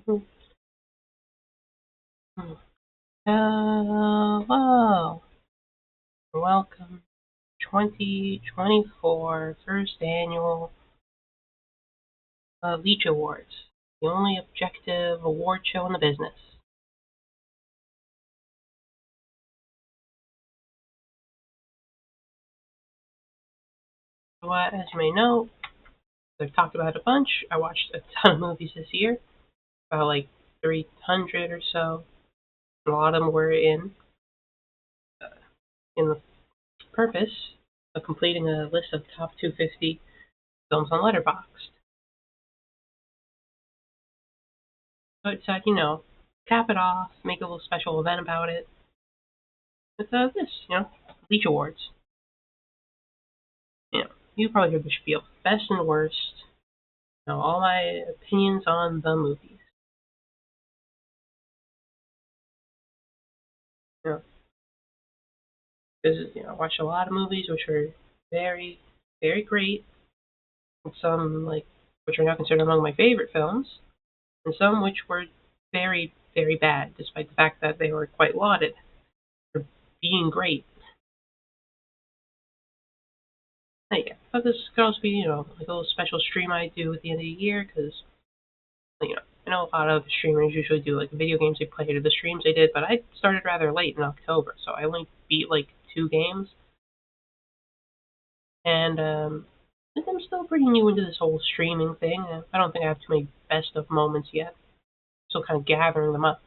Hello, welcome 2024 first annual Leech Awards, the only objective award show in the business. So, as you may know, I've talked about it a bunch. I watched a ton of movies this year, about like 300 or so. A lot of them were uh, in the purpose of completing a list of top 250 films on Letterboxd. So I decided, cap it off, make a little special event about it with Leech Awards. You probably heard the spiel. Best and worst. All my opinions on the movies. You know, because I watched a lot of movies which were very, very great, and some which are now considered among my favorite films, and some which were very, very bad, despite the fact that they were quite lauded for being great. Yeah, I thought this could also be, like a little special stream I do at the end of the year, because I know a lot of streamers usually do like the video games they played or the streams they did, but I started rather late in October, so I only beat like 2 games, and I think I'm still pretty new into this whole streaming thing. I don't think I have too many best of moments yet. Still kind of gathering them up.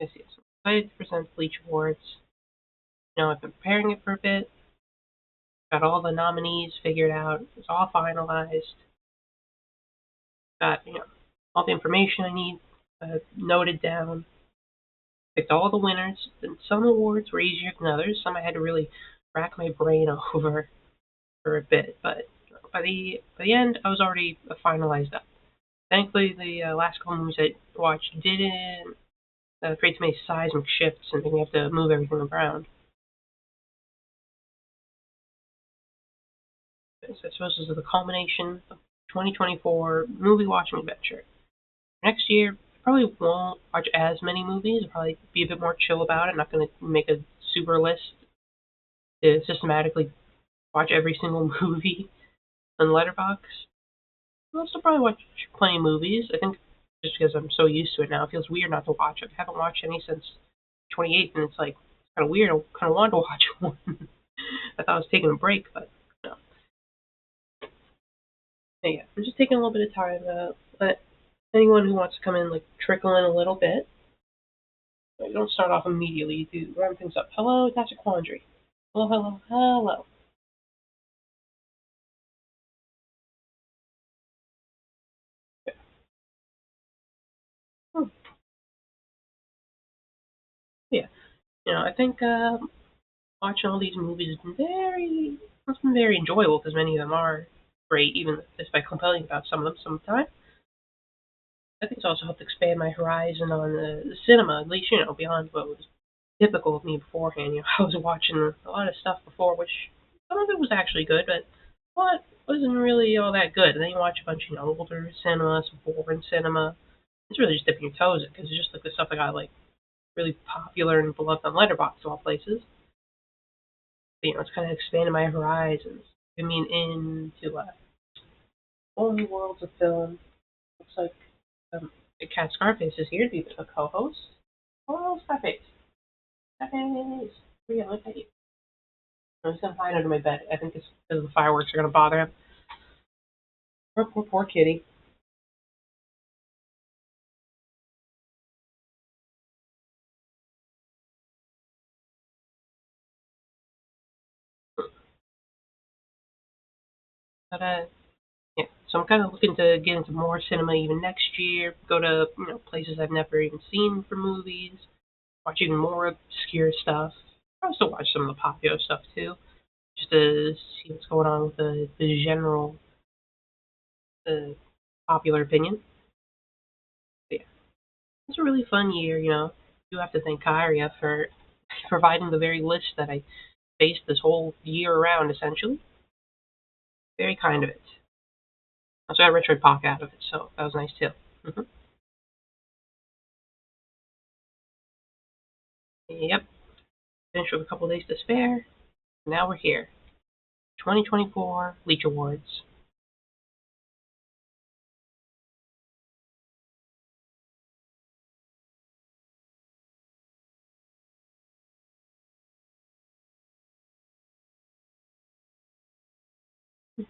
Yes, yes. I'm excited to present Bleach Awards. I've been preparing it for a bit. Got all the nominees figured out. It's all finalized. Got all the information I need noted down. Picked all the winners. And some awards were easier than others. Some I had to really rack my brain over for a bit, but by the end, I was already finalized up. Thankfully, the last couple movies I watched didn't create too many seismic shifts and you have to move everything around. So I suppose this is the culmination of 2024 movie watching adventure. Next year, I probably won't watch as many movies. I'll probably be a bit more chill about it. I'm not going to make a super list to systematically watch every single movie on Letterboxd. I'll still probably watch plenty of movies. I think just because I'm so used to it now, it feels weird not to watch it. I haven't watched any since 28th, and it's like it's kind of weird. I kind of wanted to watch one. I thought I was taking a break, but no. Yeah, I'm just taking a little bit of time to let anyone who wants to come in trickle in a little bit. You don't start off immediately. You do warm things up. Hello, that's a quandary. Hello, hello, hello. Yeah. Hmm. Yeah. I think watching all these movies has been very enjoyable because many of them are great, even if I complain about some of them sometimes. I think it's also helped expand my horizon on the cinema, at least, beyond what was typical of me beforehand. I was watching a lot of stuff before, which some of it was actually good, but what wasn't really all that good. And then you watch a bunch of, older cinema, some foreign cinema. It's really just dipping your toes in because it's just like the stuff that got really popular and beloved on Letterboxd of all places. But, it's kind of expanded my horizons. I mean, into whole new worlds of film. Looks like Cat Scarface is here to be a co-host. Hello, Scarface. Scarface. Yeah, look at you. I'm just gonna hide under my bed. I think it's because the fireworks are gonna bother him. Poor kitty. But yeah. So I'm kind of looking to get into more cinema even next year. Go to places I've never even seen for movies. Watch even more obscure stuff. I also watch some of the popular stuff too, just to see what's going on with the general uh, popular opinion. But yeah, it's a really fun year. You have to thank Kyria for providing the very list that I based this whole year around, essentially. Very kind of it. Also got Richard Pock out of it, so that was nice too. Hmm. Yep. Finished with a couple days to spare. Now we're here. 2024 Leech Awards.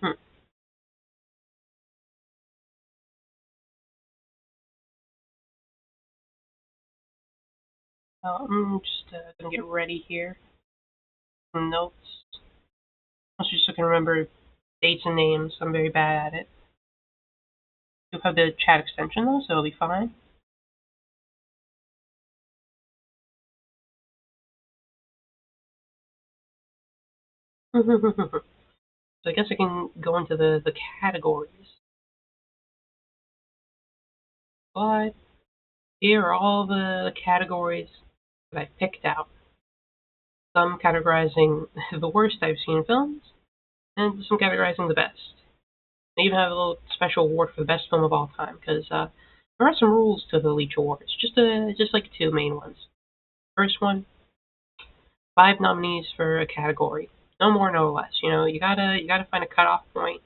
Hmm. I'm just gonna get ready here. Some notes. I'm just looking to remember dates and names. I'm very bad at it. You have the chat extension though, so it'll be fine. So I guess I can go into the categories. But here are all the categories that I picked out. Some categorizing the worst I've seen films, and some categorizing the best. I even have a little special award for the best film of all time, because there are some rules to the Leech Awards. Just like two main ones. First one, 5 nominees for a category. No more, no less. You gotta find a cutoff point.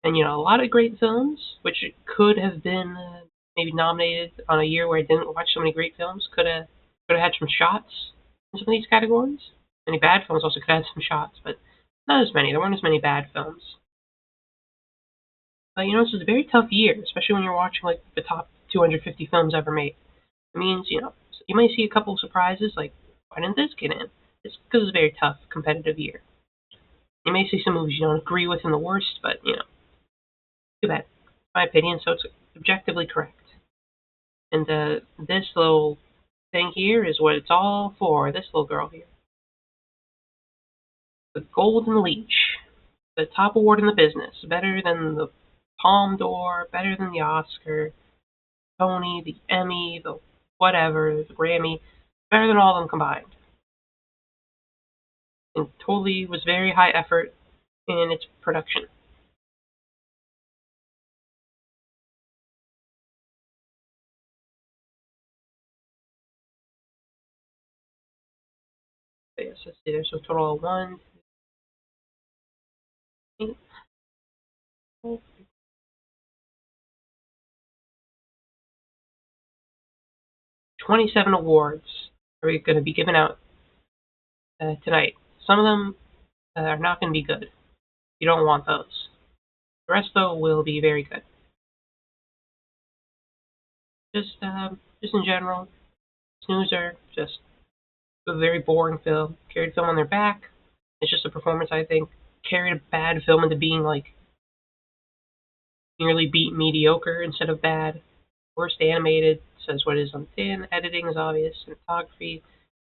And a lot of great films, which could have been maybe nominated on a year where I didn't watch so many great films, could have had some shots in some of these categories. Many bad films also could have had some shots, but not as many. There weren't as many bad films. But this is a very tough year, especially when you're watching like the top 250 films ever made. It means you might see a couple of surprises, like why didn't this get in? It's because it's a very tough, competitive year. You may see some movies you don't agree with in the worst, but too bad. My opinion, so it's objectively correct. And this little thing here is what it's all for. This little girl here, the Golden Leech, the top award in the business, better than the Palme d'Or, better than the Oscar, Tony, the Emmy, the whatever, the Grammy, better than all of them combined. And totally was very high effort in its production. So yes, let's see. There's a total of 27 awards are going to be given out tonight. Some of them are not going to be good. You don't want those. The rest, though, will be very good. Just in general, Snoozer, just a very boring film. Carried film on their back. It's just a performance, I think, carried a bad film into being like nearly beat mediocre instead of bad. Worst animated says what is on tin. Editing is obvious. Cinematography,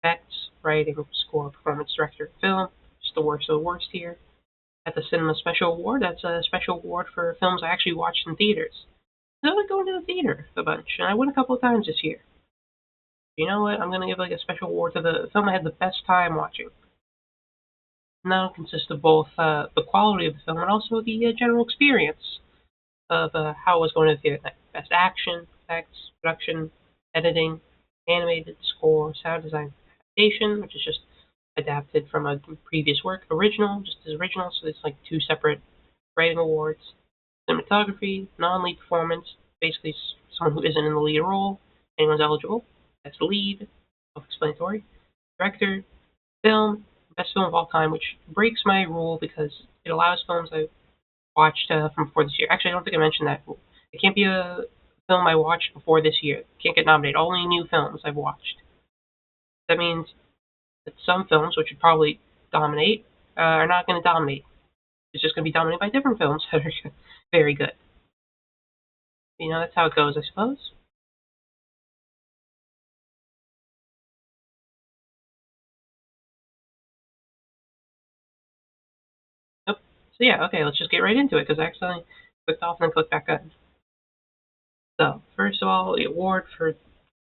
effects, writing, score, performance, director, film. Just the worst of the worst here. At the Cinema Special Award, that's a special award for films I actually watched in theaters. I like going to the theater a bunch, and I went a couple of times this year. You know what? I'm gonna give like a special award to the film I had the best time watching. And that'll consist of both the quality of the film and also the general experience of how it was going to the theater. Like best action, effects, production, editing, animated, score, sound design, adaptation, which is just adapted from a previous work, original, just as original, so it's like two separate writing awards. Cinematography, non-lead performance, basically someone who isn't in the lead role, anyone's eligible. That's lead, self-explanatory. Director, film, best film of all time, which breaks my rule because it allows films I watched from before this year. Actually, I don't think I mentioned that rule. It can't be a film I watched before this year. It can't get nominated. Only new films I've watched. That means that some films, which would probably dominate, are not going to dominate. It's just going to be dominated by different films that are very good. That's how it goes, I suppose. Yep. So yeah, okay, let's just get right into it because I accidentally clicked off and then clicked back on. So first of all, the award for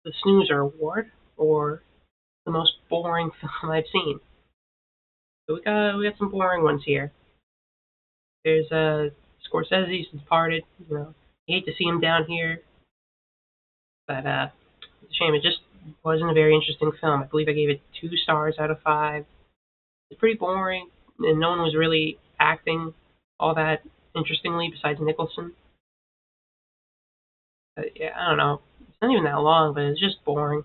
the Snoozer Award, or the most boring film I've seen. So we got some boring ones here. There's Scorsese's Departed. You know, you hate to see him down here, but it's a shame. It just wasn't a very interesting film. I believe I gave it 2 stars out of 5. It's pretty boring, and no one was really acting all that interestingly besides Nicholson. Yeah, I don't know. It's not even that long, but it's just boring.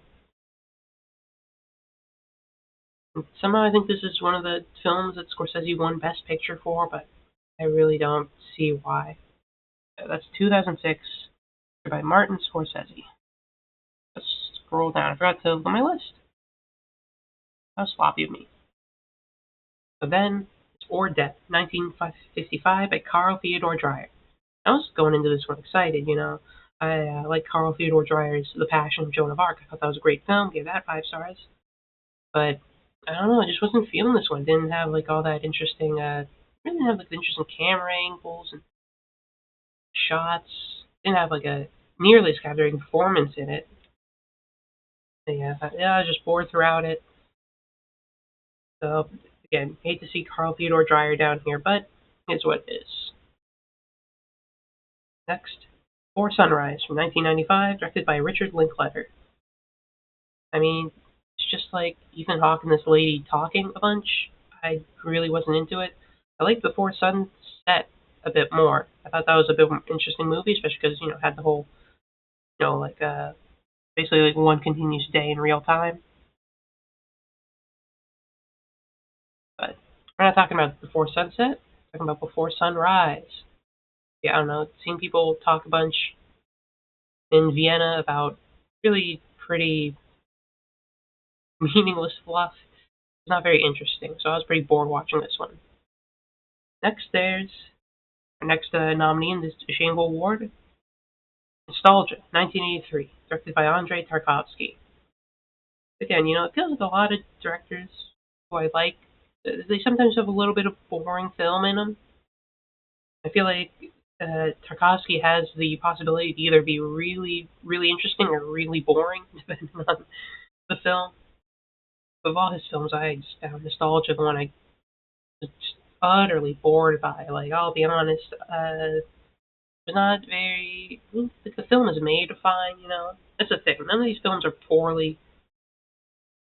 And somehow I think this is one of the films that Scorsese won Best Picture for, but I really don't see why. That's 2006 by Martin Scorsese. Let's scroll down. I forgot to look at my list. How sloppy of me. So then, it's Or Death, 1955 by Carl Theodor Dreyer. I was going into this one excited, you know. I like Carl Theodor Dreyer's The Passion of Joan of Arc. I thought that was a great film. Gave that 5 stars. But I don't know. I just wasn't feeling this one. Didn't have like all that interesting. Didn't have like interesting camera angles and shots. Didn't have like a nearly as captivating performance in it. But yeah, I was just bored throughout it. So again, hate to see Carl Theodor Dreyer down here, but it's what it is. Next, Before Sunrise from 1995, directed by Richard Linklater. I mean, it's just like Ethan Hawke and this lady talking a bunch. I really wasn't into it. I liked Before Sunset a bit more. I thought that was a bit more interesting movie, especially because it had the whole, like basically like one continuous day in real time. But we're not talking about Before Sunset. We're talking about Before Sunrise. Yeah, I don't know. Seeing people talk a bunch in Vienna about really pretty meaningless fluff is not very interesting. So I was pretty bored watching this one. Next, there's our next nominee in this Shameful Award, Nostalgia, 1983, directed by Andrei Tarkovsky. Again, it feels like a lot of directors who I like, they sometimes have a little bit of boring film in them. I feel like Tarkovsky has the possibility to either be really, really interesting or really boring, depending on the film. Of all his films, I just found Nostalgia the one I was just utterly bored by. Like, I'll be honest, was not very. Like, the film is made fine. That's the thing. None of these films are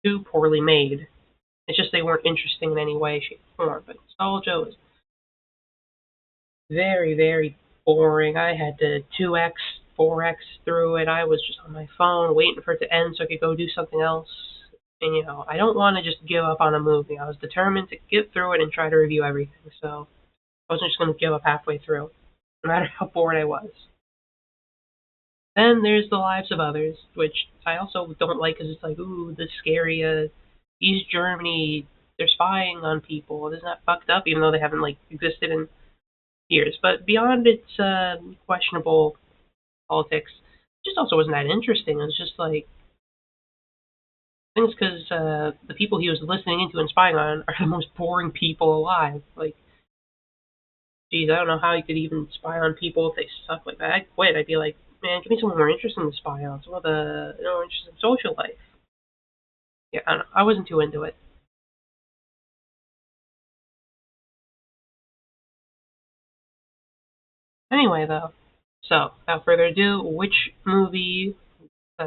too poorly made. It's just they weren't interesting in any way, shape, or form. But Nostalgia was very, very boring. I had to 2x, 4x through it. I was just on my phone waiting for it to end so I could go do something else. And, I don't want to just give up on a movie. I was determined to get through it and try to review everything. So I wasn't just going to give up halfway through, no matter how bored I was. Then there's The Lives of Others, which I also don't like because it's like, ooh, the scary, East Germany, they're spying on people. Isn't that fucked up? Even though they haven't, like, existed in years. But beyond its questionable politics, it just also wasn't that interesting. It was just like, I think it's because the people he was listening into and spying on are the most boring people alive. Like, geez, I don't know how you could even spy on people if they suck like that. I'd quit. I'd be like, man, give me someone more interesting to spy on. Some of the interesting social life. Yeah, I don't know. I wasn't too into it. Anyway, though, so without further ado, which movie I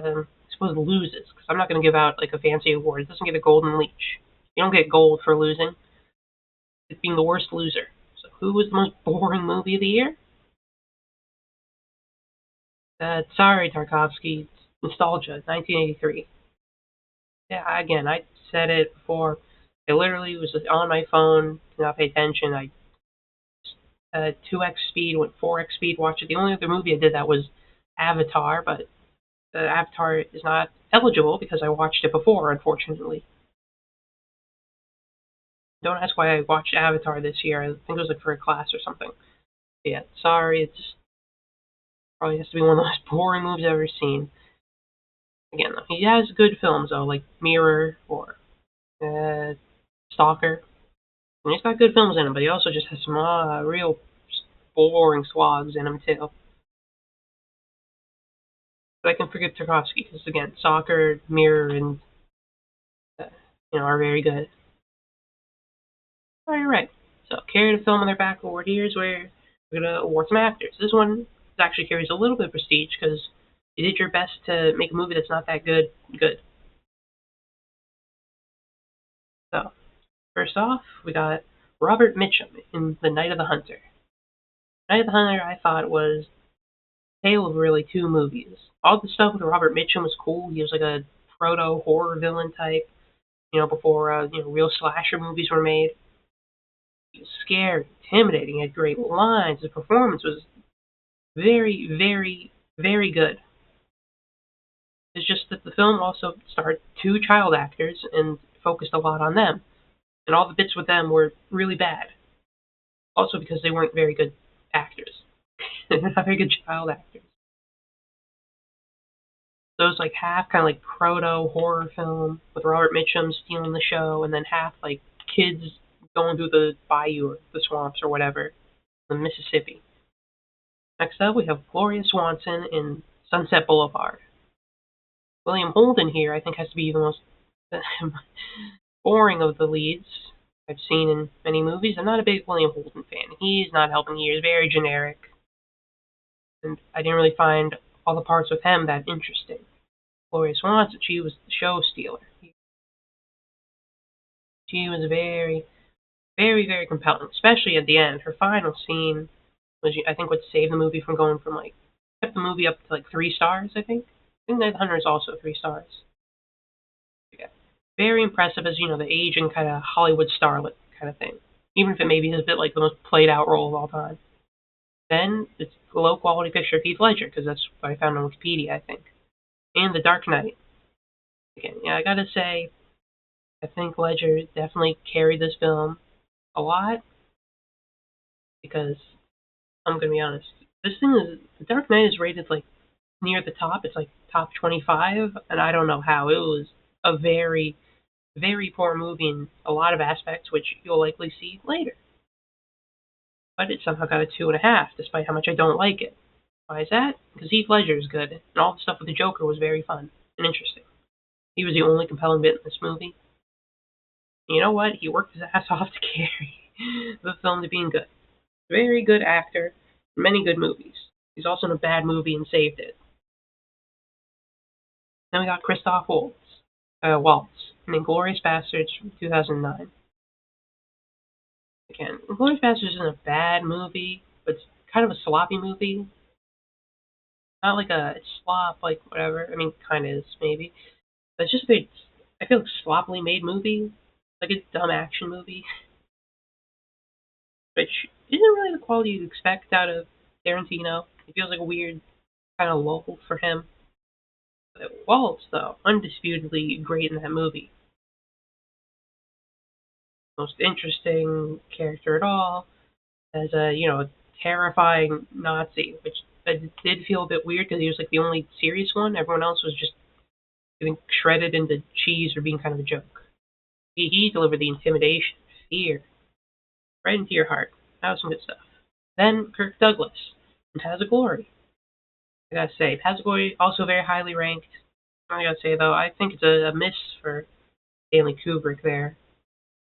suppose loses? Because I'm not going to give out like a fancy award. It doesn't get a golden leech. You don't get gold for losing. It's being the worst loser. So who was the most boring movie of the year? Sorry, Tarkovsky. Nostalgia, 1983. Yeah, again, I said it before. I literally was on my phone, did not pay attention. I 2x speed, went 4x speed, watched it. The only other movie I did that was Avatar, but Avatar is not eligible because I watched it before, unfortunately. Don't ask why I watched Avatar this year. I think it was like for a class or something. But yeah, sorry, it's probably has to be one of the most boring movies I've ever seen. Again, he has good films though, like Mirror or uh, Stalker. And he's got good films in him, but he also just has some real boring slogs in him too. But I can forget Tarkovsky because again, Stalker, Mirror, and uh, are very good. Oh, you're right. So carry the film on their back award. Here's where we're gonna award some actors. This one actually carries a little bit of prestige because you did your best to make a movie that's not that good good. So first off, we got Robert Mitchum in The Night of the Hunter. Night of the Hunter, I thought, was a tale of really two movies. All the stuff with Robert Mitchum was cool. He was like a proto horror villain type, before real slasher movies were made. He was scary, intimidating, he had great lines. His performance was very, very, very good. It's just that the film also starred two child actors and focused a lot on them, and all the bits with them were really bad. Also because they weren't very good actors. They're not very good child actors. So it was like half kind of like proto horror film with Robert Mitchum stealing the show, and then half like kids going through the bayou or the swamps or whatever, the Mississippi. Next up, we have Gloria Swanson in Sunset Boulevard. William Holden here, I think, has to be the most boring of the leads I've seen in many movies. I'm not a big William Holden fan. He's not helping here. He's very generic, and I didn't really find all the parts with him that interesting. Gloria Swanson, she was the show stealer. She was very, very, very compelling, especially at the end. Her final scene was, I think, what saved the movie from going from like, kept the movie up to like 3 stars, I think. I think Night Hunter is also 3 stars. Yeah. Very impressive as, the aging kind of Hollywood starlet kind of thing. Even if it maybe is a bit like the most played out role of all time. Then it's a low quality picture of Heath Ledger, because that's what I found on Wikipedia, I think. And The Dark Knight. Again, yeah, I gotta say, I think Ledger definitely carried this film a lot, because I'm gonna be honest. This thing is, The Dark Knight is rated like near the top. It's like top 25, and I don't know how. It was a very, very poor movie in a lot of aspects, which you'll likely see later. But it somehow got a 2.5, despite how much I don't like it. Why is that? Because Heath Ledger is good, and all the stuff with the Joker was very fun and interesting. He was the only compelling bit in this movie. And you know what? He worked his ass off to carry the film to being good. Very good actor, many good movies. He's also in a bad movie and saved it. Then we got Christoph Waltz in Inglourious Basterds from 2009. Again, Inglourious Basterds isn't a bad movie, but it's kind of a sloppy movie. Not like a slop, like whatever. I mean, kind of is, maybe. But it's just a bit, I feel like, sloppily made movie. Like a dumb action movie. Which isn't really the quality you'd expect out of Tarantino. It feels like a weird kind of lull for him. But Waltz, though, undisputedly great in that movie. Most interesting character at all, as a terrifying Nazi, which I did feel a bit weird because he was like the only serious one. Everyone else was just getting shredded into cheese or being kind of a joke. He delivered the intimidation, fear, right into your heart. That was some good stuff. Then Kirk Douglas in Paths of Glory. I gotta say, Paths of Glory also very highly ranked. I gotta say though, I think it's a miss for Stanley Kubrick there.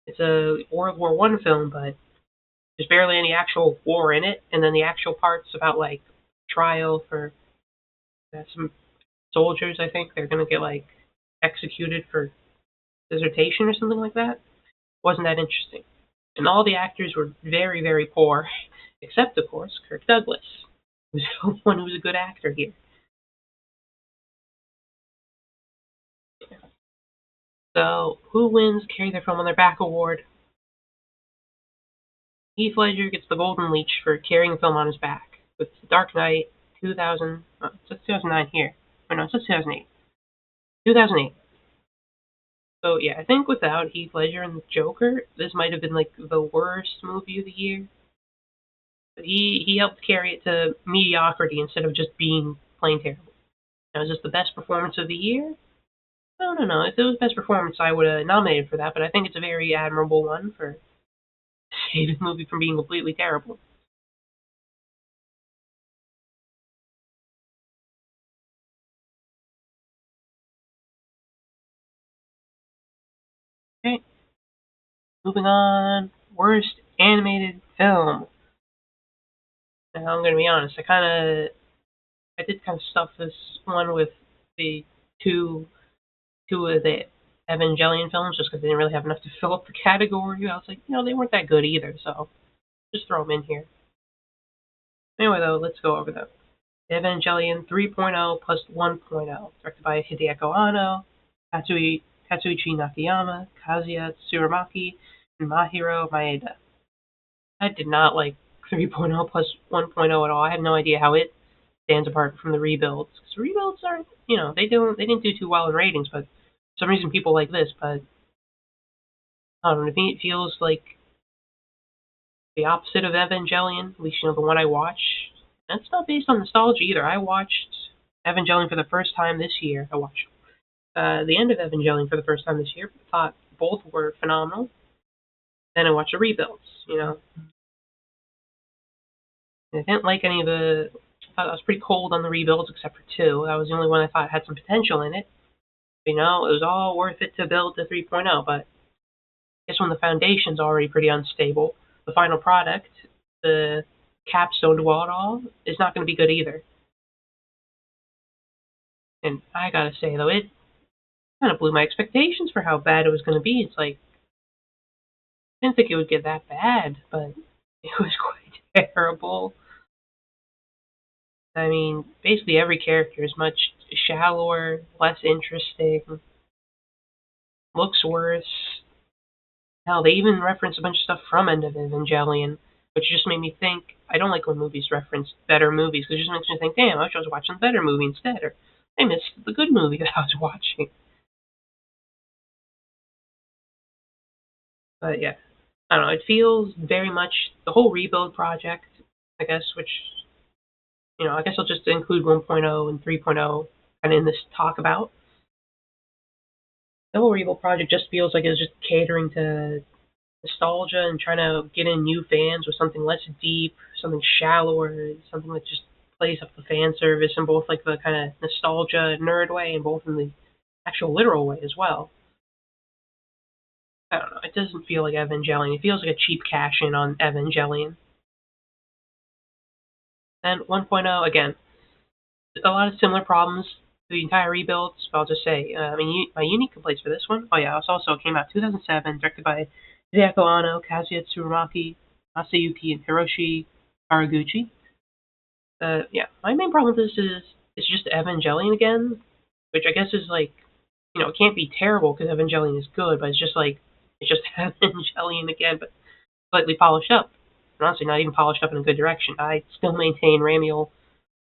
It's a World War One film, but there's barely any actual war in it, and then the actual parts about like trial for some soldiers, I think they're gonna get like executed for dissertation or something like that. Wasn't that interesting? And all the actors were very, very poor, except of course Kirk Douglas, who's the one who was a good actor here. So who wins Carry Their Film on Their Back award? Heath Ledger gets the Golden Leech for carrying the film on his back with Dark Knight 2000. Oh, it says 2009 here. Or no, it says 2008. 2008. So yeah, I think without Heath Ledger and the Joker, this might have been like the worst movie of the year. But he helped carry it to mediocrity instead of just being plain terrible. Now, is this the best performance of the year? I don't know. If it was best performance, I would have nominated for that. But I think it's a very admirable one for saving the movie from being completely terrible. Okay, moving on. Worst animated film. Now, I'm gonna be honest. I did kind of stuff this one with the two two of the Evangelion films just because they didn't really have enough to fill up the category. I was like, they weren't that good either, so just throw them in here. Anyway, though, let's go over them. Evangelion 3.0 plus 1.0, directed by Hideaki Anno, Katsuichi Nakayama, Kazuya Tsurumaki, and Mahiro Maeda. I did not like 3.0 plus 1.0 at all. I have no idea how it stands apart from the rebuilds. Because rebuilds aren't, they didn't do too well in ratings, but for some reason people like this. But I don't know, to me it feels like the opposite of Evangelion, at least the one I watch. And it's not based on nostalgia either. I watched Evangelion for the first time this year. I watched the end of Evangelion for the first time this year. Thought both were phenomenal. Then I watched the rebuilds. And I didn't like any of the. I thought I was pretty cold on the rebuilds except for two. That was the only one I thought had some potential in it. It was all worth it to build to 3.0, but I guess when the foundation's already pretty unstable, the final product, the capstone to it all, is not going to be good either. And I gotta say, though, it kind of blew my expectations for how bad it was going to be. It's like, I didn't think it would get that bad, but it was quite terrible. I mean, basically every character is much shallower, less interesting, looks worse. Hell, they even reference a bunch of stuff from End of Evangelion, which just made me think. I don't like when movies reference better movies, because it just makes me think, damn, I wish I was watching the better movie instead, or I missed the good movie that I was watching. But yeah, I don't know, it feels very much the whole rebuild project, I guess, which, I guess I'll just include 1.0 and 3.0 kind of in this talk about. The whole rebuild project just feels like it was just catering to nostalgia and trying to get in new fans with something less deep, something shallower, something that just plays up the fan service in both like the kind of nostalgia nerd way and both in the actual literal way as well. I don't know. It doesn't feel like Evangelion. It feels like a cheap cash in on Evangelion. And 1.0 again, a lot of similar problems to the entire rebuilds. But I'll just say, my unique complaints for this one. Oh yeah, it also came out 2007, directed by Hideaki Anno, Kazuya Tsurumaki, Masayuki, and Hiroshi Haraguchi. Yeah, my main problem with this is it's just Evangelion again, which I guess is like, it can't be terrible because Evangelion is good, but it's just Evangelion again, but slightly polished up. And honestly, not even polished up in a good direction. I still maintain Ramiel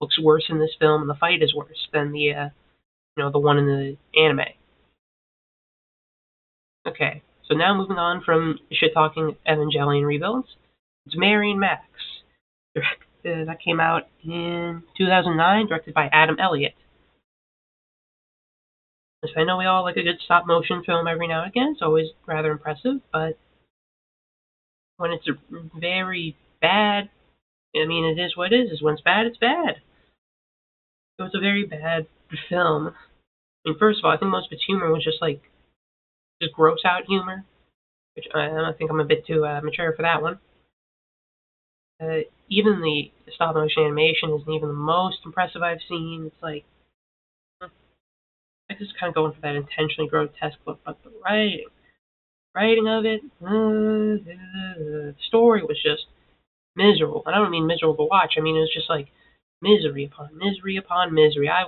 looks worse in this film, and the fight is worse than the one in the anime. Okay, so now moving on from shit talking Evangelion rebuilds, it's Mary and Max. That came out in 2009, directed by Adam Elliott. I know we all like a good stop motion film every now and again. It's always rather impressive, but when it's very bad, I mean, it is what it is. When it's bad, it's bad. So it's a very bad film. I mean, first of all, I think most of its humor was just gross out humor, which I think I'm a bit too mature for that one. Even the stop motion animation isn't even the most impressive I've seen. It's like, I just kind of going for that intentionally grotesque look, but the writing of it, the story was just miserable. And I don't mean miserable to watch. I mean, it was just like misery upon misery upon misery. I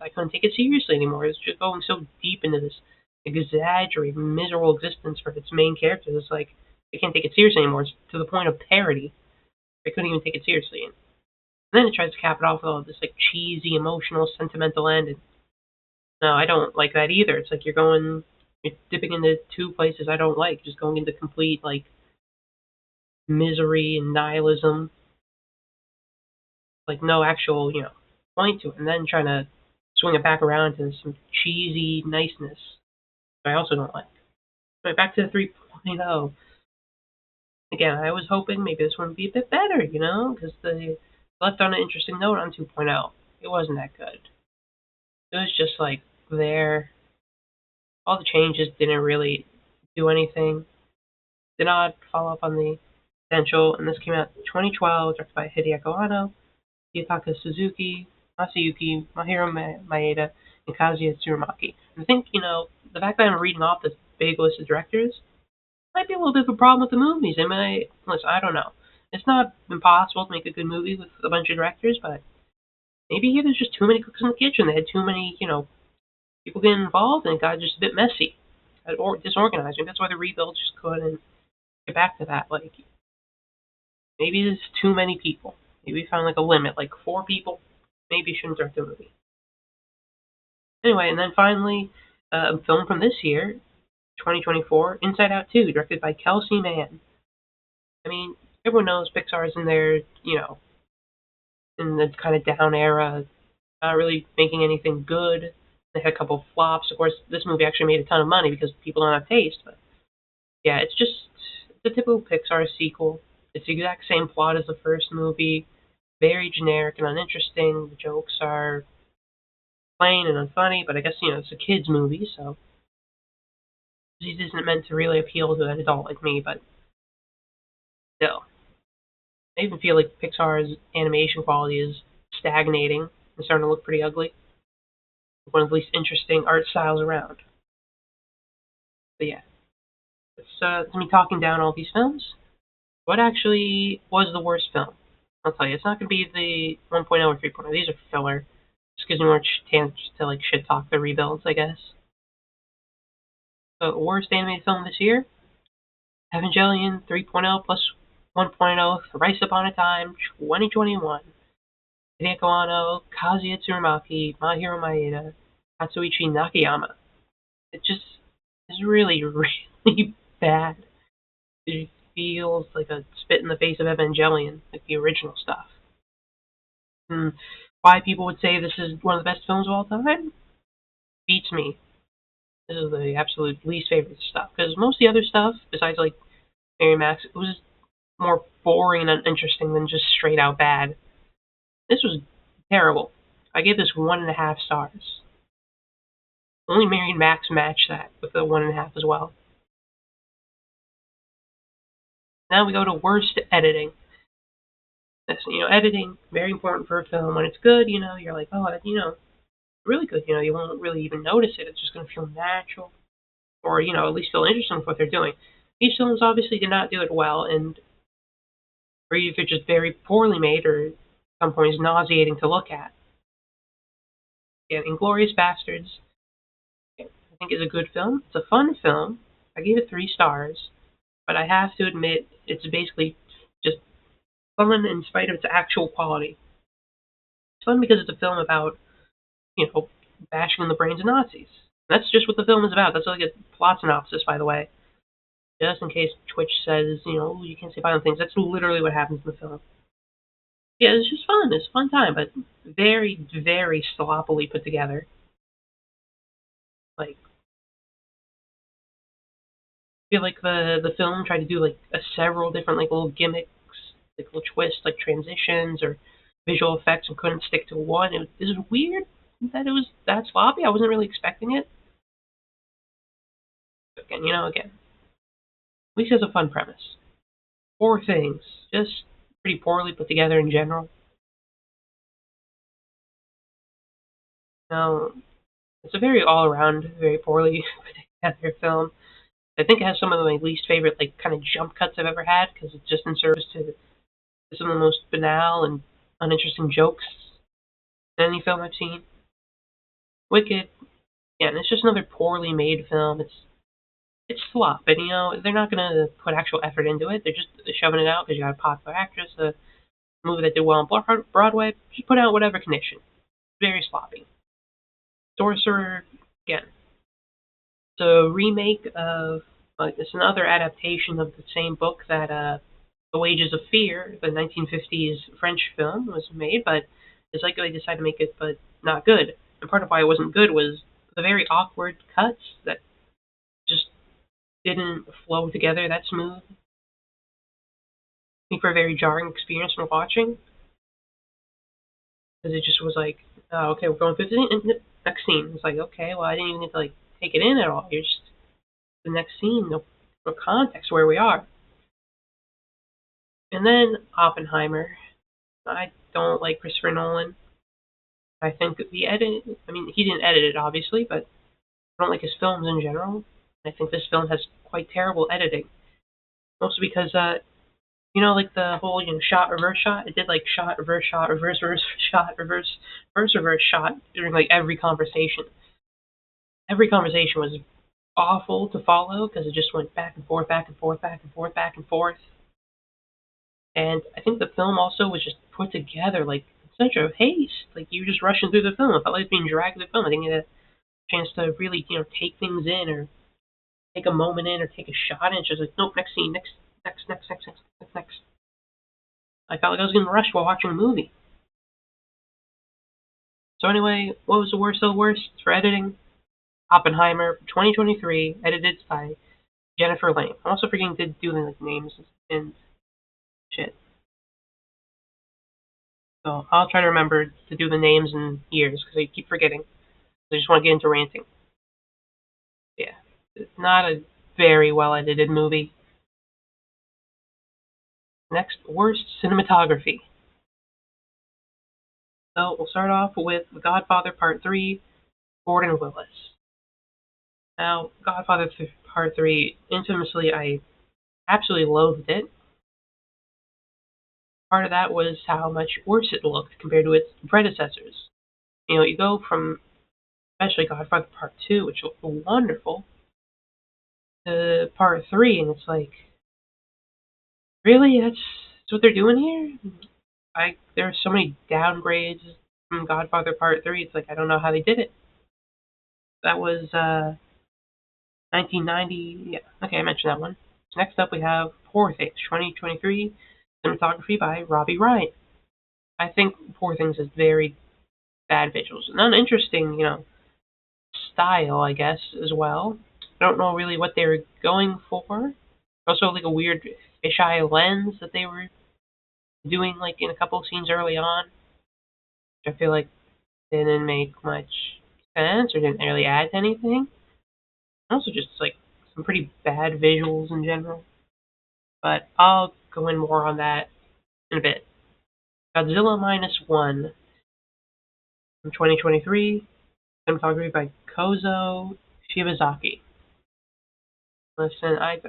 couldn't take it seriously anymore. It was just going so deep into this exaggerated, miserable existence for its main characters. It's like, I can't take it seriously anymore. It's to the point of parody. I couldn't even take it seriously. And then it tries to cap it off with all this like cheesy, emotional, sentimental end. And no, I don't like that either. It's like you're dipping into two places I don't like, just going into complete like misery and nihilism, like no actual point to it, and then trying to swing it back around to some cheesy niceness that I also don't like. But back to the 3.0. Again, I was hoping maybe this one would be a bit better, because they left on an interesting note on 2.0. It wasn't that good. It was just like there. All the changes didn't really do anything. Did not follow up on the potential, and this came out in 2012, directed by Hideaki Anno, Yutaka Suzuki, Masayuki Maeda, and Kazuya Tsurumaki. And I think, the fact that I'm reading off this big list of directors might be a little bit of a problem with the movies. They might, listen, I don't know. It's not impossible to make a good movie with a bunch of directors, but maybe there's just too many cooks in the kitchen. They had too many, people getting involved, and it got just a bit messy or disorganized. And that's why the rebuild just couldn't get back to that. Like, maybe there's too many people. Maybe we found like a limit, like 4 people. Maybe you shouldn't direct a movie. Anyway, and then finally, a film from this year, 2024, Inside Out 2, directed by Kelsey Mann. I mean, everyone knows Pixar's in their, in the kind of down era, not really making anything good. They had a couple of flops. Of course, this movie actually made a ton of money because people don't have taste. But yeah, it's just the typical Pixar sequel. It's the exact same plot as the first movie. Very generic and uninteresting. The jokes are plain and unfunny, but I guess, it's a kid's movie, so this isn't meant to really appeal to an adult like me, but still. I even feel like Pixar's animation quality is stagnating and starting to look pretty ugly. One of the least interesting art styles around. But yeah, it's me talking down all these films. What actually was the worst film? I'll tell you, it's not going to be the 1.0 or 3.0. These are filler. Just gives me more chance to like shit talk the rebuilds, I guess. So, worst animated film this year? Evangelion 3.0 plus 1.0, Thrice Upon a Time, 2021. Hideko Anno, Kazuya Tsurumaki, Mahiro Maeda, Katsuichi Nakayama. It just is really, really bad. It feels like a spit in the face of Evangelion, like the original stuff. And why people would say this is one of the best films of all time beats me. This is the absolute least favorite stuff. Because most of the other stuff, besides like Mary Max, it was more boring and uninteresting than just straight out bad. This was terrible. I gave this 1.5 stars. Only Mary Max matched that with the 1.5 as well. Now we go to worst editing. This, editing, very important for a film. When it's good, you're like, oh, really good. You won't really even notice it. It's just going to feel natural. Or, at least feel interesting with what they're doing. These films obviously did not do it well, and or either just very poorly made or at some points nauseating to look at. Again, Inglourious Bastards, I think is a good film. It's a fun film. I gave it 3 stars, but I have to admit it's basically just fun in spite of its actual quality. It's fun because it's a film about, bashing in the brains of Nazis. That's just what the film is about. That's like a plot synopsis, by the way. Just in case Twitch says, you can't say violent things. That's literally what happens in the film. Yeah, it's just fun. It's a fun time, but very, very sloppily put together. Like, I feel like the film tried to do like several different like little gimmicks, like little twists, like transitions or visual effects, and couldn't stick to one. It was weird that it was that sloppy. I wasn't really expecting it. Again, at least it's a fun premise. 4 things, just pretty poorly put together in general. Now, it's a very all-around, very poorly put together film. I think it has some of my least favorite, like, kind of jump cuts I've ever had, because it's just in service to some of the most banal and uninteresting jokes in any film I've seen. Wicked, again, it's just another poorly made film. It's slop, and they're not gonna put actual effort into it. They're just shoving it out because you got a popular actress, a movie that did well on Broadway. Just put out whatever condition. Very sloppy. Sorcerer, again, it's a remake of, it's another adaptation of the same book that The Wages of Fear, the 1950s French film, was made, but it's like they decided to make it, but not good. And part of why it wasn't good was the very awkward cuts that just didn't flow together that smooth. I think for a very jarring experience when watching, because it just was like, oh, okay, we're going through the next scene. It's like, okay, well, I didn't even get to like take it in at all. You're just the next scene, no context where we are. And then Oppenheimer. I don't like Christopher Nolan. I think the edit, I mean, he didn't edit it, obviously, but I don't like his films in general. I think this film has quite terrible editing. Mostly because, like the whole, shot, reverse shot? It did like shot, reverse shot, reverse shot during like every conversation. Every conversation was awful to follow because it just went back and forth, back and forth, back and forth, back and forth. And I think the film also was just put together like in such a haste. Like you were just rushing through the film. It felt like being dragged through the film. I didn't get a chance to really, take things in or take a moment in or take a shot in. It's just like, nope, next scene, next. I felt like I was getting rushed while watching a movie. So anyway, what was the worst of the worst for editing? Oppenheimer, 2023, edited by Jennifer Lane. I'm also forgetting to do the like, names and shit. So I'll try to remember to do the names and years because I keep forgetting. I just want to get into ranting. Yeah, it's not a very well edited movie. Next, worst cinematography. So we'll start off with The Godfather Part 3, Gordon Willis. Now, Godfather Part 3, infamously, I absolutely loathed it. Part of that was how much worse it looked compared to its predecessors. You go from, especially Godfather Part 2, which looked wonderful, to Part 3, and it's like, really? That's what they're doing here? There are so many downgrades from Godfather Part 3, it's like, I don't know how they did it. That was, 1990, yeah, okay, I mentioned that one. So next up we have Poor Things, 2023, cinematography by Robbie Ryan. I think Poor Things has very bad visuals. An uninteresting, style, I guess, as well. I don't know really what they were going for. Also, like a weird fisheye lens that they were doing, like in a couple of scenes early on, which I feel like didn't make much sense or didn't really add to anything. Also, just like some pretty bad visuals in general. But I'll go in more on that in a bit. Godzilla Minus One from 2023, cinematography by Kozo Shibazaki. Listen, I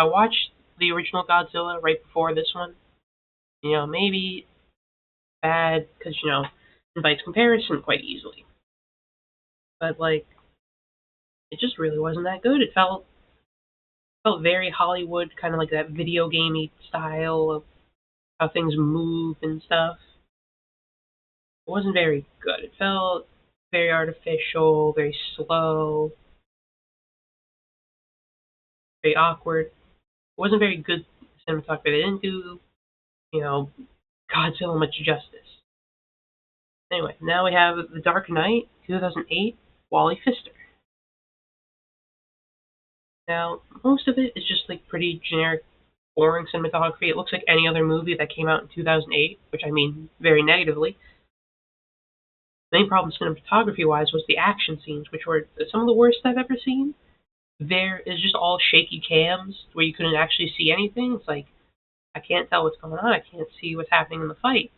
watched the original Godzilla right before this one. Maybe bad because invites comparison quite easily. But like, it just really wasn't that good. It felt very Hollywood, kind of like that video gamey style of how things move and stuff. It wasn't very good. It felt very artificial, very slow, very awkward. It wasn't very good cinematography. They didn't do, you know, Godzilla much justice. Anyway, now we have The Dark Knight, 2008, Wally Pfister. Now, most of it is just like pretty generic, boring cinematography. It looks like any other movie that came out in 2008, which I mean very negatively. The main problem cinematography-wise was the action scenes, which were some of the worst I've ever seen. There is just all shaky cams where you couldn't actually see anything. It's like, I can't tell what's going on. I can't see what's happening in the fight.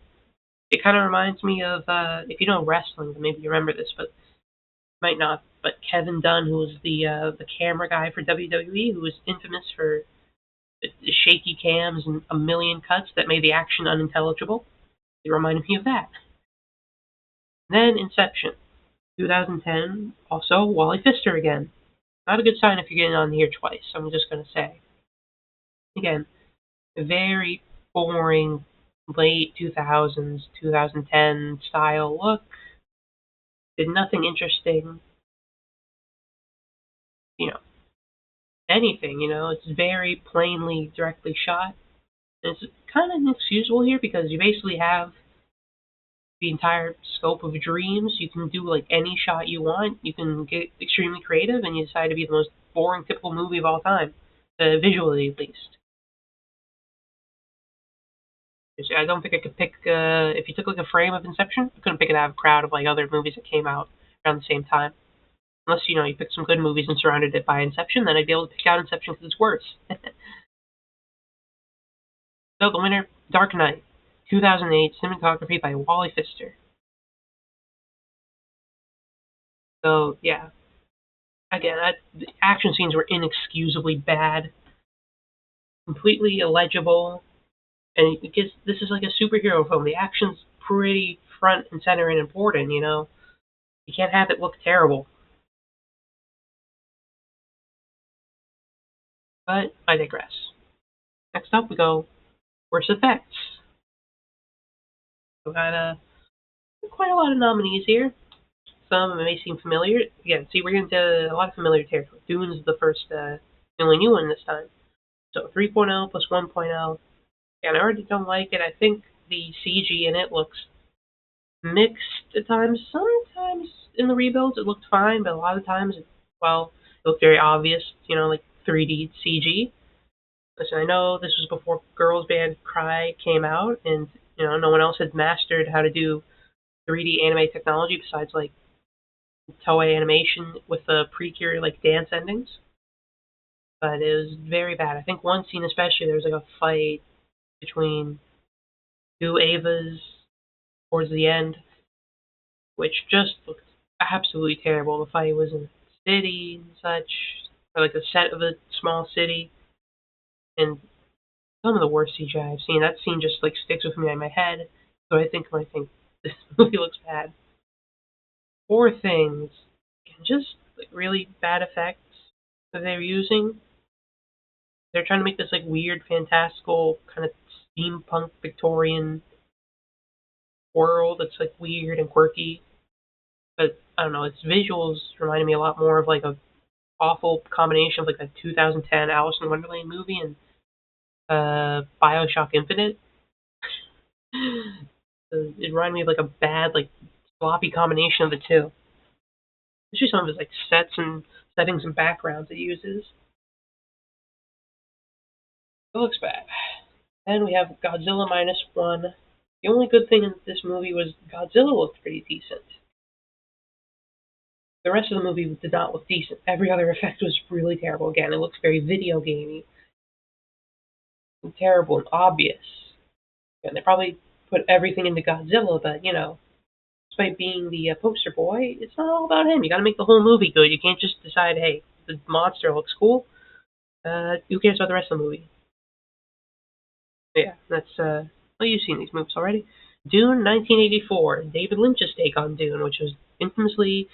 It kind of reminds me of, if you know wrestling, maybe you remember this, but might not. But Kevin Dunn, who was the camera guy for WWE, who was infamous for the shaky cams and a million cuts that made the action unintelligible. It reminded me of that. Then Inception, 2010, also Wally Pfister again. Not a good sign if you're getting on here twice, I'm just going to say. Again, very boring late 2000s, 2010 style look. Did nothing interesting. Anything, it's very plainly, directly shot. And it's kind of inexcusable here because you basically have the entire scope of dreams. You can do like any shot you want. You can get extremely creative, and you decide to be the most boring, typical movie of all time, visually at least. I don't think I could pick. If you took like a frame of Inception, I couldn't pick it out of a crowd of like other movies that came out around the same time. Unless you picked some good movies and surrounded it by Inception, then I'd be able to pick out Inception because it's worse. So the winner, Dark Knight, 2008, cinematography by Wally Pfister. So yeah, again, the action scenes were inexcusably bad, completely illegible, and because this is like a superhero film, the action's pretty front and center and important. You can't have it look terrible. But I digress. Next up, we go worst effects. We got quite a lot of nominees here. Some may seem familiar. Again, see, we're into a lot of familiar territory. Dune is the only new one this time. So 3.0 plus 1.0. And I already don't like it. I think the CG in it looks mixed at times. Sometimes in the rebuilds it looked fine, but a lot of times, well, it looked very obvious, like 3D CG. Listen, I know this was before Girls Band Cry came out, and no one else had mastered how to do 3D anime technology besides like Toei Animation with the precure like dance endings. But it was very bad. I think one scene especially, there was like a fight between two Avas towards the end, which just looked absolutely terrible. The fight was in a city and such, or like a set of a small city, and some of the worst CGI I've seen. That scene just like sticks with me in my head. So I think when I think this movie looks bad. Poor things, and just like really bad effects that they're using. They're trying to make this like weird, fantastical kind of steampunk Victorian world that's like weird and quirky. But I don't know, its visuals reminded me a lot more of like a awful combination of like a 2010 Alice in Wonderland movie and Bioshock Infinite. It reminded me of like a bad, like sloppy combination of the two. Especially some of his like sets and settings and backgrounds it uses. It looks bad. Then we have Godzilla minus one. The only good thing in this movie was Godzilla looked pretty decent. The rest of the movie did not look decent. Every other effect was really terrible. Again, it looks very video gamey, and terrible and obvious. And they probably put everything into Godzilla, but despite being the poster boy, it's not all about him. You got to make the whole movie good. You can't just decide, hey, the monster looks cool. Who cares about the rest of the movie? Yeah, that's well, you've seen these movies already. Dune 1984, David Lynch's take on Dune, which was infamously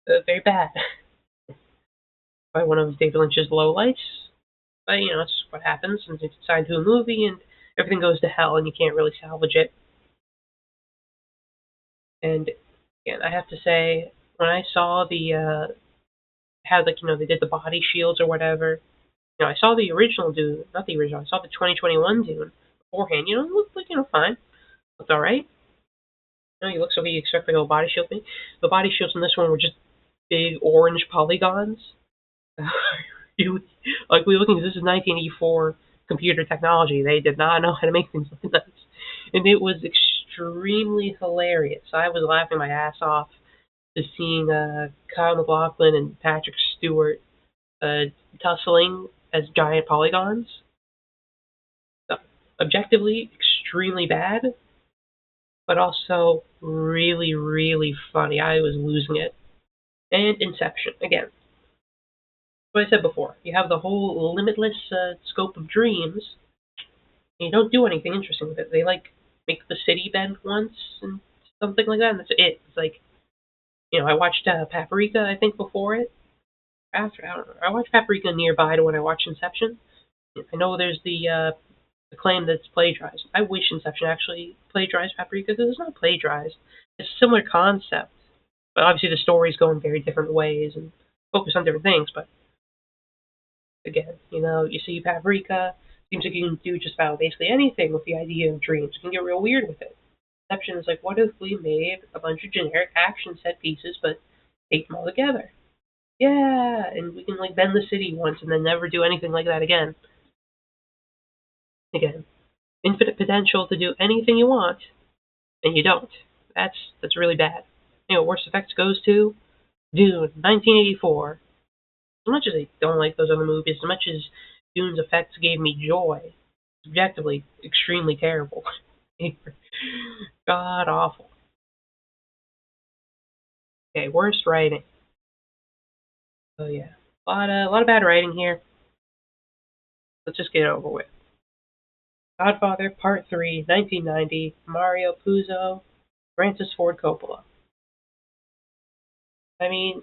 very bad by one of David Lynch's lowlights. But that's what happens when you decide to do a movie and everything goes to hell and you can't really salvage it. And again, I have to say, when I saw the had like they did the body shields or whatever, I saw the original Dune, not the original. I saw the 2021 Dune beforehand. It looked like fine, looked all right. You look so you expect like a body shield thing. The body shields in this one were just big orange polygons. You Like we looking. This is 1984 computer technology. They did not know how to make things like this, and it was extremely hilarious. I was laughing my ass off just seeing Kyle MacLachlan and Patrick Stewart uh, tussling as giant polygons. So, objectively, extremely bad, but also really, really funny. I was losing it. And Inception again. What I said before, you have the whole limitless scope of dreams, and you don't do anything interesting with it. They like make the city bend once and something like that, and that's it. It's like I watched Paprika, I think, before it. After I don't know, I watched Paprika nearby to when I watched Inception. I know there's the claim that it's plagiarized. I wish Inception actually plagiarized Paprika because it's not plagiarized. It's a similar concept, but obviously the stories go in very different ways and focus on different things. But again, you see Paprika, seems like you can do just about basically anything with the idea of dreams. You can get real weird with it. Inception is like, what if we made a bunch of generic action set pieces, but take them all together? Yeah, and we can like bend the city once and then never do anything like that again. Again, infinite potential to do anything you want, and you don't. That's really bad. Worst effects goes to Dune, 1984. As much as I don't like those other movies, as much as Dune's effects gave me joy, Subjectively, extremely terrible. God awful. Okay, worst writing. Oh yeah, a lot of bad writing here. Let's just get it over with. Godfather Part 3, 1990, Mario Puzo, Francis Ford Coppola. I mean,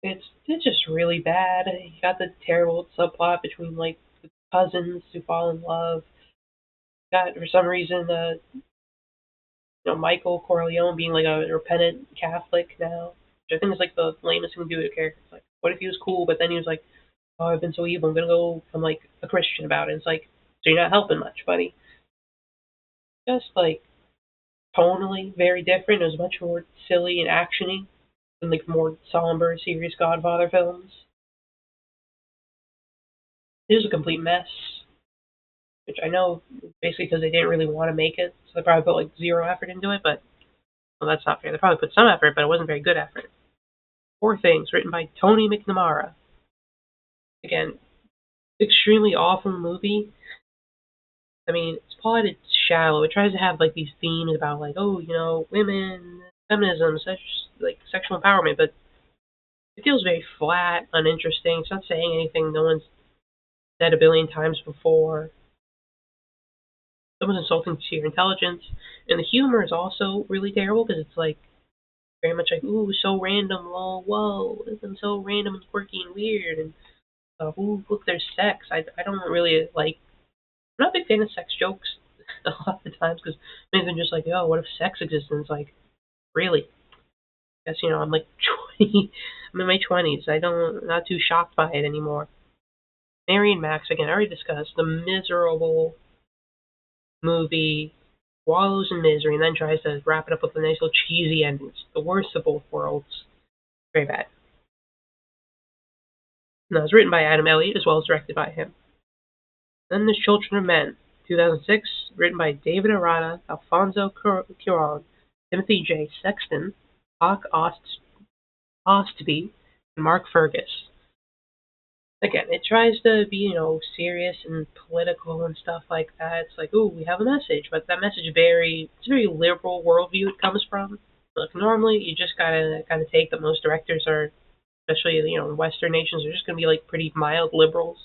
it's just really bad. You got the terrible subplot between like the cousins who fall in love. Got for some reason Michael Corleone being like a repentant Catholic now, which I think is like the lamest thing to do with a character. It's like, what if he was cool, but then he was like, oh, I've been so evil, I'm gonna go become like a Christian about it. It's like, so you're not helping much, buddy. Just like tonally very different. It was much more silly and actiony than like more somber, serious Godfather films. It was a complete mess, which I know basically because they didn't really want to make it, so they probably put like zero effort into it. But well, that's not fair. They probably put some effort, but it wasn't very good effort. Poor Things, written by Tony McNamara. Again, extremely awful movie. I mean, it's plotted shallow. It tries to have like these themes about like, oh, women, feminism, such like sexual empowerment, but it feels very flat, uninteresting. It's not saying anything no one's said a billion times before. Someone's insulting to your intelligence, and the humor is also really terrible because it's like very much like, ooh, so random, whoa, isn't so random and quirky and weird, and ooh, look, there's sex. I don't really like. I'm not a big fan of sex jokes a lot of the times because maybe they're just like, oh, what if sex exists? And it's like, really? I guess I'm like 20. I'm in my 20s. I'm not too shocked by it anymore. Mary and Max, again, I already discussed the miserable movie wallows in misery and then tries to wrap it up with a nice little cheesy ending. It's the worst of both worlds. Very bad. And it was written by Adam Elliott as well as directed by him. Then there's Children of Men, 2006, written by David Arata, Alfonso Cuarón, Timothy J. Sexton, Hawk Ostby, and Mark Fergus. Again, it tries to be, serious and political and stuff like that. It's like, ooh, we have a message, but that message it's a very liberal worldview it comes from. Like normally, you just gotta kind of take that most directors are, especially Western nations, are just gonna be like pretty mild liberals.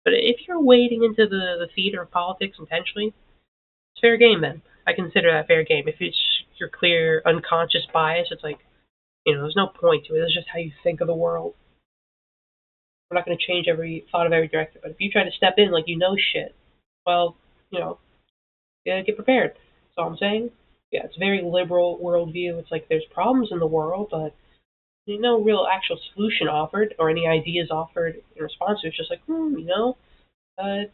But if you're wading into the theater of politics intentionally, it's fair game. Then I consider that fair game. If it's your clear unconscious bias, it's like there's no point to it. It's just how you think of the world. We're not going to change every thought of every director. But if you try to step in like you know shit, well, you gotta get prepared. That's all I'm saying. Yeah, it's a very liberal worldview. It's like there's problems in the world, but there's no real actual solution offered or any ideas offered in response to it. It's just like,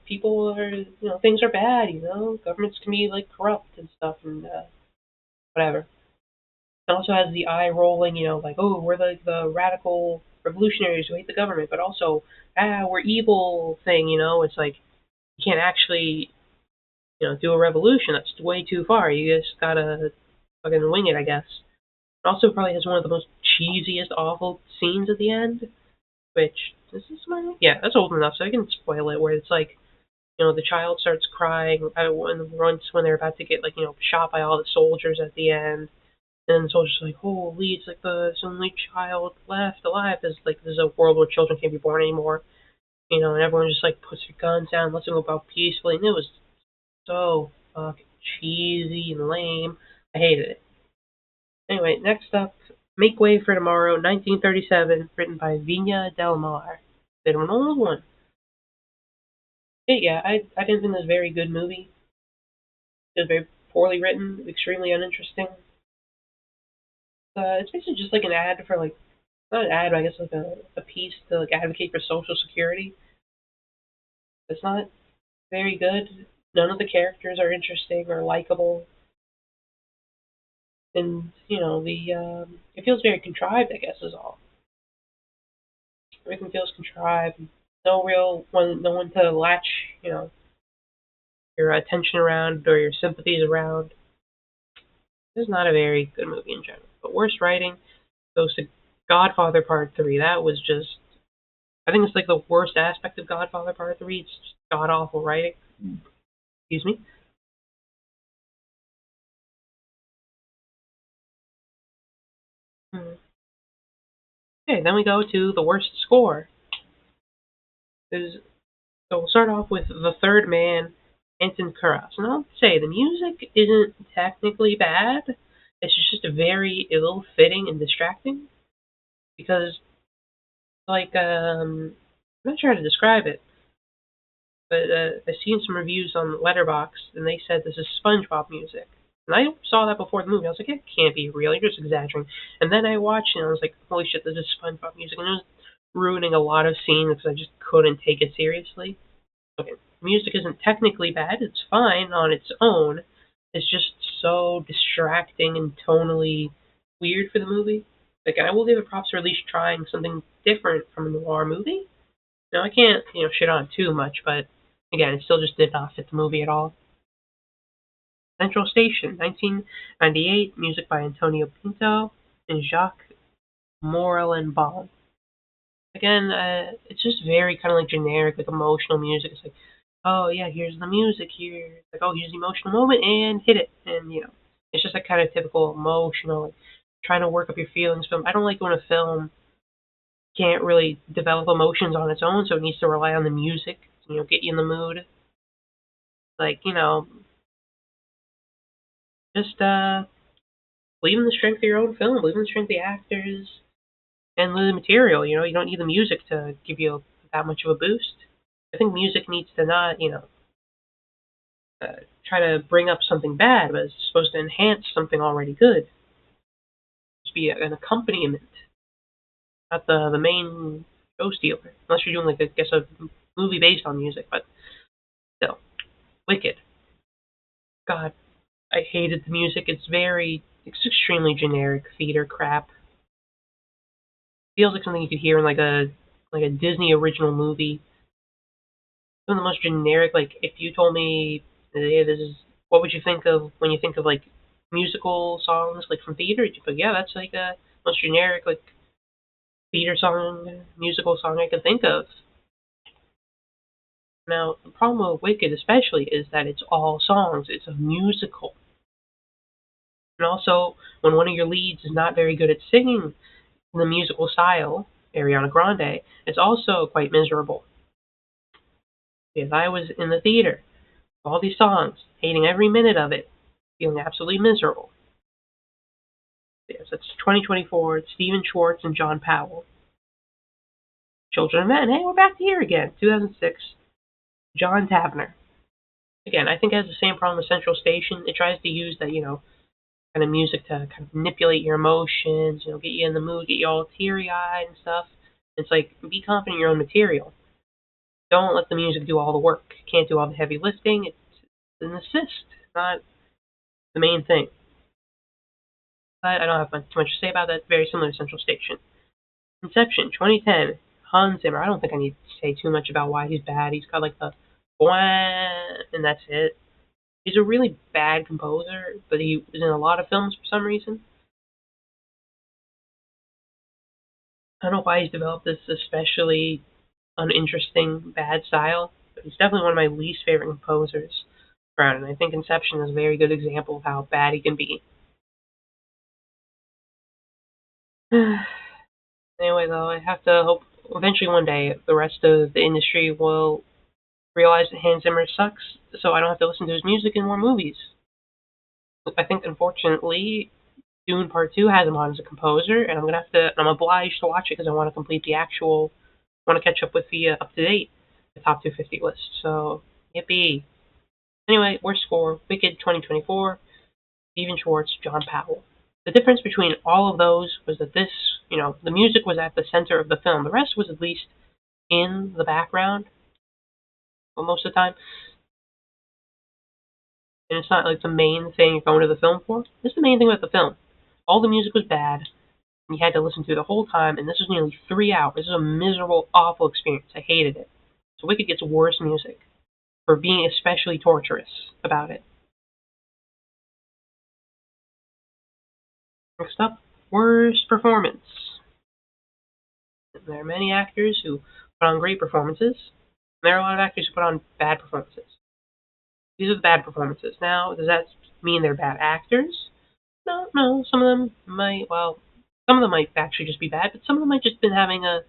people are, things are bad, governments can be like corrupt and stuff and whatever. It also has the eye rolling, like, oh, we're the radical revolutionaries who hate the government, but also, we're evil thing, It's like you can't actually, do a revolution. That's way too far. You just gotta fucking wing it, I guess. It also probably has one of the most cheesiest, awful scenes at the end, which this is my that's old enough, so I can spoil it. Where it's like, the child starts crying when they're about to get like shot by all the soldiers at the end. And so it's like, holy, it's like the only child left alive. There's a world where children can't be born anymore. And everyone just like puts their guns down, lets them go about peacefully. And it was so fucking cheesy and lame. I hated it. Anyway, next up, Make Way for Tomorrow, 1937, written by Viña del Mar. Bit of an old one. Hey, yeah, I didn't think it was a very good movie. It was very poorly written, extremely uninteresting. It's basically just like an ad for like not an ad, but I guess like a piece to like advocate for Social Security. It's not very good. None of the characters are interesting or likable, and the it feels very contrived. I guess is all. Everything feels contrived. No one to latch your attention around or your sympathies around. This is not a very good movie in general. But worst writing goes to Godfather Part 3. That was just I think it's like the worst aspect of Godfather Part 3. It's just god awful writing. Excuse me. Hmm. Okay, then we go to the worst score. Is So we'll start off with The Third Man, Anton Kuras. And I'll say the music isn't technically bad. It's just very ill-fitting and distracting because, like, I'm not sure how to describe it, but I've seen some reviews on Letterboxd, and they said this is SpongeBob music. And I saw that before the movie. I was like, it can't be real. You're just exaggerating. And then I watched it, and I was like, holy shit, this is SpongeBob music. And it was ruining a lot of scenes because I just couldn't take it seriously. Okay, music isn't technically bad. It's fine on its own. It's just so distracting and tonally weird for the movie. Like, I will give it props for at least trying something different from a noir movie. Now, I can't, shit on it too much, but again, it still just did not fit the movie at all. Central Station, 1998, music by Antonio Pinto and Jacques Morellenbaum. Again, it's just very kind of like generic, like emotional music. It's like, oh yeah, here's the music here. It's like, oh, here's the emotional moment and hit it, and it's just like kind of typical emotional, like trying to work up your feelings film. I don't like when a film can't really develop emotions on its own, so it needs to rely on the music, get you in the mood. Like, just believe in the strength of your own film, believe in the strength of the actors and the material. You don't need the music to give you that much of a boost. I think music needs to not, try to bring up something bad, but it's supposed to enhance something already good. Just be an accompaniment, not the main show stealer. Unless you're doing like a movie based on music, but still, Wicked. God, I hated the music. It's extremely generic theater crap. Feels like something you could hear in like a Disney original movie. Some of the most generic. Like if you told me, hey, this is what would you think of when you think of like musical songs like from theater? You'd be like, yeah, that's like a most generic like theater song, musical song I can think of. Now the problem with Wicked especially is that it's all songs. It's a musical, and also when one of your leads is not very good at singing in the musical style, Ariana Grande, it's also quite miserable. Because I was in the theater, all these songs, hating every minute of it, feeling absolutely miserable. Yes, it's 2024. It's Stephen Schwartz and John Powell. Children of Men. Hey, we're back here again. 2006. John Tavner. Again, I think it has the same problem with Central Station. It tries to use that, kind of music to kind of manipulate your emotions, get you in the mood, get you all teary-eyed and stuff. It's like, be confident in your own material. Don't let the music do all the work. It can't do all the heavy lifting. It's an assist, not the main thing. But I don't have too much to say about that. Very similar to Central Station. Inception, 2010. Hans Zimmer. I don't think I need to say too much about why he's bad. He's got like the wah, and that's it. He's a really bad composer, but he was in a lot of films for some reason. I don't know why he's developed this especially uninteresting bad style, but he's definitely one of my least favorite composers around, and I think Inception is a very good example of how bad he can be. Anyway, though, I have to hope eventually one day the rest of the industry will realize that Hans Zimmer sucks, so I don't have to listen to his music in more movies. I think, unfortunately, Dune Part 2 has him on as a composer, and I'm obliged to watch it because I want to complete I want to catch up with the up to date, the top 250 list. So, yippee. Anyway, worst score, Wicked 2024, Stephen Schwartz, John Powell. The difference between all of those was that the music was at the center of the film. The rest was at least in the background, well, most of the time. And it's not like the main thing you're going to the film for. This is the main thing about the film. All the music was bad, and you had to listen to it the whole time, and this was nearly 3 hours. This is a miserable, awful experience. I hated it. So Wicked gets worse music for being especially torturous about it. Next up, worst performance. There are many actors who put on great performances, and there are a lot of actors who put on bad performances. These are the bad performances. Now, does that mean they're bad actors? No, no. Some of them might, well, some of them might actually just be bad, but some of them might just been having an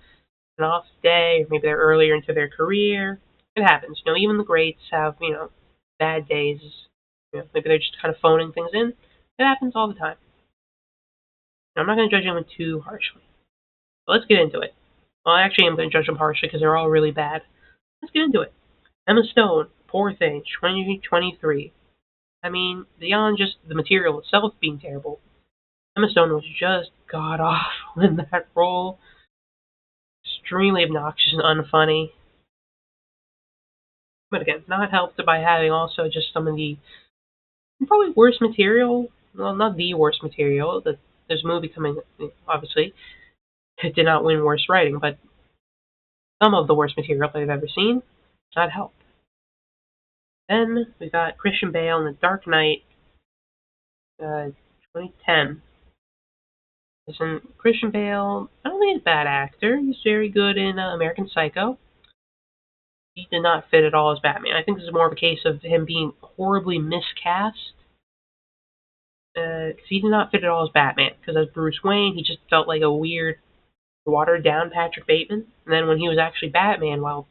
off day, or maybe they're earlier into their career. It happens. Even the greats have, bad days. Maybe they're just kind of phoning things in. It happens all the time. I'm not going to judge anyone too harshly. But let's get into it. Well, actually, I'm going to judge them harshly because they're all really bad. Let's get into it. Emma Stone, poor thing, 2023. I mean, beyond just the material itself being terrible, Emma Stone was just god awful in that role. Extremely obnoxious and unfunny. But again, not helped by having also just some of the probably worst material. Well, not the worst material. There's a movie coming, obviously. It did not win worst writing, but some of the worst material that I've ever seen. Not helped. Then we got Christian Bale in The Dark Knight, 2010. Listen, Christian Bale, I don't think he's a bad actor. He's very good in American Psycho. He did not fit at all as Batman. I think this is more of a case of him being horribly miscast. Because he did not fit at all as Batman. Because as Bruce Wayne, he just felt like a weird, watered down Patrick Bateman. And then when he was actually Batman, well,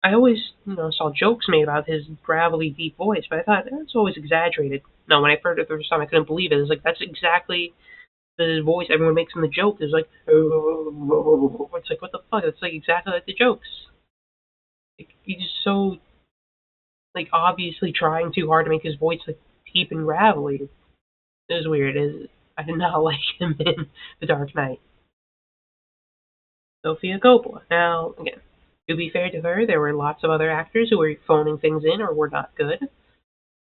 I always, saw jokes made about his gravelly, deep voice, but I thought that's always exaggerated. No, when I heard it the first time, I couldn't believe it. It was like, that's exactly the voice everyone makes in the joke. It's like, oh, it's like, what the fuck? It's like exactly like the jokes. Like, he's just so, like, obviously trying too hard to make his voice, like, deep and gravelly. It was weird. I did not like him in The Dark Knight. Sofia Coppola. Now, again, to be fair to her, there were lots of other actors who were phoning things in or were not good.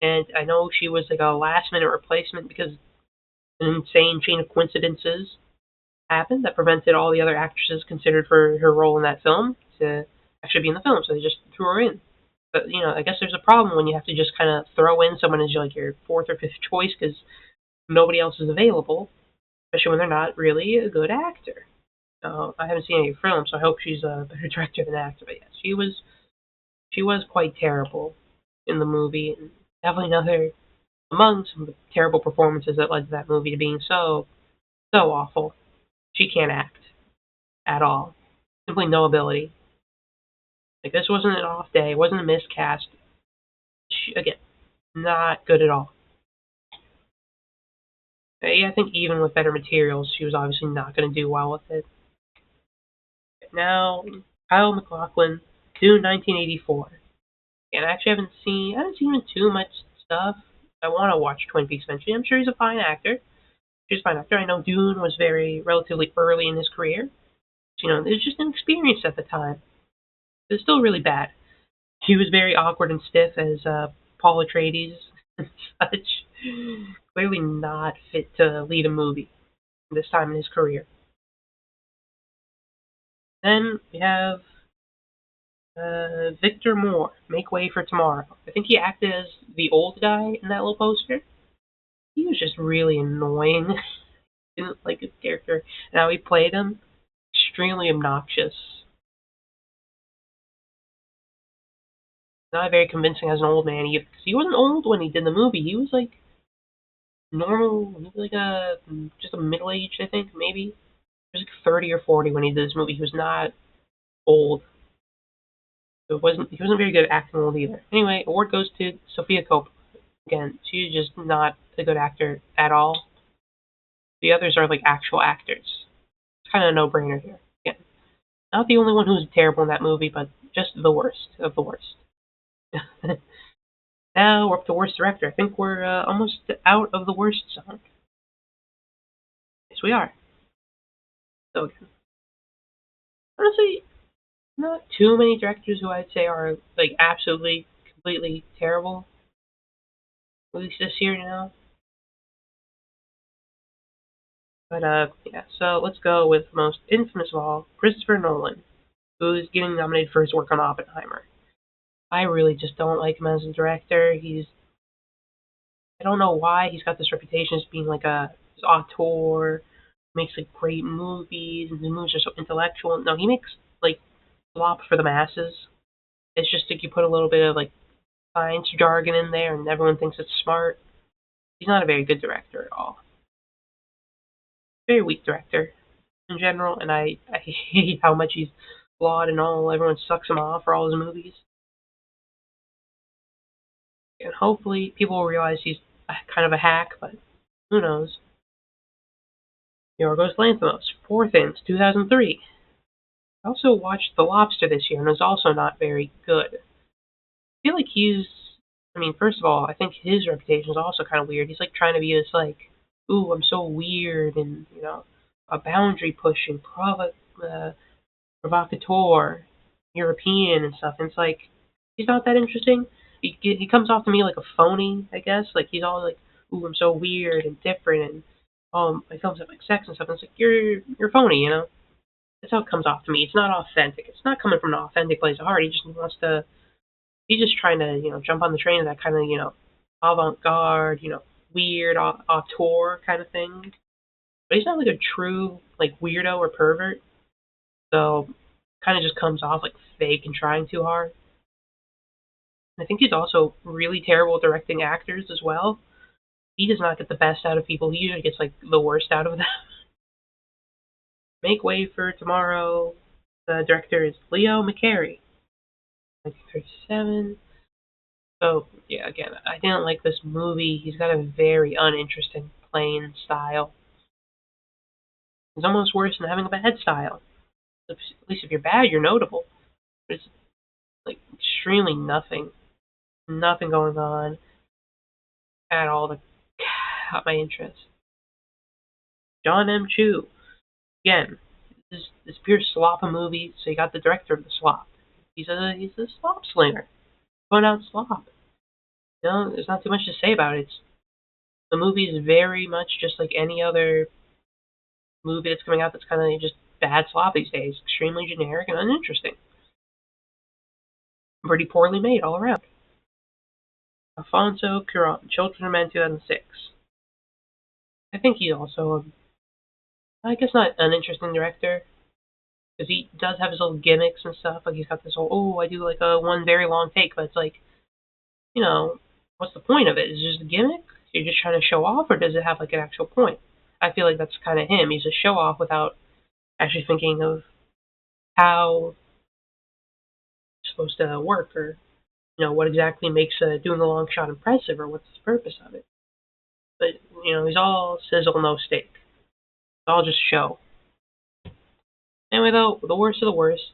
And I know she was like a last minute replacement because an insane chain of coincidences happened that prevented all the other actresses considered for her role in that film to actually be in the film, so they just threw her in. But I guess there's a problem when you have to just kind of throw in someone as like your fourth or fifth choice because nobody else is available, especially when they're not really a good actor. I haven't seen any of her films, so I hope she's a better director than actor. But yeah, she was quite terrible in the movie, and definitely another among some of the terrible performances that led to that movie to being so awful. She can't act at all. Simply no ability. Like, this wasn't an off day. It wasn't a miscast. Again, not good at all. Yeah, I think even with better materials, she was obviously not going to do well with it. Now, Kyle MacLachlan, Dune 1984. And I actually haven't seen him too much stuff. I want to watch Twin Peaks eventually. I'm sure he's a fine actor. I know Dune was relatively early in his career. So, it was just an experience at the time. It was still really bad. He was very awkward and stiff as Paul Atreides and such. Clearly not fit to lead a movie this time in his career. Then we have Victor Moore, Make Way for Tomorrow. I think he acted as the old guy in that little poster. He was just really annoying. Didn't like his character and how he played him. Extremely obnoxious. Not very convincing as an old man either. Because he wasn't old when he did the movie. He was like normal. He was like just a middle aged, I think, maybe. He was like 30 or 40 when he did this movie. He was not old. So he wasn't very good at acting old either. Anyway, award goes to Sofia Coppola. Again, she's just not a good actor at all. The others are like actual actors. It's kind of a no-brainer here. Again, not the only one who's terrible in that movie, but just the worst of the worst. Now we're up to worst director. I think we're almost out of the worst zone. Yes, we are. So again, honestly, not too many directors who I'd say are like absolutely, completely terrible. At least this year now. But yeah. So let's go with most infamous of all, Christopher Nolan, who's getting nominated for his work on Oppenheimer. I really just don't like him as a director. I don't know why he's got this reputation as being like his auteur, makes like great movies, and his movies are so intellectual. No, he makes like slop for the masses. It's just like you put a little bit of like science jargon in there, and everyone thinks it's smart. He's not a very good director at all. Very weak director in general, and I hate how much he's flawed and all. Everyone sucks him off for all his movies. And hopefully people will realize he's kind of a hack, but who knows. Yorgos Lanthimos, Poor Things, 2003. I also watched The Lobster this year, and it was also not very good. I feel like I mean, first of all, I think his reputation is also kind of weird. He's like trying to be this like, ooh, I'm so weird and a boundary pushing, provocateur, European and stuff. And it's like he's not that interesting. He comes off to me like a phony, I guess. Like he's all like, ooh, I'm so weird and different, and my films have like sex and stuff. And it's like you're phony. That's how it comes off to me. It's not authentic. It's not coming from an authentic place of heart. He just wants to. He's just trying to jump on the train of that kind of avant-garde, weird auteur kind of thing. But he's not like a true like weirdo or pervert. So kind of just comes off like fake and trying too hard. I think he's also really terrible at directing actors as well. He does not get the best out of people. He usually gets like the worst out of them. Make Way for Tomorrow. The director is Leo McCarey. 1937. So yeah, again, I didn't like this movie. He's got a very uninteresting, plain style. It's almost worse than having a bad style. At least if you're bad, you're notable. But it's like extremely nothing going on at all to caught my interest. John M. Chu. Again, this pure slop of movie, so you got the director of the slop. He's a slop slinger. Going out slop. There's not too much to say about it. The movie is very much just like any other movie that's coming out that's kind of just bad slop these days. Extremely generic and uninteresting. Pretty poorly made all around. Alfonso Cuarón, Children of Men, 2006. I think he's also, I guess, not an uninteresting director. Because he does have his little gimmicks and stuff. Like he's got this whole, I do like a one very long take, but it's like, what's the point of it? Is it just a gimmick? You're just trying to show off, or does it have like an actual point? I feel like that's kind of him. He's a show off without actually thinking of how it's supposed to work, or what exactly makes doing a long shot impressive, or what's the purpose of it. But he's all sizzle, no steak. It's all just show. Anyway, though, the worst of the worst,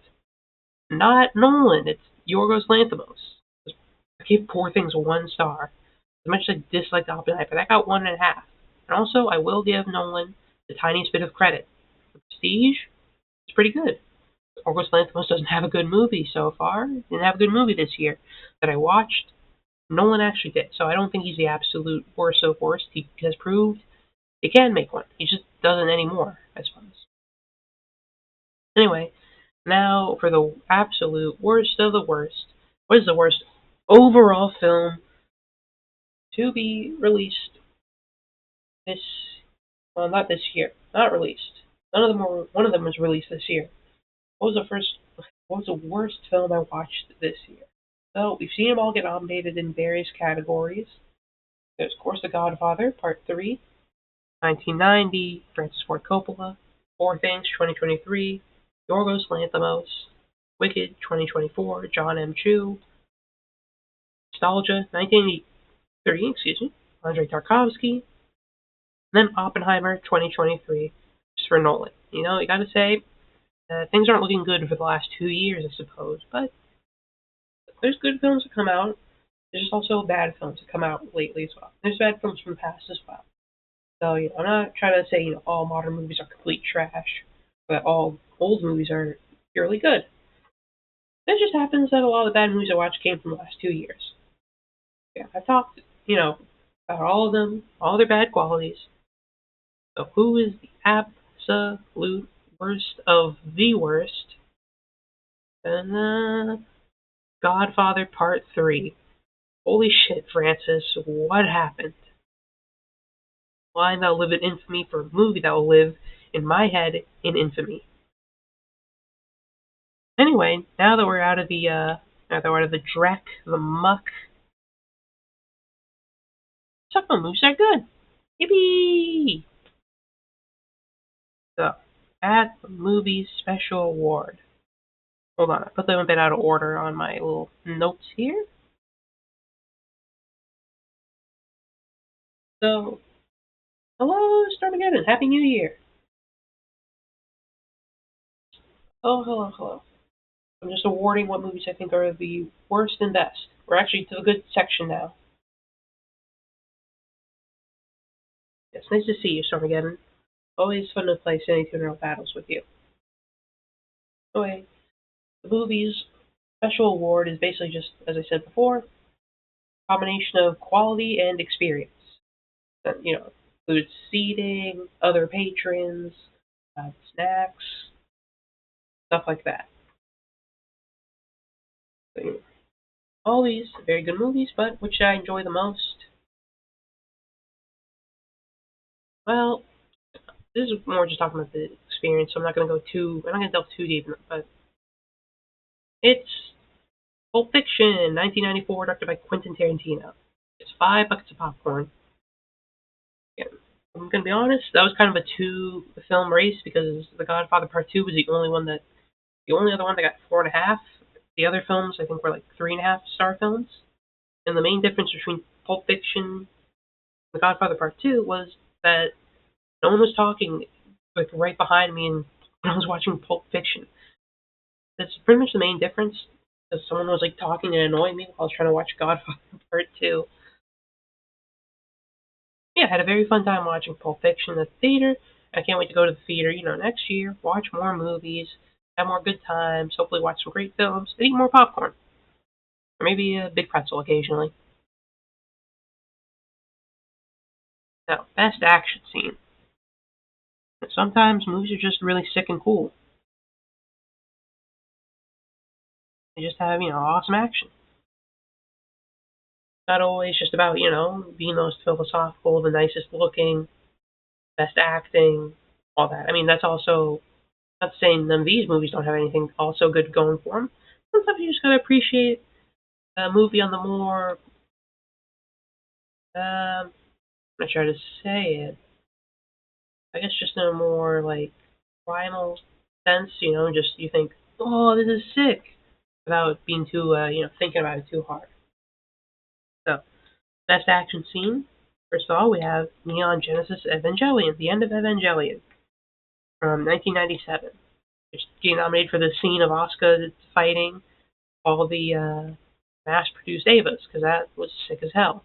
not Nolan. It's Yorgos Lanthimos. I gave Poor Things 1 star. As much as I disliked Oppenheimer, that got 1.5. And also, I will give Nolan the tiniest bit of credit. The Prestige is pretty good. Yorgos Lanthimos doesn't have a good movie so far. He didn't have a good movie this year that I watched. Nolan actually did. So I don't think he's the absolute worst of worst. He has proved he can make one. He just doesn't anymore, I suppose. Anyway, now for the absolute worst of the worst. What is the worst overall film to be released this? Well, not this year. Not released. None of them were. One of them was released this year. What was the worst film I watched this year? So we've seen them all get nominated in various categories. There's, of course, The Godfather, Part 3, 1990, Francis Ford Coppola, Poor Things, 2023, Yorgos Lanthimos, Wicked, 2024, John M. Chu, Nostalgia, 1983, Andrei Tarkovsky, and then Oppenheimer, 2023, just for Nolan. You gotta say, things aren't looking good for the last 2 years, I suppose, but there's good films that come out. There's also bad films that come out lately as well. There's bad films from the past as well. So, I'm not trying to say, all modern movies are complete trash, but all old movies are purely good. It just happens that a lot of the bad movies I watched came from the last 2 years. Yeah, I talked, about all of them, all their bad qualities. So who is the absolute worst of the worst? And Godfather Part 3. Holy shit, Francis, what happened? Why thou live in infamy for a movie that will live in my head in infamy? Anyway, now that we're out of the dreck, the muck, Talk about movies that are good. Yippee! So, at the Movies Special Award. Hold on, I put them a bit out of order on my little notes here. So, hello, Stormageddon. Happy New Year. Oh, hello, hello. I'm just awarding what movies I think are the worst and best. We're actually to the good section now. It's nice to see you, Stormageddon. Always fun to play Cine Tutorial battles with you. Anyway, the movie's special award is basically just, as I said before, a combination of quality and experience. Includes seating, other patrons, snacks, stuff like that. So, all these very good movies, but which I enjoy the most? Well, this is more just talking about the experience, so I'm not going to delve too deep in it, but it's Pulp Fiction, 1994, directed by Quentin Tarantino. It's 5 buckets of popcorn. Yeah, I'm going to be honest, that was kind of a two-film race because The Godfather Part 2 was the only other one that got 4.5. The other films, I think, were like 3.5-star films. And the main difference between Pulp Fiction and The Godfather Part 2 was that no one was talking like right behind me and when I was watching Pulp Fiction. That's pretty much the main difference. Because someone was like talking and annoying me while I was trying to watch Godfather Part 2. Yeah, I had a very fun time watching Pulp Fiction at the theater. I can't wait to go to the theater, next year, watch more movies, have more good times, hopefully watch some great films, and eat more popcorn. Or maybe a big pretzel occasionally. Now, best action scene. Sometimes movies are just really sick and cool. They just have, awesome action. Not always just about, being the most philosophical, the nicest looking, best acting, all that. I mean, that's also not saying none of these movies don't have anything also good going for them. Sometimes you just gotta appreciate a movie on the more, I'm not sure how to say it. I guess just in a more like primal sense, just you think, oh, this is sick, without being too, thinking about it too hard. So, best action scene. First of all, we have Neon Genesis Evangelion, the end of Evangelion, from 1997, which getting nominated for the scene of Asuka fighting all the mass-produced Avas, because that was sick as hell.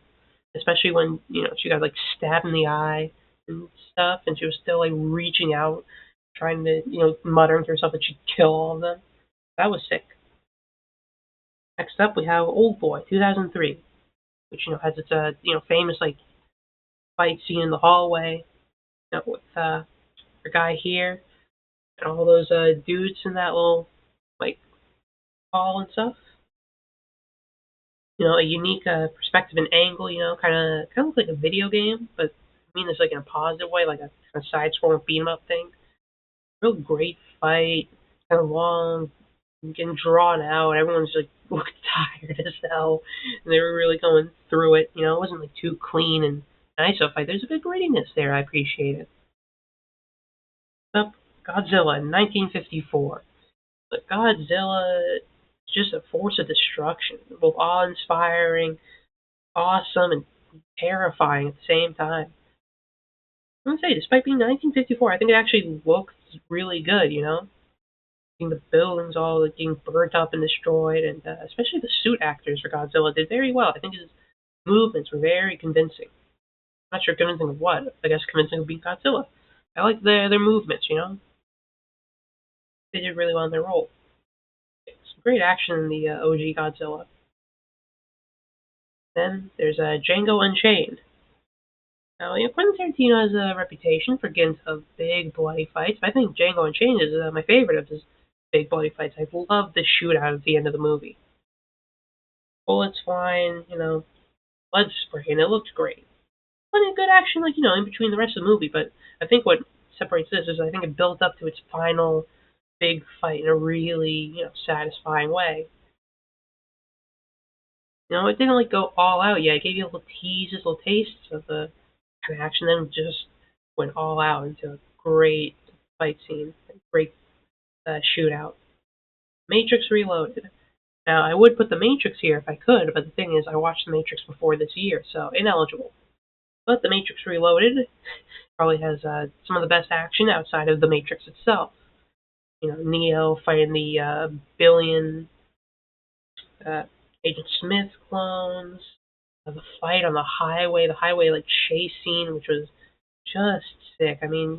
Especially when she got like stabbed in the eye and stuff, and she was still like reaching out, trying to muttering to herself that she'd kill all of them. That was sick. Next up, we have Old Boy, 2003, which has its famous like fight scene in the hallway, with the guy here and all those dudes in that little like hall and stuff. A unique perspective and angle. Kind of look like a video game, but I mean this like in a positive way, like a kind of side-scrolling beat 'em up thing. Real great fight, kind of long, getting drawn out. Everyone's like looked tired as hell, and they were really going through it. It wasn't like too clean and nice of a fight. There's a good grittiness there. I appreciate it. Up Godzilla, 1954. But Godzilla is just a force of destruction, both awe-inspiring, awesome, and terrifying at the same time. I'm gonna say, despite being 1954, I think it actually looks really good. Seeing the buildings all like, getting burnt up and destroyed, and especially the suit actors for Godzilla did very well. I think his movements were very convincing. I'm not sure convincing of what. I guess convincing of being Godzilla. I like their movements. They did really well in their role. Some great action in the OG Godzilla. Then there's Django Unchained. Now, Quentin Tarantino has a reputation for getting to big bloody fights, but I think Django Unchained is my favorite of his big bloody fights. I love the shootout at the end of the movie. Bullets flying, blood spraying. It looked great. Plenty of good action, like, in between the rest of the movie, but I think what separates this is I think it built up to its final big fight in a really, satisfying way. It didn't like go all out yet. It gave you little teases, little tastes of the kind of action, then just went all out into a great fight scene, a great shootout. Matrix Reloaded. Now, I would put The Matrix here if I could, but the thing is, I watched The Matrix before this year, so ineligible. But The Matrix Reloaded probably has some of the best action outside of The Matrix itself. Neo fighting the billion uh, Agent Smith clones, the fight on the highway like chase scene, which was just sick. I mean,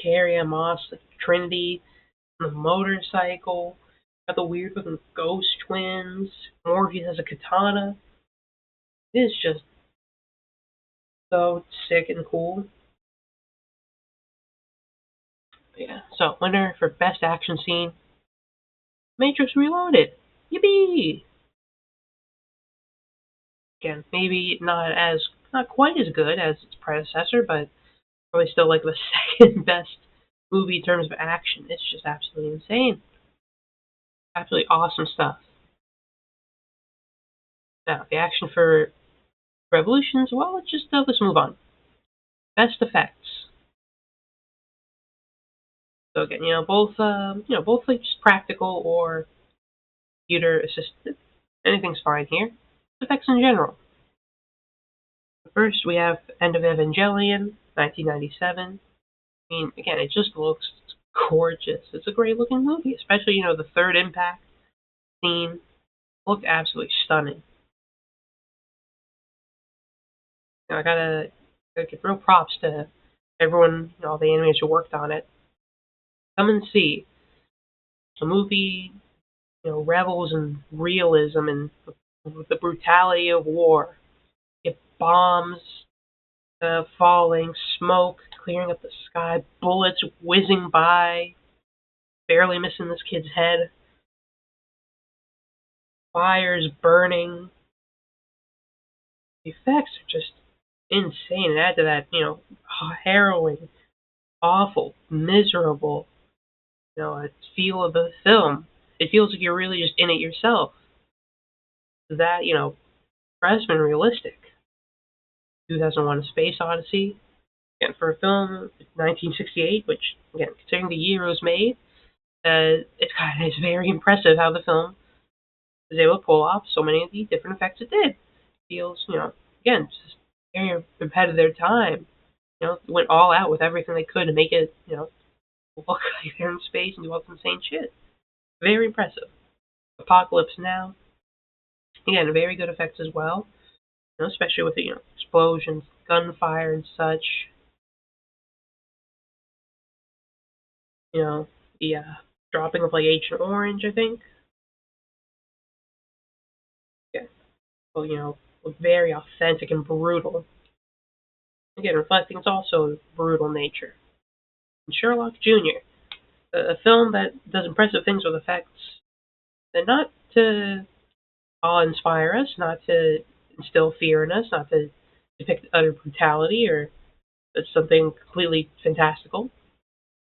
Carrie Moss, like Trinity, the motorcycle, got the weird looking ghost twins. Morpheus has a katana. It is just so sick and cool. Yeah. So winner for best action scene, Matrix Reloaded. Yippee! Again, maybe not quite as good as its predecessor, but probably still like the second best movie in terms of action. It's just absolutely insane. Absolutely awesome stuff. Now, the action for Revolutions, well, let's move on. Best effects. So again, both like just practical or computer assisted. Anything's fine here. Effects in general. First, we have End of Evangelion, 1997. I mean, again, it just looks gorgeous. It's a great looking movie, especially the third impact scene. Looked absolutely stunning. I gotta give real props to everyone, all the animators who worked on it. Come and see. The movie, revels in realism and the brutality of war. You get bombs falling, smoke clearing up the sky, bullets whizzing by, barely missing this kid's head, fires burning. The effects are just insane. And add to that, harrowing, awful, miserable, feel of the film. It feels like you're really just in it yourself. That, impressive and realistic. 2001: A Space Odyssey. Again, for a film, 1968, which, again, considering the year it was made, it's very impressive how the film was able to pull off so many of the different effects it did. It feels, again, just very ahead of their time. Went all out with everything they could to make it, look like they're in space and do all this insane shit. Very impressive. Apocalypse Now. Again, very good effects as well. Especially with the explosions, gunfire, and such. The dropping of like Agent Orange, I think. Yeah. Well, very authentic and brutal. Again, reflecting its also brutal nature. And Sherlock Jr., a film that does impressive things with effects, and not to awe-inspire us, not to instill fear in us, not to depict utter brutality or something completely fantastical,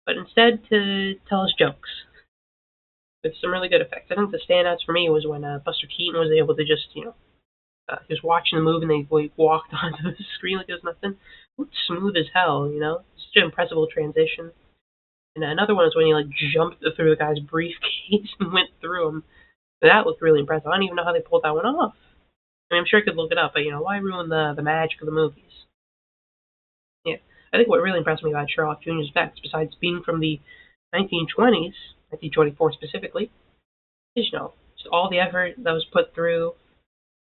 but instead to tell us jokes with some really good effects. I think the standouts for me was when Buster Keaton was able to just, he was watching the movie and they like, walked onto the screen like it was nothing. It looked smooth as hell, Such an impressive transition. And another one is when he like jumped through the guy's briefcase and went through him. That looked really impressive. I don't even know how they pulled that one off. I mean, I'm sure I could look it up, but why ruin the magic of the movies? Yeah, I think what really impressed me about Sherlock Jr.'s effects, besides being from the 1920s, 1924 specifically, is just all the effort that was put through.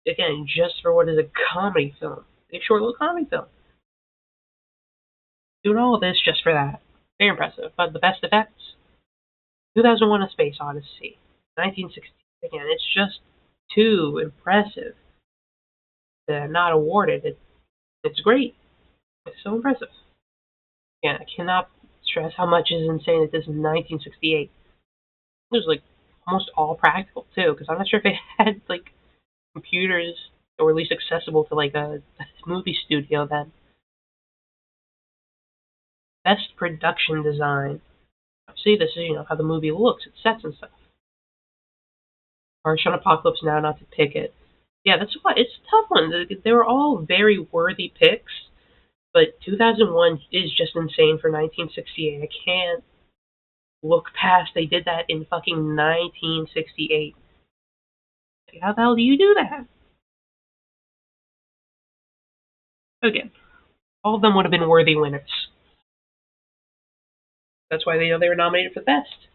Again, just for what is a comedy film, a short little comedy film. Doing all of this just for that. Very impressive. But the best effects? 2001: A Space Odyssey. 1960. Again, it's just too impressive to not awarded. It's great. It's so impressive. Again, I cannot stress how much is insane that this is 1968. It was like almost all practical too, because I'm not sure if they had like computers that were at least accessible to like a movie studio then. Best production design. See, this is how the movie looks, it sets and stuff. harsh on Apocalypse Now not to pick it. Yeah, that's why it's a tough one. They were all very worthy picks, but 2001 is just insane for 1968. I can't look past they did that in fucking 1968. How the hell do you do that? Again, all of them would have been worthy winners. That's why they were nominated for best.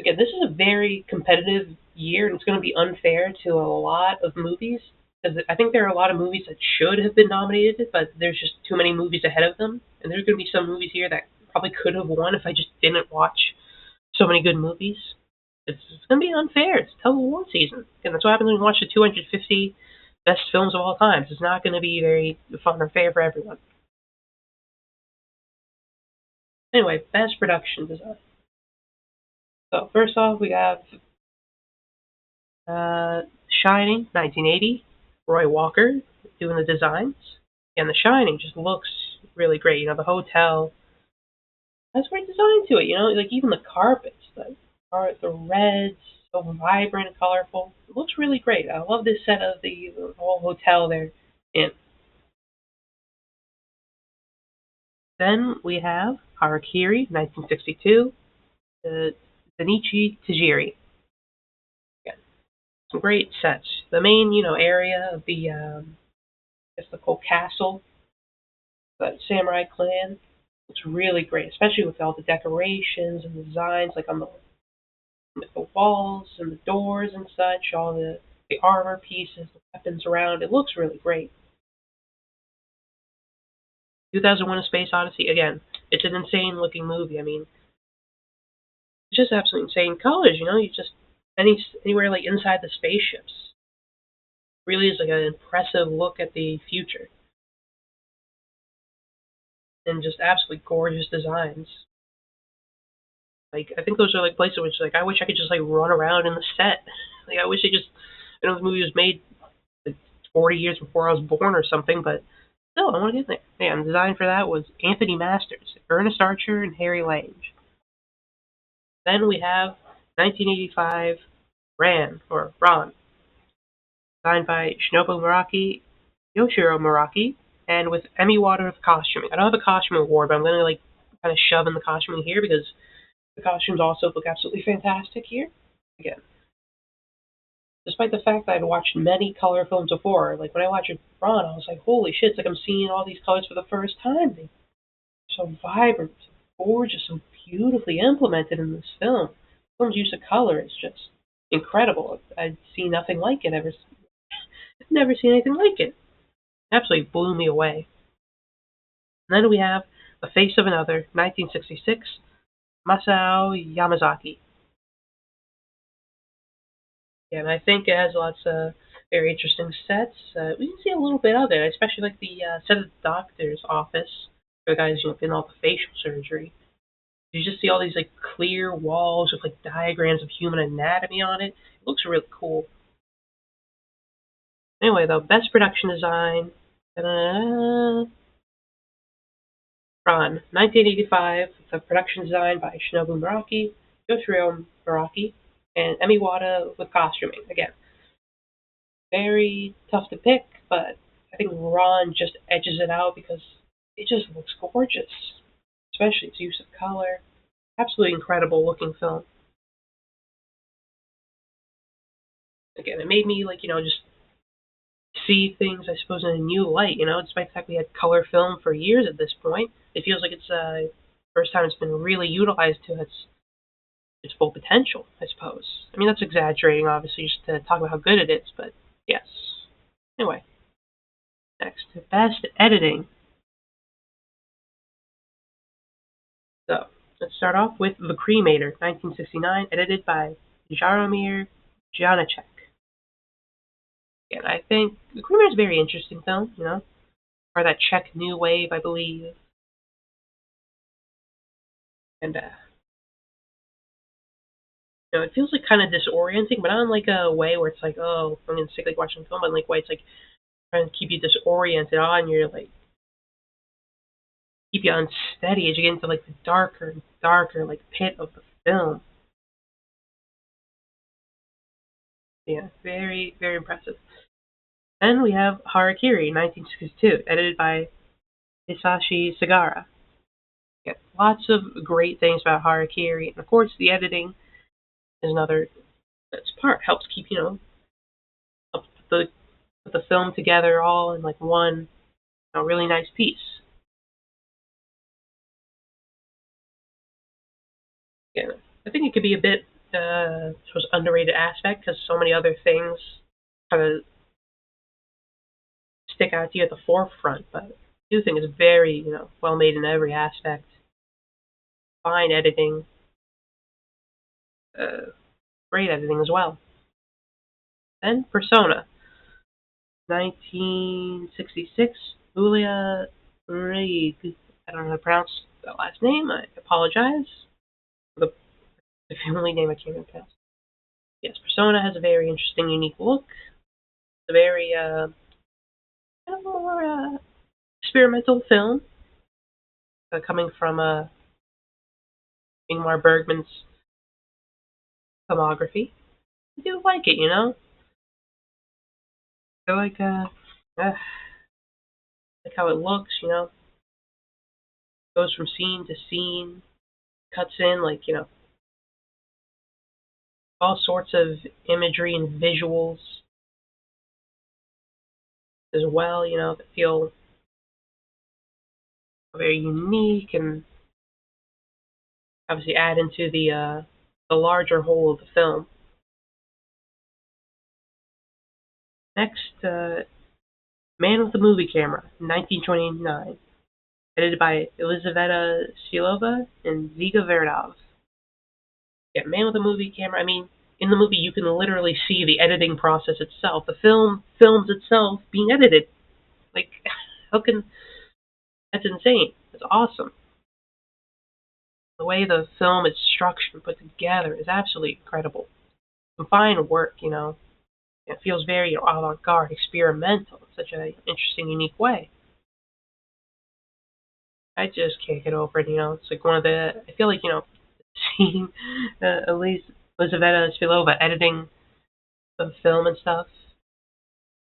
Again, this is a very competitive year, and it's going to be unfair to a lot of movies because I think there are a lot of movies that should have been nominated, but there's just too many movies ahead of them, and there's going to be some movies here that probably could have won if I just didn't watch so many good movies. It's going to be unfair. It's a tough award season, and that's what happens when you watch the 250 best films of all time. It's not going to be very fun or fair for everyone. Anyway, best production design. So first off, we have Shining, 1980. Roy Walker doing the designs. And The Shining just looks really great. The hotel has great design to it. Like even the carpets, the reds, so vibrant and colorful. It looks really great. I love this set of the whole hotel there. And then we have Harakiri, 1962. The Zenichi Tajiri. Again, some great sets. The main, area of the whole castle, the samurai clan, looks really great, especially with all the decorations and the designs, like on the walls and the doors and such, all the armor pieces, the weapons around. It looks really great. 2001: A Space Odyssey, again, it's an insane looking movie. I mean, it's just absolutely insane colors. You just anywhere like inside the spaceships. Really is like an impressive look at the future, and just absolutely gorgeous designs. Like I think those are like places which like I wish I could just like run around in the set. Like I wish this movie was made like 40 years before I was born or something, but still I want to get there. Yeah, and the design for that was Anthony Masters, Ernest Archer, and Harry Lange. Then we have 1985 Ran, designed by Shinobu Muraki, Yoshiro Muraki, and with Emmy Award for costuming. I don't have a costume award, but I'm gonna like kind of shove in the costuming here because the costumes also look absolutely fantastic here. Again, despite the fact that I'd watched many color films before, like when I watched Ron, I was like, holy shit, it's like I'm seeing all these colors for the first time. They're so vibrant, so gorgeous, so beautifully implemented in this film. The film's use of color is just incredible. I'd seen nothing like it ever. Never seen anything like it. Absolutely blew me away. And then we have The Face of Another, 1966, Masao Yamazaki. Yeah, and I think it has lots of very interesting sets. We can see a little bit of it, especially like the set of the doctor's office for the guys getting all the facial surgery. You just see all these like clear walls with like diagrams of human anatomy on it. It looks really cool. Anyway, though, best production design. Ron, 1985, the production design by Shinobu Muraki, Yoshiro Muraki, and Emi Wada with costuming. Again, very tough to pick, but I think Ron just edges it out because it just looks gorgeous, especially its use of color. Absolutely incredible looking film. Again, it made me just see things, I suppose, in a new light. Despite the fact we had color film for years at this point, it feels like it's the first time it's been really utilized to its full potential, I suppose. I mean, that's exaggerating, obviously, just to talk about how good it is, but yes. Anyway, next, best editing. So, let's start off with The Cremator, 1969, edited by Jaromir Janacek. And I think The Cremator is a very interesting film, or that Czech new wave, I believe. And it feels like kind of disorienting, but not in like a way where it's like, oh, I'm gonna sick like watching a film, but in like way it's like trying to keep you disoriented on your like keep you unsteady as you get into like the darker and darker like pit of the film. Yeah, very, very impressive. Then we have Harakiri, 1962, edited by Hisashi Sagara. Yeah, lots of great things about Harakiri, and of course the editing is another that's part helps keep up the film together all in like one really nice piece. Yeah, I think it could be a bit sort of underrated aspect because so many other things kind of stick out to you at the forefront, but I do think it's very well made in every aspect. Fine editing, uh, great editing as well. Then Persona, 1966, Julia Reig. I don't know how to pronounce that last name. I apologize. The, the family name I can't even pronounce. Yes, Persona has a very interesting, unique look. It's a very kind of more experimental film coming from Ingmar Bergman's filmography. I do like it. I like how it looks. Goes from scene to scene, cuts in like all sorts of imagery and visuals as well. That feel very unique and obviously add into the larger whole of the film. Next, Man with the Movie Camera, 1929, edited by Elizaveta Silova and Ziga Verdov. Yeah, Man with a Movie Camera. I mean, in the movie you can literally see the editing process itself. The film films itself being edited. Like, how can that's insane. That's awesome. The way the film is structured and put together is absolutely incredible. Some fine work. It feels very avant-garde, experimental in such an interesting, unique way. I just can't get over it. It's like one of the. I feel like seeing Elizaveta Spilova editing the film and stuff,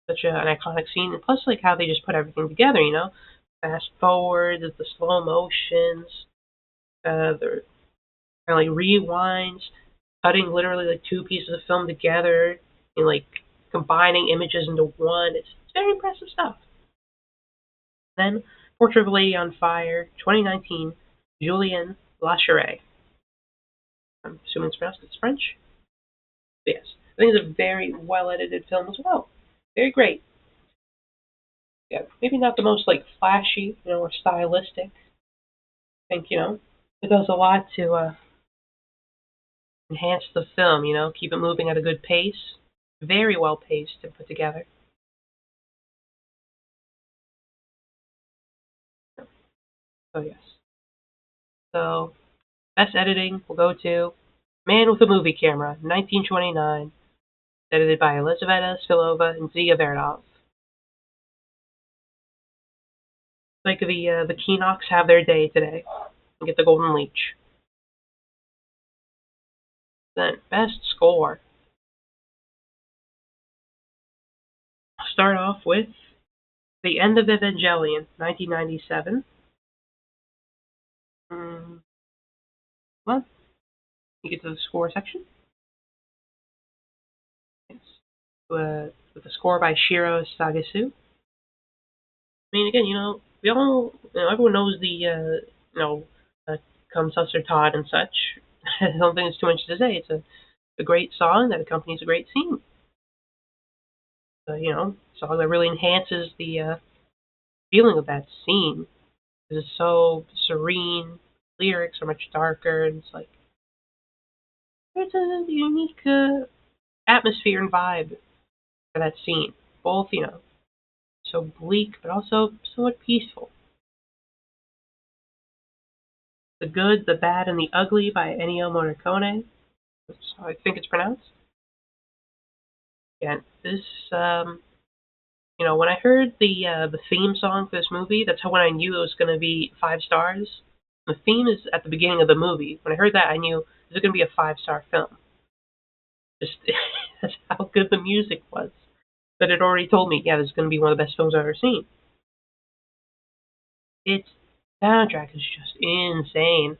such an iconic scene, and plus like how they just put everything together. Fast forward, the slow motions, the kind of like rewinds, cutting literally like two pieces of film together and like combining images into one. It's very impressive stuff. Then Portrait of a Lady on Fire, 2019, Julien Lacheray. I'm assuming it's pronounced it's French. But yes, I think it's a very well edited film as well. Very great. Yeah, maybe not the most like flashy, or stylistic. I think it does a lot to enhance the film. Keep it moving at a good pace. Very well paced and put together. So yes. So best editing will go to Man with a Movie Camera, 1929, edited by Elizaveta Spilova and Zia Verdov. Like the Keenox have their day today and get the Golden Leech. Then best score. I'll start off with The End of Evangelion, 1997. Well, you get to the score section. Yes. With a score by Shiro Sagesu. I mean, again, we all, everyone knows uh, Come Suster Todd and such. I don't think it's too much to say. It's a great song that accompanies a great scene. Song that really enhances the feeling of that scene. It's so serene. Lyrics are much darker, and it's like it's a unique atmosphere and vibe for that scene. Both, so bleak but also somewhat peaceful. The Good, the Bad, and the Ugly by Ennio Morricone. That's how I think it's pronounced. Yeah, this when I heard the theme song for this movie, that's how when I knew it was going to be 5 stars. The theme is at the beginning of the movie. When I heard that, I knew this is going to be a 5-star film. Just That's how good the music was. But it already told me, yeah, this is going to be one of the best films I've ever seen. Its soundtrack is just insane.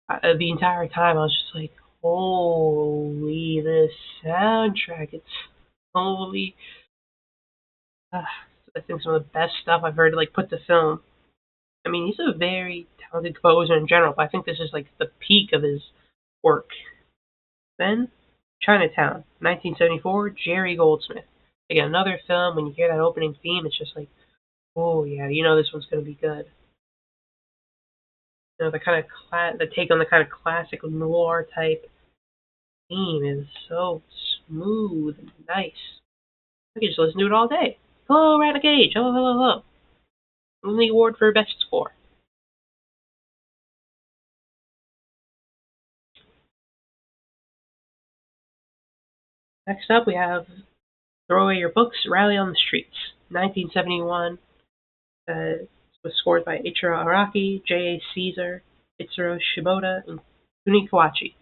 The entire time I was just like, holy, this soundtrack. It's holy. Uh, I think some of the best stuff I've heard like put to film. I mean, he's a very talented composer in general, but I think this is like the peak of his work. Then, Chinatown, 1974, Jerry Goldsmith. Again, another film, when you hear that opening theme, it's just like, oh yeah, you know this one's going to be good. You know, the kind of the take on the kind of classic noir type theme is so smooth and nice. I could just listen to it all day. Hello, Rata Gage. Hello, hello, hello. Win the award for best score. Next up, we have Throw Away Your Books, Rally on the Streets, 1971. It was scored by Ichiro Araki, J.A. Caesar, Itsuro Shibota, and Kuni Kawachi.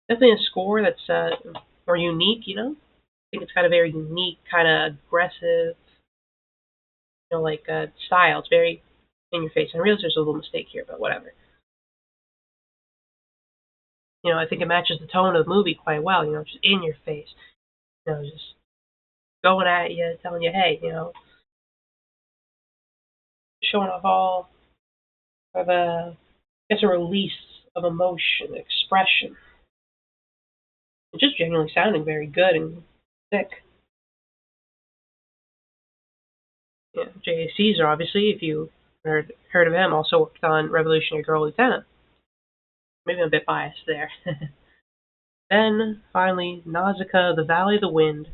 Definitely a score that's more unique, you know? I think it's got a very unique, kind of aggressive, like style. It's very in your face. I realize there's a little mistake here, but whatever. I think it matches the tone of the movie quite well, just in your face. Just going at you, telling you, hey, showing off all of a release of emotion, expression. And just genuinely sounding very good and thick. Yeah, J.A. Caesar, obviously, if you heard of him, also worked on Revolutionary Girl Lieutenant. Maybe I'm a bit biased there. Then, finally, Nausicaa, The Valley of the Wind,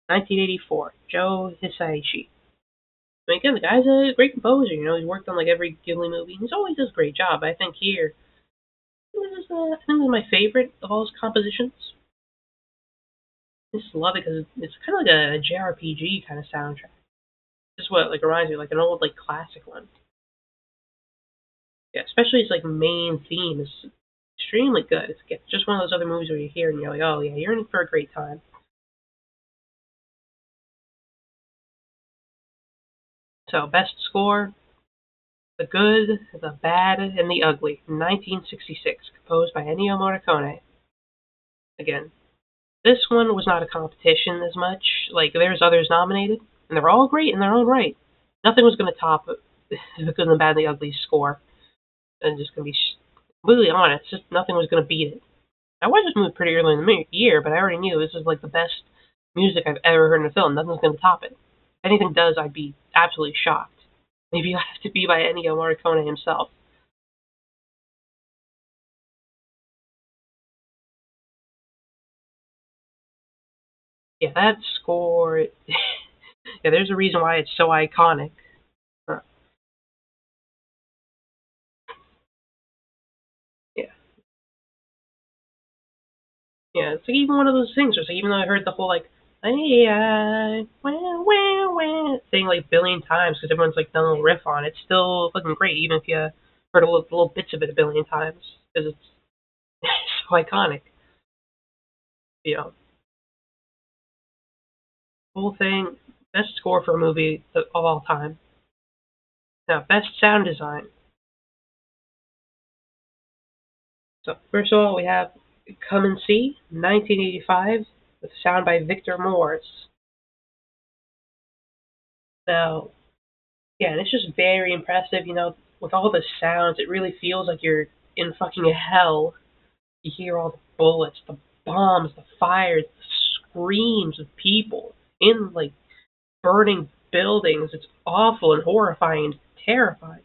1984, Joe Hisaishi. I mean, again, the guy's a great composer. He's worked on like every Ghibli movie. He's always does a great job. I think here, this is my favorite of all his compositions. I just love it because it's kind of like a JRPG kind of soundtrack. Just what like reminds me of, like an old like classic one. Yeah, especially his like main theme is extremely good. It's just one of those other movies where you hear and you're like, oh yeah, you're in for a great time. So best score, The Good, The Bad, and The Ugly, 1966, composed by Ennio Morricone. Again, this one was not a competition as much. Like there's others nominated, and they're all great in their own right. Nothing was going to top The Good, The Bad, and The Ugly score. And just going to be completely honest, just nothing was going to beat it. I watched this movie pretty early in the year, but I already knew this is like the best music I've ever heard in a film. Nothing's going to top it. If anything does, I'd be absolutely shocked. Maybe it'll have to be by Ennio Morricone himself. Yeah, that score. Yeah, there's a reason why it's so iconic. Uh, yeah, yeah. It's like even one of those things. Where it's like even though I heard the whole like "Hey, wah, wah, wah," thing like a billion times because everyone's like done a little riff on it, it's still fucking great. Even if you heard little bits of it a billion times because it's so iconic. You know, whole thing. Best score for a movie of all time. Now, best sound design. So first of all, we have Come and See, 1985, with sound by Victor Morse. Now, yeah, and it's just very impressive. With all the sounds, it really feels like you're in fucking hell. You hear all the bullets, the bombs, the fires, the screams of people in like burning buildings. It's awful and horrifying and terrifying.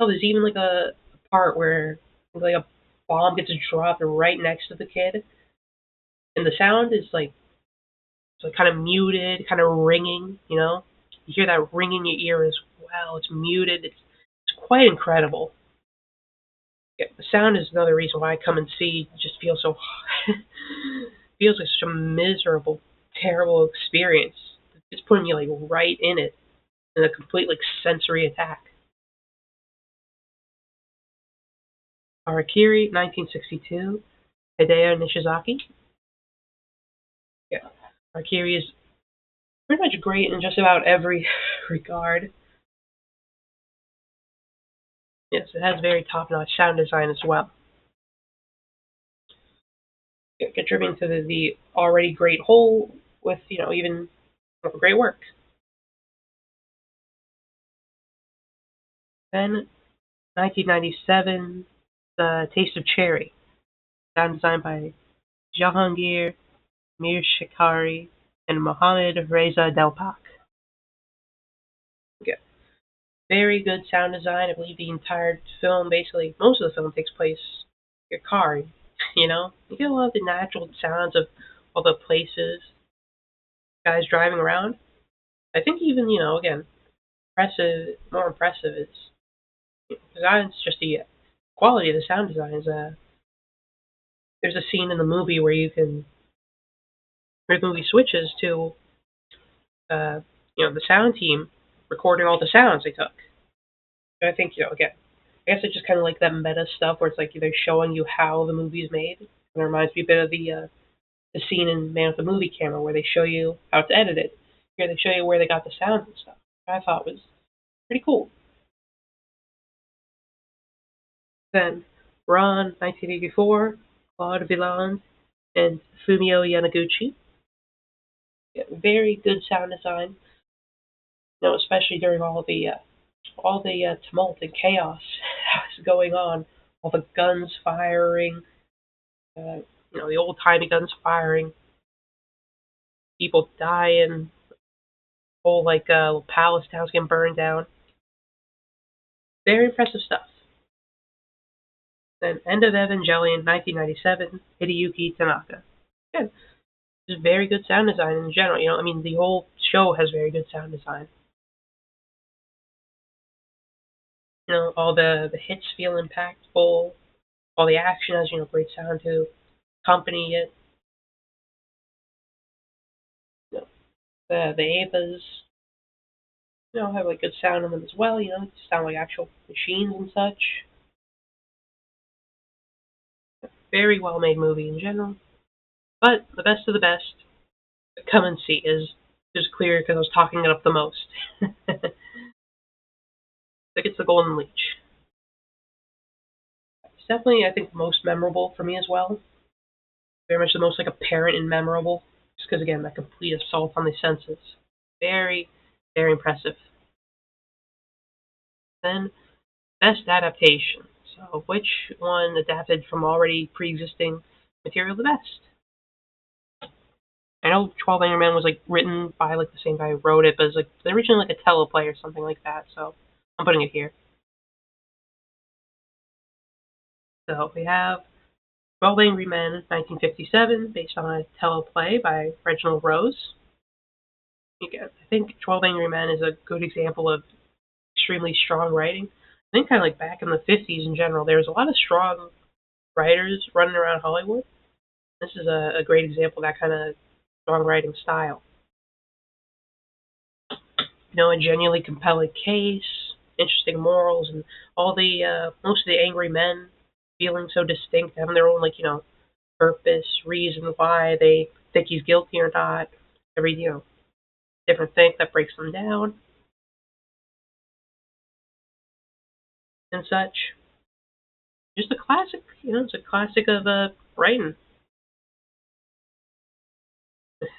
Oh, there's even like a part where like a bomb gets dropped right next to the kid, and the sound is like it's like kind of muted, kind of ringing. You hear that ring in your ear as well. It's muted. It's quite incredible. Yeah, the sound is another reason why I come and see. Just feels so feels like such a miserable, terrible experience. It's putting you like right in it in a complete like sensory attack. Harakiri, 1962. Hideo Nishizaki. Yeah. Valkyrie is pretty much great in just about every regard. Yes, it has very top-notch sound design as well, contributing to the already great whole with even more great work. Then 1997, The Taste of Cherry, sound designed by Jahangir Mirshikari and Mohammad Reza Delpak. Yeah. Very good sound design. I believe the entire film, basically most of the film, takes place in your car. You get a lot of the natural sounds of all the places, guys driving around. I think even again, more impressive is besides just the quality of the sound design. Is there's a scene in the movie where the movie switches to uh, the sound team recording all the sounds they took. And I think again, I guess it's just kind of like that meta stuff where it's like they're showing you how the movie is made. And it reminds me a bit of the scene in Man with the Movie Camera where they show you how it's edited. Here they show you where they got the sounds and stuff. I thought was pretty cool. Then Ron, 1984, Claude Villand, and Fumio Yanaguchi. Yeah, very good sound design. Especially during all the tumult and chaos that was going on, all the guns firing, the old timey guns firing, people dying, whole little palace towns getting burned down. Very impressive stuff. Then End of Evangelion, 1997, Hideyuki Tanaka. Again, just very good sound design in general. I mean, the whole show has very good sound design. All the hits feel impactful. All the action has great sound to accompany it. You know, the Avas have like good sound in them as well. Sound like actual machines and such. Very well made movie in general. But the best of the best, come and see is just clear because I was talking it up the most. I think it's the Golden Leech. It's definitely, I think, the most memorable for me as well. Very much the most like apparent and memorable, just because again that complete assault on the senses. Very, very impressive. Then best adaptation. So which one adapted from already pre-existing material the best? I know 12 Angry Men was like written by like the same guy who wrote it, but it's like originally like a teleplay or something like that. So I'm putting it here. So we have 12 Angry Men, 1957, based on a teleplay by Reginald Rose. I think 12 Angry Men is a good example of extremely strong writing. I think kind of like back in the 50s in general, there was a lot of strong writers running around Hollywood. This is a great example of that kind of strong writing style. A genuinely compelling case, interesting morals, and all the most of the angry men feeling so distinct, having their own purpose, reason why they think he's guilty or not. Every different thing that breaks them down and such. Just a classic, it's a classic of writing.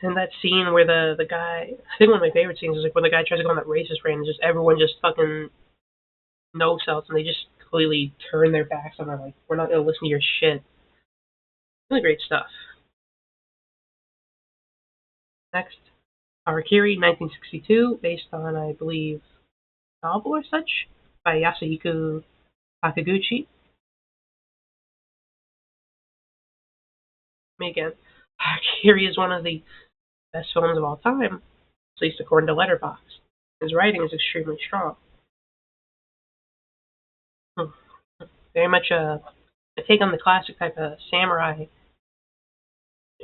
And that scene where the guy, I think one of my favorite scenes is like when the guy tries to go on that racist rant and just everyone just fucking no sells and they just completely turn their backs on her like we're not gonna listen to your shit. Really great stuff. Next, Harakiri, 1962, based on I believe novel or such by Yasuhiko Takaguchi. Again, Harakiri is one of the best films of all time, at least according to Letterboxd. His writing is extremely strong. Very much a take on the classic type of samurai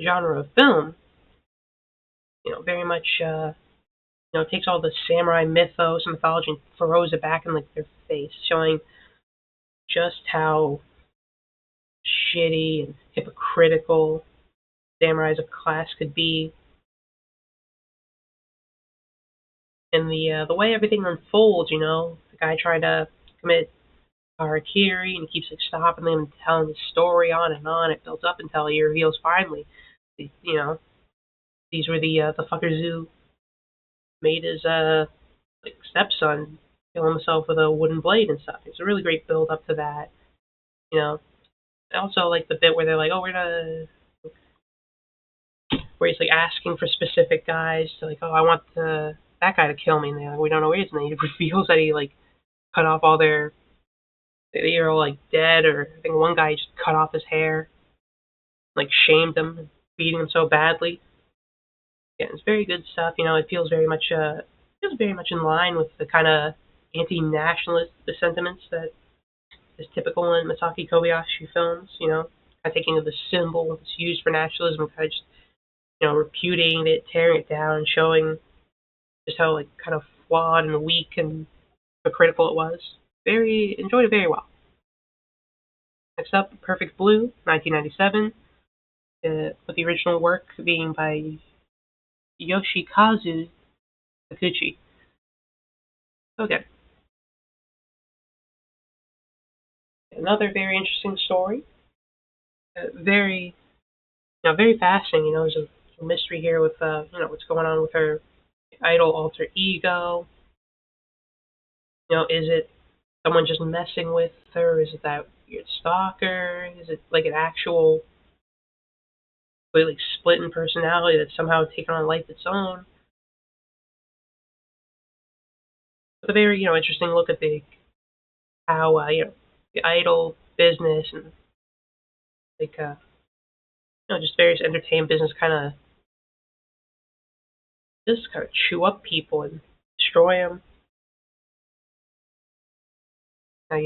genre of film. Very much takes all the samurai mythos and mythology and throws it back in like their face, showing just how shitty and hypocritical samurai as a class could be, and the way everything unfolds. The guy trying to commit harakiri, and he keeps like stopping them and telling the story on and on. It builds up until he reveals finally, you know, these were the fuckers who made his like stepson kill himself with a wooden blade and stuff. It's a really great build up to that. You know, I also like the bit where they're like, oh, we're gonna, where he's like asking for specific guys to like, oh, I want that guy to kill me, and they're like, we don't know where he is, and then he reveals that he like cut off all their, they're either all like dead, or I think one guy just cut off his hair, like shamed him, beating him so badly. Yeah, it's very good stuff. It feels very much in line with the kind of anti-nationalist sentiments that is typical in Masaki Kobayashi films. Kind of taking the symbol that's used for nationalism, and kind of just repudiating it, tearing it down, and showing just how like kind of flawed and weak and hypocritical it was. Very enjoyed it very well. Next up, Perfect Blue, 1997, with the original work being by Yoshikazu Takuchi. Okay, another very interesting story. Very, very fascinating. There's a mystery here with what's going on with her idol alter ego. Is it someone just messing with her? Is it that weird stalker? Is it like an actual completely split in personality that's somehow taken on life its own? It's a very interesting look at the how the idol business and like just various entertainment business kind of chew up people and destroy them.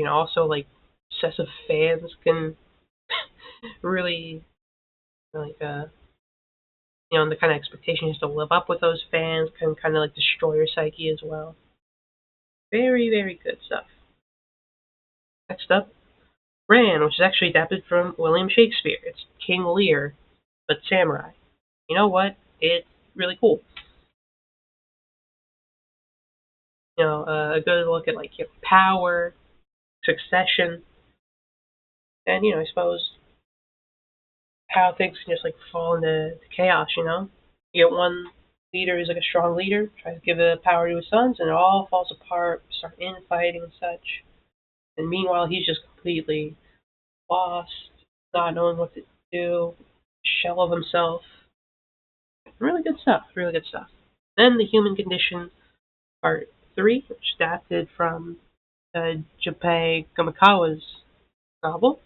Also like obsessive fans can really like and the kind of expectations to live up with those fans can kind of like destroy your psyche as well. Very, very good stuff. Next up, Bran, which is actually adapted from William Shakespeare. It's King Lear, but samurai. You know what? It's really cool. A good look at like power, succession, and I suppose how things can just like fall into chaos. You get one leader who's like a strong leader, tries to give the power to his sons, and it all falls apart, start infighting and such. And meanwhile, he's just completely lost, not knowing what to do, shell of himself. Really good stuff. Really good stuff. Then the Human Condition Part 3, which is adapted from Junpei Kamikawa's novel.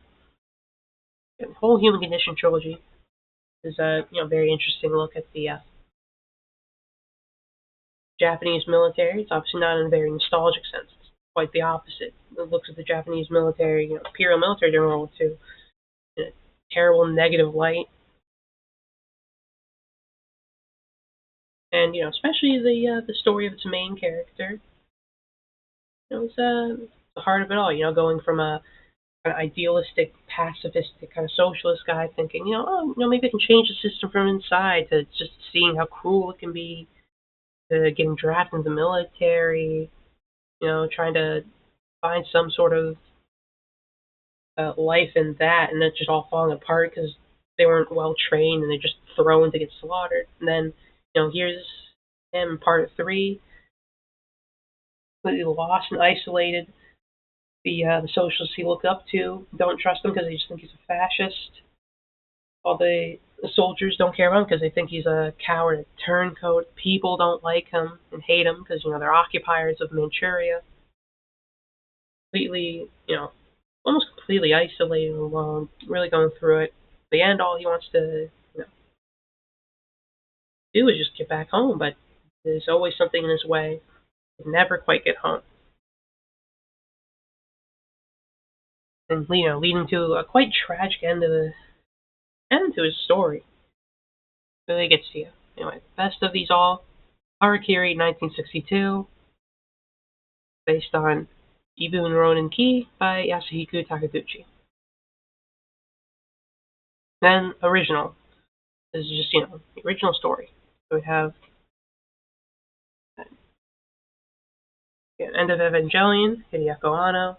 The whole Human Condition trilogy is a very interesting look at the Japanese military. It's obviously not in a very nostalgic sense. It's quite the opposite. It looks at the Japanese military, imperial military during World War II, in a terrible negative light. And especially the story of its main character. It's the heart of it all. Going from a kind of idealistic, pacifistic, kind of socialist guy thinking, maybe I can change the system from inside, to just seeing how cruel it can be, to getting drafted into the military, trying to find some sort of life in that, and it's just all falling apart because they weren't well trained and they're just thrown to get slaughtered. And then, here's him in part 3, completely lost and isolated. The socialists he looked up to don't trust him because they just think he's a fascist. All the soldiers don't care about him because they think he's a coward, a turncoat. People don't like him and hate him because they're occupiers of Manchuria. Completely, almost completely isolated and alone, really going through it. In the end, all he wants to do is just get back home, but there's always something in his way. He'll never quite get home. And leading to a quite tragic end to his story. Really gets to you. Anyway, best of these all, Harakiri 1962, based on Ibun Ronin Ki by Yasuhiko Takaguchi. Then original. This is just, the original story. So we have End of Evangelion, Hideaki Anno,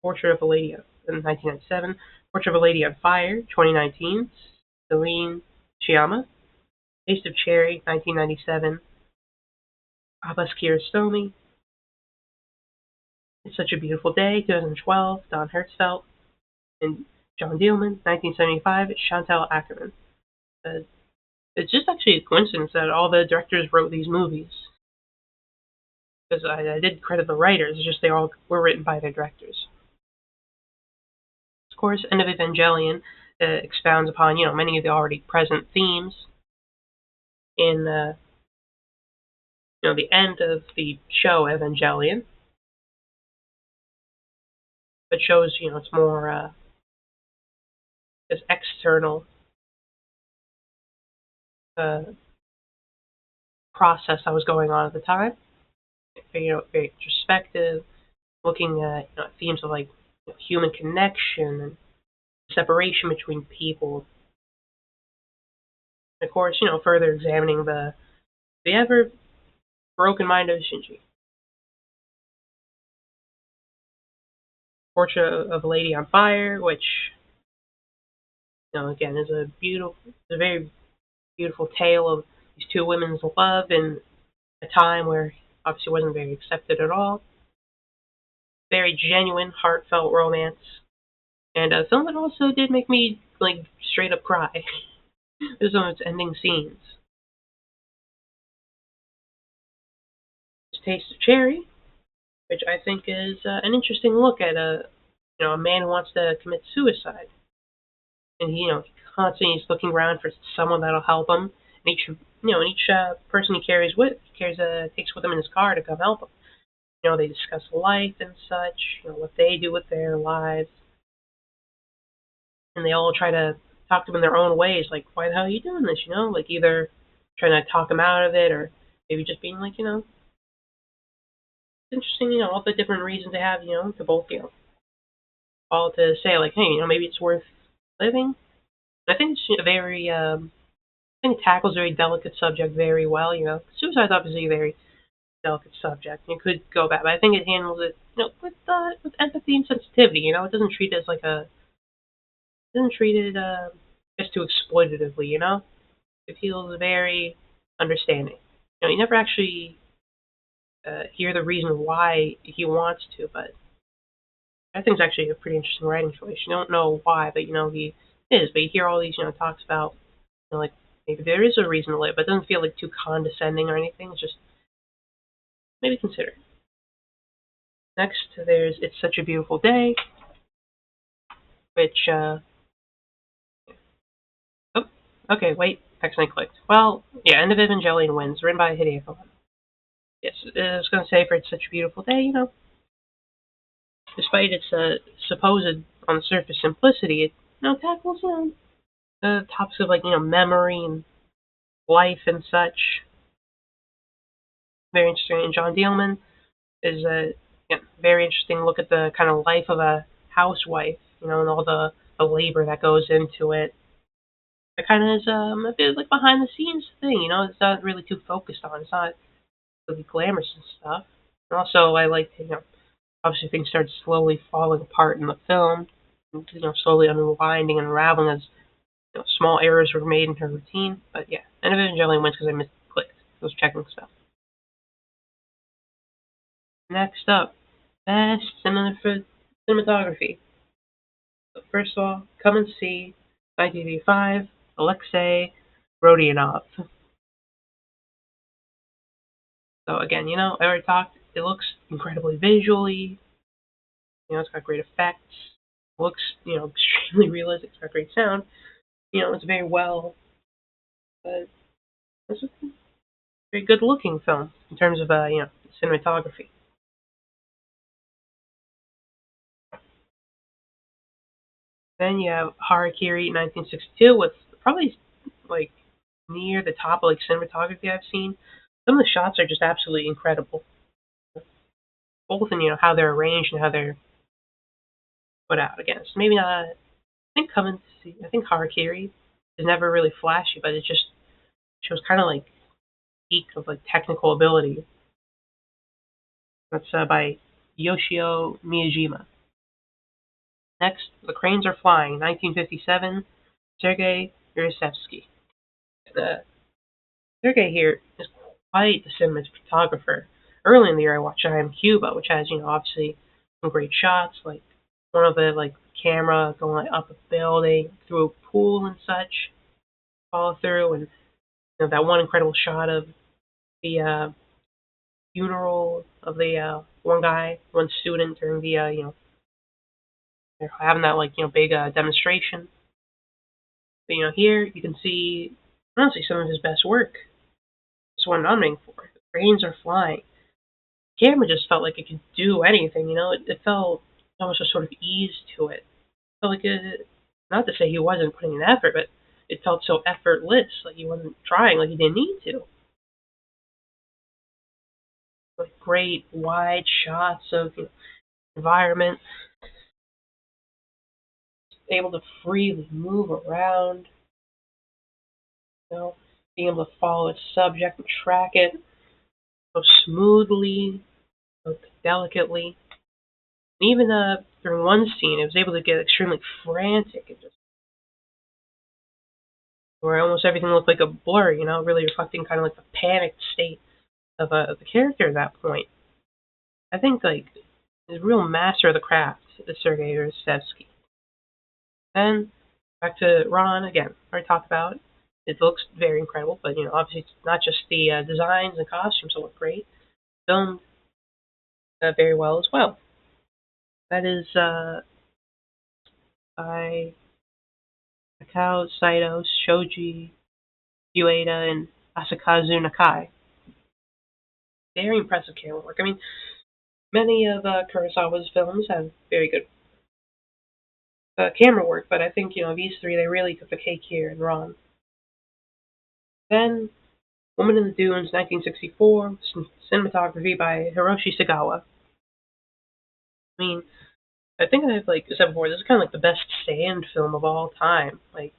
Portrait of a Lady in 1997, Portrait of a Lady on Fire, 2019, Celine Chiyama, Taste of Cherry, 1997, Abbas Kiarostami, It's Such a Beautiful Day, 2012, Don Hertzfeldt, and John Dielman, 1975, Chantal Akerman. Uh, it's just actually a coincidence that all the directors wrote these movies. Because I did credit the writers, it's just they all were written by the directors. Of course, End of Evangelion expounds upon, many of the already present themes in, the end of the show Evangelion, but shows, it's more this external uh, process that was going on at the time. Very introspective, looking at themes of like human connection and separation between people. And of course, further examining the ever broken mind of Shinji. Portrait of a Lady on Fire, which again is a very beautiful tale of these two women's love in a time where obviously wasn't very accepted at all. Very genuine, heartfelt romance, and a film that also did make me like straight up cry. There's some of its ending scenes. Taste of Cherry, which I think is an interesting look at a man who wants to commit suicide, and he constantly is looking around for someone that'll help him. And each person he takes with him in his car to come help him. They discuss life and such, what they do with their lives, and they all try to talk to him in their own ways, like, why the hell are you doing this? Like either trying to talk him out of it, or maybe just being like, it's interesting, all the different reasons they have, to both, all to say like, hey, maybe it's worth living. I think it's I think it tackles a very delicate subject very well. Suicide's obviously a very delicate subject. You could go back, but I think it handles it, with empathy and sensitivity. It doesn't treat it as like it doesn't treat it just too exploitatively. It feels very understanding. You never actually hear the reason why he wants to, but I think it's actually a pretty interesting writing choice. You don't know why, but he is. But you hear all these, talks about, like maybe there is a reason to live, but it doesn't feel like too condescending or anything. It's just maybe consider. Next, there's It's Such a Beautiful Day, which oh, okay, wait, accidentally clicked. Well, yeah, End of Evangelion wins, written by Hideaki Anno. Yes, I was going to say for It's Such a Beautiful Day, despite its supposed on the surface simplicity, it tackles the topics of like memory and life and such. Very interesting. And John Dielman is a very interesting look at the kind of life of a housewife, and all the labor that goes into it. It kind of is a bit like behind the scenes thing, it's not really too focused on. It's not really glamorous and stuff. And also, I like to, obviously things start slowly falling apart in the film, slowly unwinding and unraveling as small errors were made in her routine. But yeah, End of Evangelion wins because I misclicked. I was checking stuff. Next up, best cinematography. So first of all, come and see 1985, Alexei Rodionov. So again, I already talked. It looks incredibly visually. It's got great effects. It looks, extremely realistic. It's got great sound. It's very well. It's a very good looking film in terms of cinematography. Then you have Harakiri 1962 with probably like near the top of like cinematography I've seen. Some of the shots are just absolutely incredible, both in how they're arranged and how they're put out. Again, it's maybe not. I think I think Harakiri is never really flashy, but it just shows kind of like peak of like technical ability. That's by Yoshio Miyajima. Next, The Cranes Are Flying, 1957, Sergei Yurishevsky. Uh, Sergei here is quite the cinematographer. Early in the year, I watched I Am Cuba, which has, obviously some great shots, like one of the like camera going like, up a building through a pool and such, follow through, and that one incredible shot of the funeral of the one guy, one student during the they're having that like big demonstration. But here you can see honestly some of his best work. That's what I'm nominating for. The Cranes Are Flying. The camera just felt like it could do anything. It felt almost a sort of ease to it. It felt like not to say he wasn't putting in effort, but it felt so effortless, like he wasn't trying, like he didn't need to. Like great wide shots of environment, able to freely move around, being able to follow its subject and track it so smoothly, so delicately. And even during one scene, it was able to get extremely frantic and just where almost everything looked like a blur, really reflecting kind of like the panicked state of the character at that point. I think like he's a real master of the craft, is Sergei Yurishevsky. Then back to Ron again. Already talked about it. It looks very incredible, but obviously it's not just the designs and costumes that look great. Filmed very well as well. That is by Takao Saito, Shoji Ueda, and Asakazu Nakai. Very impressive camera work. I mean, many of Kurosawa's films have very good camera work, but I think these three they really took the cake here in Ron. Then Woman in the Dunes, 1964, cinematography by Hiroshi Sagawa. I mean, I think I've like said before, this is kind of like the best sand film of all time. Like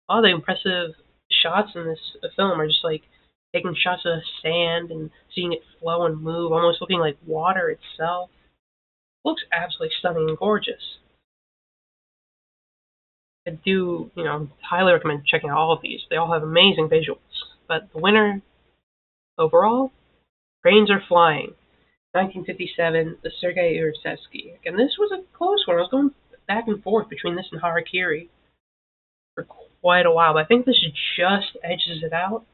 all the impressive shots in this film are just like taking shots of the sand and seeing it flow and move, almost looking like water itself. It looks absolutely stunning and gorgeous. I do, highly recommend checking out all of these. They all have amazing visuals. But the winner overall, Cranes Are Flying, 1957, the Sergei Yurishevsky. And this was a close one. I was going back and forth between this and Harakiri for quite a while, but I think this just edges it out.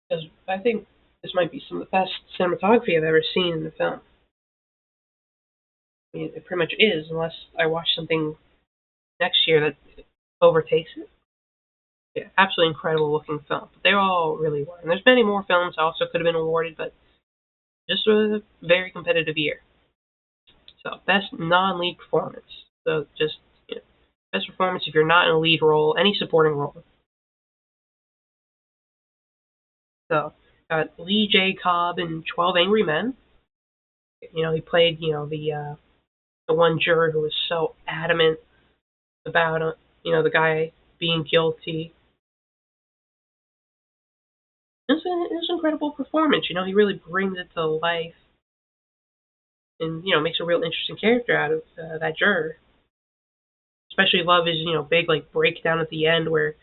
Because I think this might be some of the best cinematography I've ever seen in a film. I mean, it pretty much is, unless I watch something next year that overtakes it. Yeah, absolutely incredible looking film. But they all really were. And there's many more films also could have been awarded, but just a very competitive year. So best non-lead performance. So just best performance if you're not in a lead role, any supporting role. So got Lee J. Cobb in 12 Angry Men. He played the one juror who was so adamant about the guy being guilty. It's an incredible performance. He really brings it to life, and makes a real interesting character out of that juror. Especially love his big like breakdown at the end where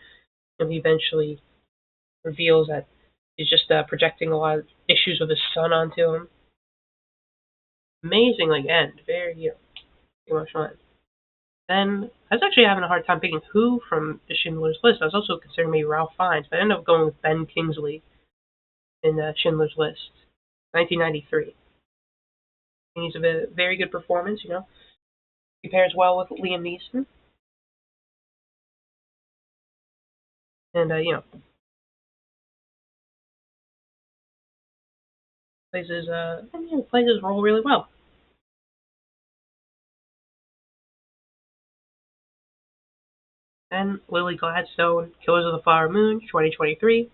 he eventually reveals that he's just projecting a lot of issues with his son onto him. Amazing like end, very emotional end. Then I was actually having a hard time picking who from the Schindler's List. I was also considering maybe Ralph Fiennes, but I ended up going with Ben Kingsley in Schindler's List, 1993. And he's a very good performance. He pairs well with Liam Neeson, and plays his role really well. Then Lily Gladstone, Killers of the Flower Moon, 2023.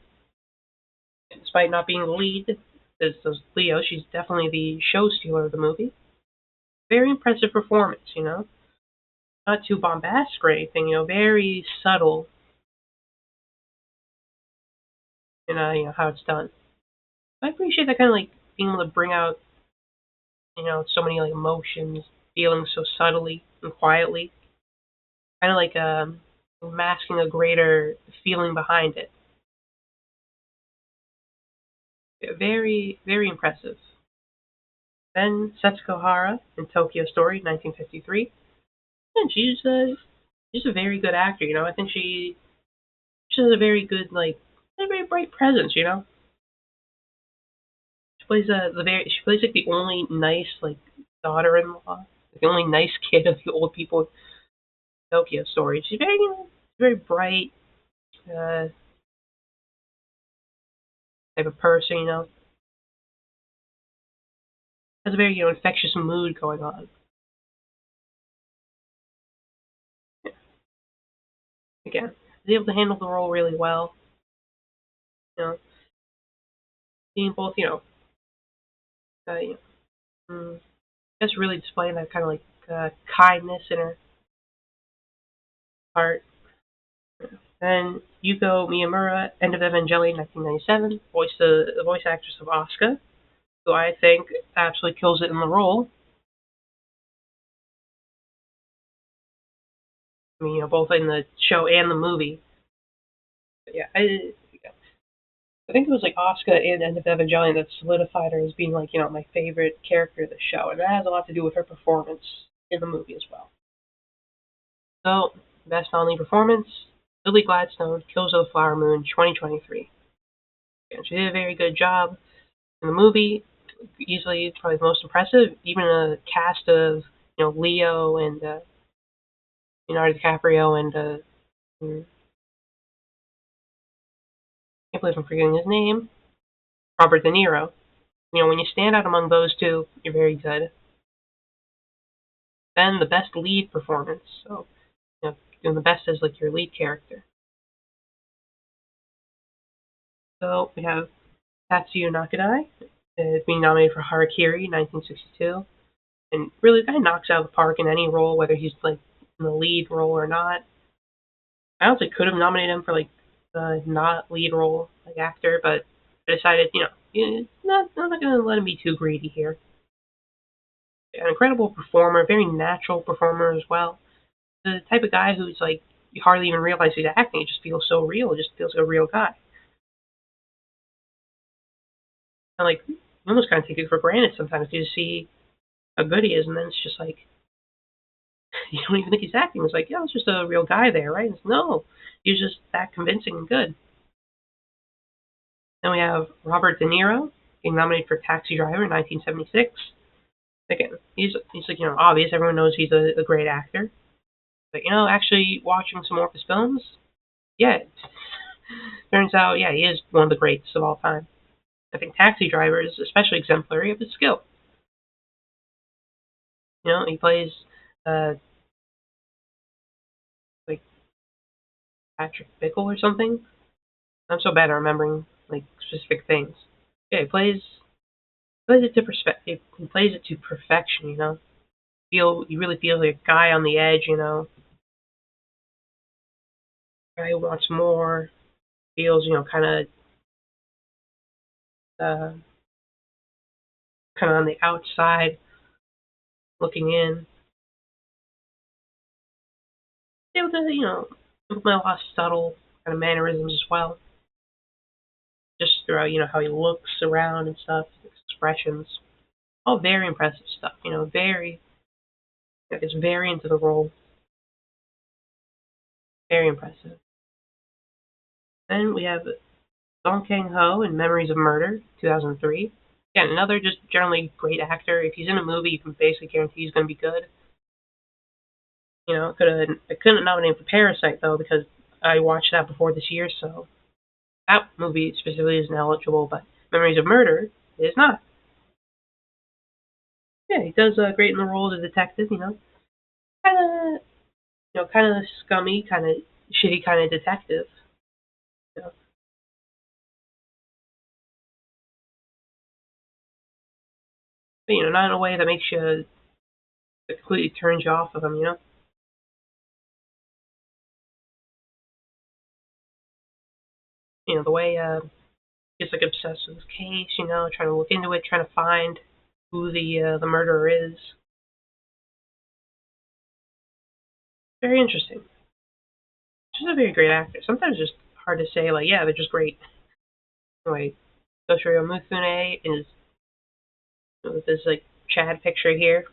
Despite not being the lead, as Leo, she's definitely the show stealer of the movie. very impressive performance. Not too bombastic or anything. Very subtle in how it's done. I appreciate that kind of like being able to bring out so many like emotions, feelings so subtly and quietly, kind of like masking a greater feeling behind it. Very, very impressive. Then Setsuko Hara in Tokyo Story, 1953. And she's a very good actor. I think she has a very good a very bright presence. She plays like the only nice daughter-in-law, the only nice kid of the old people in Tokyo Story. She's very bright, uh, type of person. Has a very infectious mood going on. Again, is able to handle the role really well. You know, being both just really displaying that kind of kindness in her heart. And Yuko Miyamura, End of Evangelion, 1997, the voice actress of Asuka, who I think absolutely kills it in the role. I mean, both in the show and the movie. But yeah, I think it was like Asuka and End of Evangelion that solidified her as being my favorite character of the show, and that has a lot to do with her performance in the movie as well. So, best non-lead performance, Lily Gladstone, Kills of the Flower Moon, 2023. And she did a very good job in the movie. Easily, probably the most impressive. Even a cast of Leo and Leonardo DiCaprio and I can't believe I'm forgetting his name, Robert De Niro. When you stand out among those two, you're very good. Then the best lead performance. So, doing the best as your lead character. So we have Tatsuya Nakadai being nominated for Harakiri, 1962, and really the guy knocks out of the park in any role, whether he's in the lead role or not. I honestly could have nominated him for the not lead role actor, but I decided I'm not going to let him be too greedy here. An incredible performer, very natural performer as well. The type of guy who's you hardly even realize he's acting. It just feels so real. It just feels like a real guy. And you almost kind of take it for granted sometimes. You just see how good he is, and then it's just you don't even think he's acting. It's yeah, it's just a real guy there, right? No, he's just that convincing and good. Then we have Robert De Niro getting nominated for Taxi Driver in 1976. Again, he's obvious. Everyone knows he's a great actor. But actually watching some more of his films, yeah, turns out yeah he is one of the greats of all time. I think Taxi Driver is especially exemplary of his skill. He plays uh like Patrick Bickle or something. I'm so bad at remembering specific things. Yeah, he plays it to he plays it to perfection. You really feel like a guy on the edge. Guy who wants more. Feels uh, kind of on the outside looking in. Able to implement a lot of subtle kind of mannerisms as well. Just throughout how he looks around and stuff, expressions, all very impressive stuff. Very it's very into the role. Very impressive. Then we have Song Kang-ho in Memories of Murder, 2003. Again, another just generally great actor. If he's in a movie, you can basically guarantee he's going to be good. I couldn't nominate him for Parasite though because I watched that before this year, so that movie specifically isn't eligible. But Memories of Murder is not. Yeah, he does great in the role of the detective. Kind of kind of scummy, kind of shitty, kind of detective. You know, but not in a way that makes you It completely turns you off of him, you know? You know, the way he's like obsessed with his case, you know, trying to look into it, trying to find who the murderer is. Very interesting. She's a very great actor. Sometimes it's just hard to say, like, yeah, they're just great. Anyway, Toshiro Mifune is with this like Chad picture here.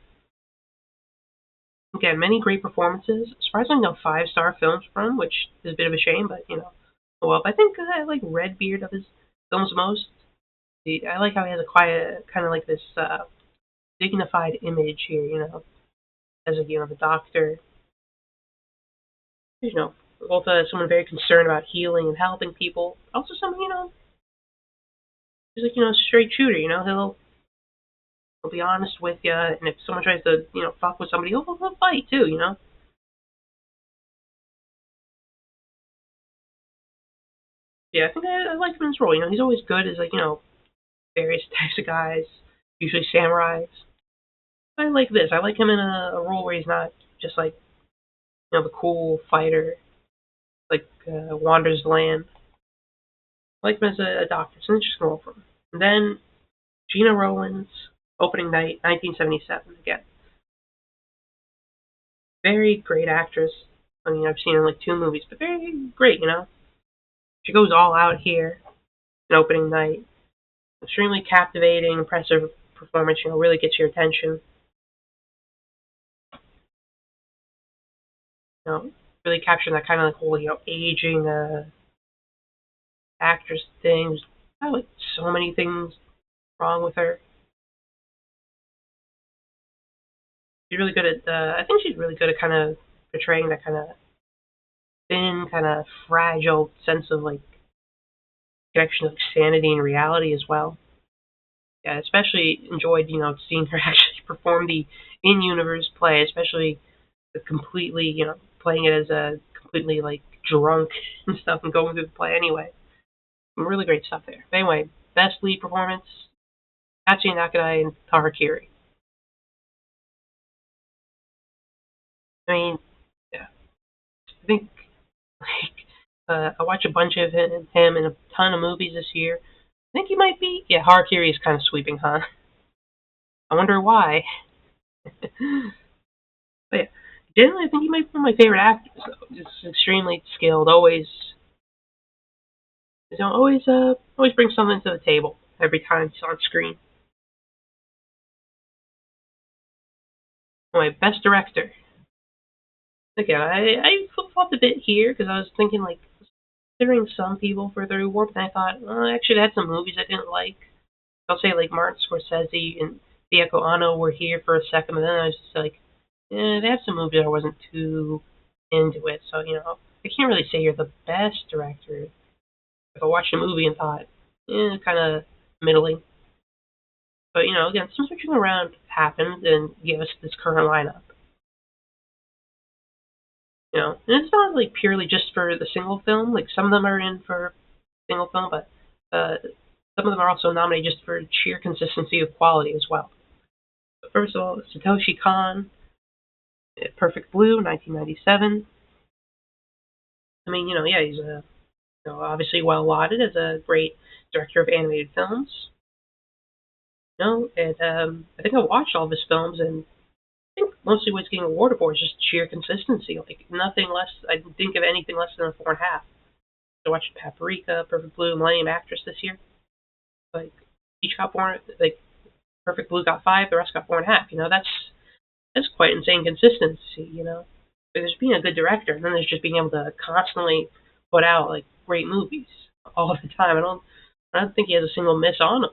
Again, many great performances. Surprisingly, no five-star films from, which is a bit of a shame, but you know, oh well. I think I like Redbeard of his films most. I like how he has a quiet, kind of like this dignified image here. You know, as a the doctor. You know, both someone very concerned about healing and helping people. Also, someone he's like straight shooter. You know, he'll be honest with you, and if someone tries to fuck with somebody, he'll fight too. You know. Yeah, I think I like him in his role. You know, he's always good as like various types of guys, usually samurais. I like this. I like him in a role where he's not just like the cool fighter, like wanders the land. I like him as a doctor. It's an interesting role for him. And then Gina Rowlands, opening night, 1977. Again, very great actress. I mean, I've seen her in like two movies, but very great. You know, she goes all out here in opening night. Extremely captivating, impressive performance. You know, really gets your attention. Really capturing that kind of like whole aging actress thing. There's probably like so many things wrong with her. She's really good at I think she's really good at kind of portraying that kind of thin, kind of fragile sense of like connection of sanity and reality as well. Yeah, I especially enjoyed seeing her actually perform the in-universe play, especially the completely playing it as a completely like drunk and stuff and going through the play anyway. Really great stuff there. But anyway, best lead performance, Hachi Nakadai and Tahakiri. I mean, yeah, I think like I watch a bunch of him in a ton of movies this year. I think he might be. Yeah, Harakiri is kind of sweeping, huh? I wonder why. But yeah, generally, I think he might be one of my favorite actors. Just extremely skilled. Always brings something to the table every time he's on screen. My best director. Again, I flip flopped a bit here because I was thinking like considering some people for the reward, but then I thought, well, actually, they had some movies I didn't like. I'll say like Martin Scorsese and Diego Anno were here for a second, but then I was just like, they have some movies I wasn't too into it. So I can't really say you're the best director. If I watched a movie and thought, kind of middling, but again, some switching around happened and gave us this current lineup. And it's not like purely just for the single film. Like some of them are in for single film, but some of them are also nominated just for sheer consistency of quality as well. But first of all, Satoshi Kon, Perfect Blue, 1997. I mean, yeah, he's obviously well lauded as a great director of animated films. And I think I watched all of his films, and I think mostly what he's getting awarded for is just sheer consistency. Like nothing less. I didn't think of anything less than a 4.5. I watched Paprika, Perfect Blue, Millennium Actress this year. Like each got four. Like Perfect Blue got 5, the rest got 4.5. That's quite insane consistency. There's being a good director, and then there's just being able to constantly put out like great movies all the time. I don't think he has a single miss on them.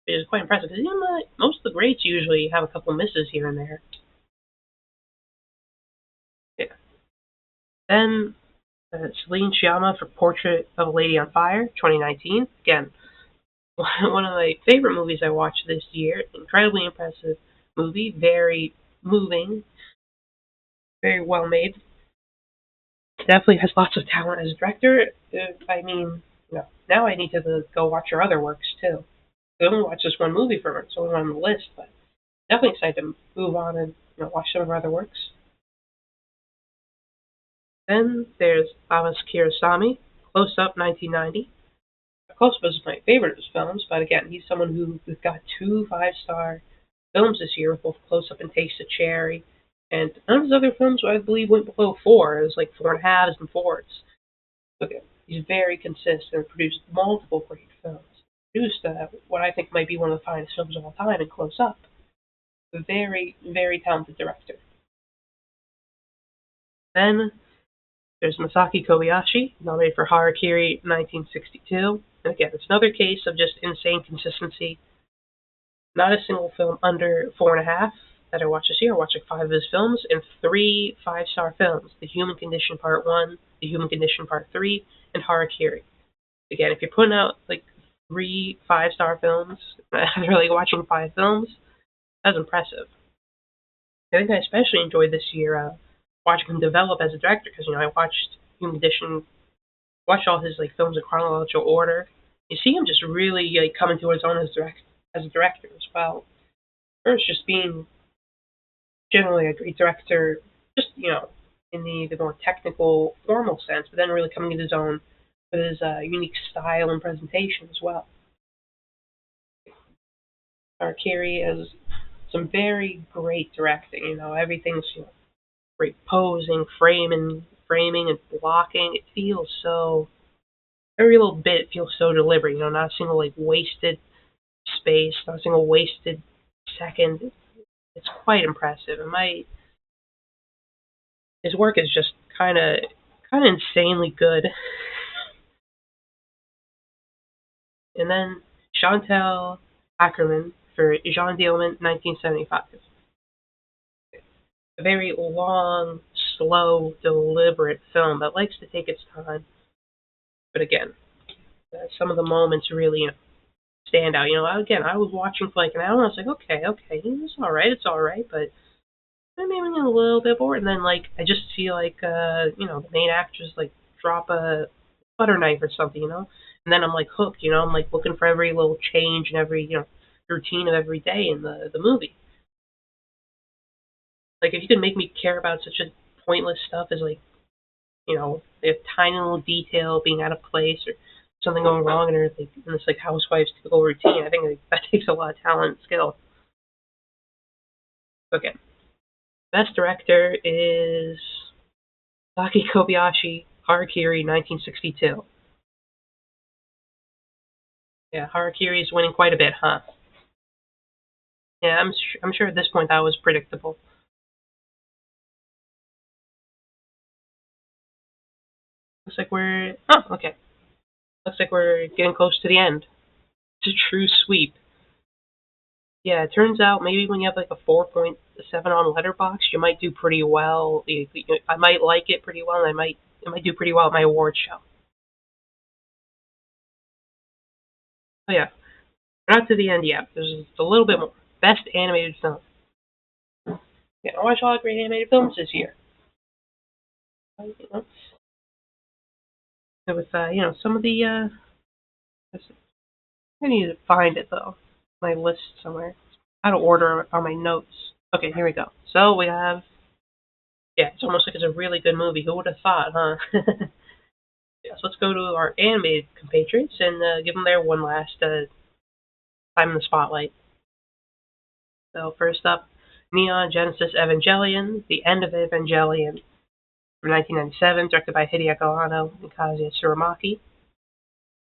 It's quite impressive because most of the greats usually have a couple misses here and there. Yeah. Then Celine Sciamma for Portrait of a Lady on Fire, 2019. Again, one of my favorite movies I watched this year. Incredibly impressive movie, very moving, very well made. Definitely has lots of talent as a director. I mean, now I need to go watch her other works too. I only watched this one movie from her. It's only on the list, but definitely excited to move on and watch some of her other works. Then there's Abbas Kiarostami, Close Up 1990. Close Up is my favorite of his films, but again, he's someone who's got two five-star films this year with both Close Up and Taste of Cherry. And none of his other films, I believe, went below four. It was like four and a halves and fours. Okay, he's very consistent and produced multiple great films. Produced what I think might be one of the finest films of all time in Close Up. A very, very talented director. Then there's Masaki Kobayashi, nominated for Harakiri 1962. And again, it's another case of just insane consistency. Not a single film under four and a half that I watched this year. I watched like five of his films and three five-star films: The Human Condition Part 1, The Human Condition Part 3, and Harakiri. Again, if you're putting out like three five-star films after like watching five films, that's impressive. I think I especially enjoyed this year watching him develop as a director because I watched Human Condition, watched all his like films in chronological order. You see him just really like coming to his own as a director as well. First, just being generally a great director, just in the more technical, formal sense, but then really coming into his own with his unique style and presentation as well. Kiri has some very great directing. Everything's great posing, framing, and blocking. It feels so. Every little bit feels so deliberate. Not a single like wasted space, not a single wasted second. It's quite impressive. His work is just kind of insanely good. And then Chantal Ackerman for Jean Dielman, 1975. A very long, slow, deliberate film that likes to take its time. But again, some of the moments really stand out. Again, I was watching for like an hour and I was like, okay, it's all right, but maybe I'm getting a little bit bored. And then like I just feel like the main actors like drop a butter knife or something, and then I'm like hooked. I'm like looking for every little change and every routine of every day in the movie. Like if you could make me care about such a pointless stuff as like a tiny little detail being out of place or something going wrong in this like housewife's typical routine, I think like, that takes a lot of talent and skill. Okay, best director is Saki Kobayashi, Harakiri, 1962. Yeah, Harakiri is winning quite a bit, huh? Yeah, I'm sure at this point that was predictable. Looks like we're okay. Looks like we're getting close to the end. It's a true sweep. Yeah, it turns out maybe when you have like a 4.7 on Letterboxd, you might do pretty well. I might like it pretty well, and it might do pretty well at my award show. Oh yeah, we're not to the end yet. There's a little bit more. Best animated film. Yeah, I watched a lot of great animated films this year. With some of the I need to find it though. My list somewhere. Out of order on my notes. Okay, here we go. So we have it's almost like it's a really good movie. Who would have thought, huh? Yeah, so let's go to our animated compatriots and give them their one last time in the spotlight. So first up, Neon Genesis Evangelion, The End of Evangelion, from 1997, directed by Hideaki Anno and Kazuya Tsurumaki.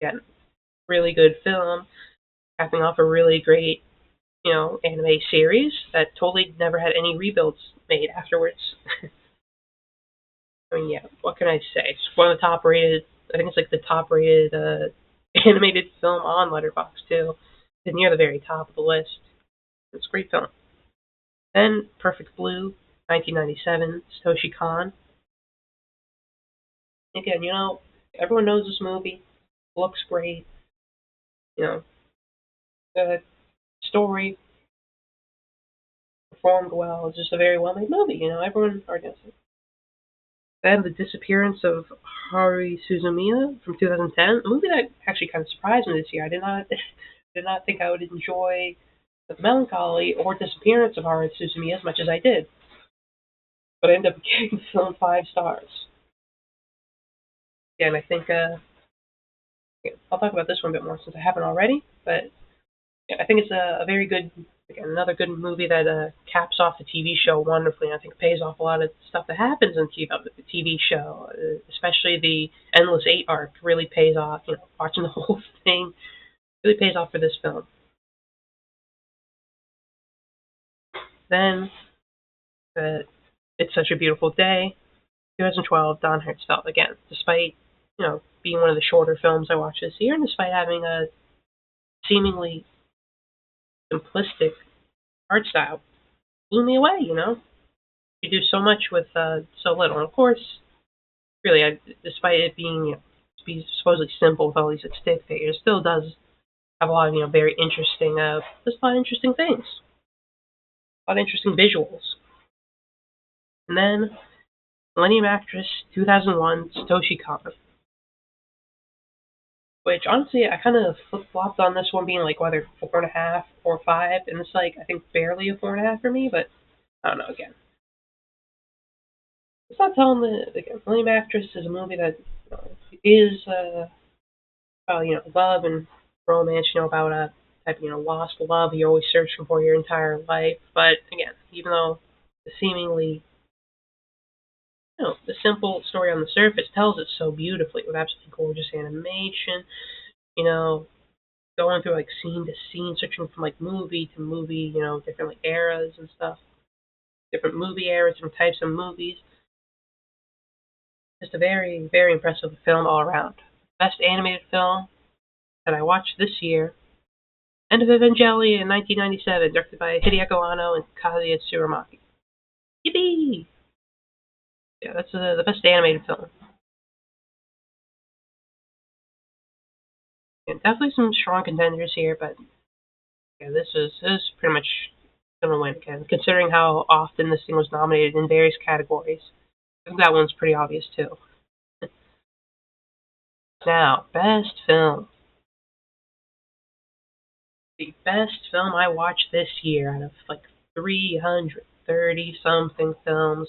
Again, really good film, capping off a really great, anime series that totally never had any rebuilds made afterwards. I mean, yeah, what can I say? It's one of the top rated. I think it's like the top rated animated film on Letterboxd too. It's near the very top of the list. It's a great film. Then Perfect Blue, 1997, Satoshi Kon. Again, everyone knows this movie. Looks great. The story performed well. It's just a very well made movie. Everyone already knows it. Then The Disappearance of Haru Suzumiya from 2010, a movie that actually kind of surprised me this year. I did not did not think I would enjoy the melancholy or disappearance of Haru Suzumiya as much as I did, but I ended up giving the film 5 stars. And I think I'll talk about this one a bit more since I haven't already, but yeah, I think it's a very good, again, another good movie that caps off the TV show wonderfully. And I think it pays off a lot of stuff that happens in the TV show, especially the Endless Eight arc really pays off. Watching the whole thing really pays off for this film. Then, uh, It's Such a Beautiful Day, 2012, Don Hertzfeldt again. Despite being one of the shorter films I watched this year, and despite having a seemingly simplistic art style, blew me away. You do so much with so little. And of course, really, despite it being be supposedly simple with all these stick figures, it still does have a lot of very interesting, just a lot of interesting things, a lot of interesting visuals. And then Millennium Actress 2001 Satoshi Kon, which honestly I kind of flip flopped on this one being like whether 4.5 or 5, and it's like I think barely a 4.5 for me, but I don't know again. It's not telling the Millennium Actress is a movie that is about love and romance, about a type of lost love you're always searching for your entire life. But again, even though the seemingly the simple story on the surface tells it so beautifully with absolutely gorgeous animation, you know, going through like scene to scene, switching from like movie to movie, different like eras and stuff, different movie eras, different types of movies. Just a very, very impressive film all around. Best animated film that I watched this year. End of Evangelion in 1997, directed by Hideaki Anno and Kazuya Tsurumaki. Yippee! Yeah, that's the best animated film. And definitely some strong contenders here, but yeah, this is pretty much gonna win again, considering how often this thing was nominated in various categories. I think that one's pretty obvious too. Now, best film. The best film I watched this year out of like 330 something films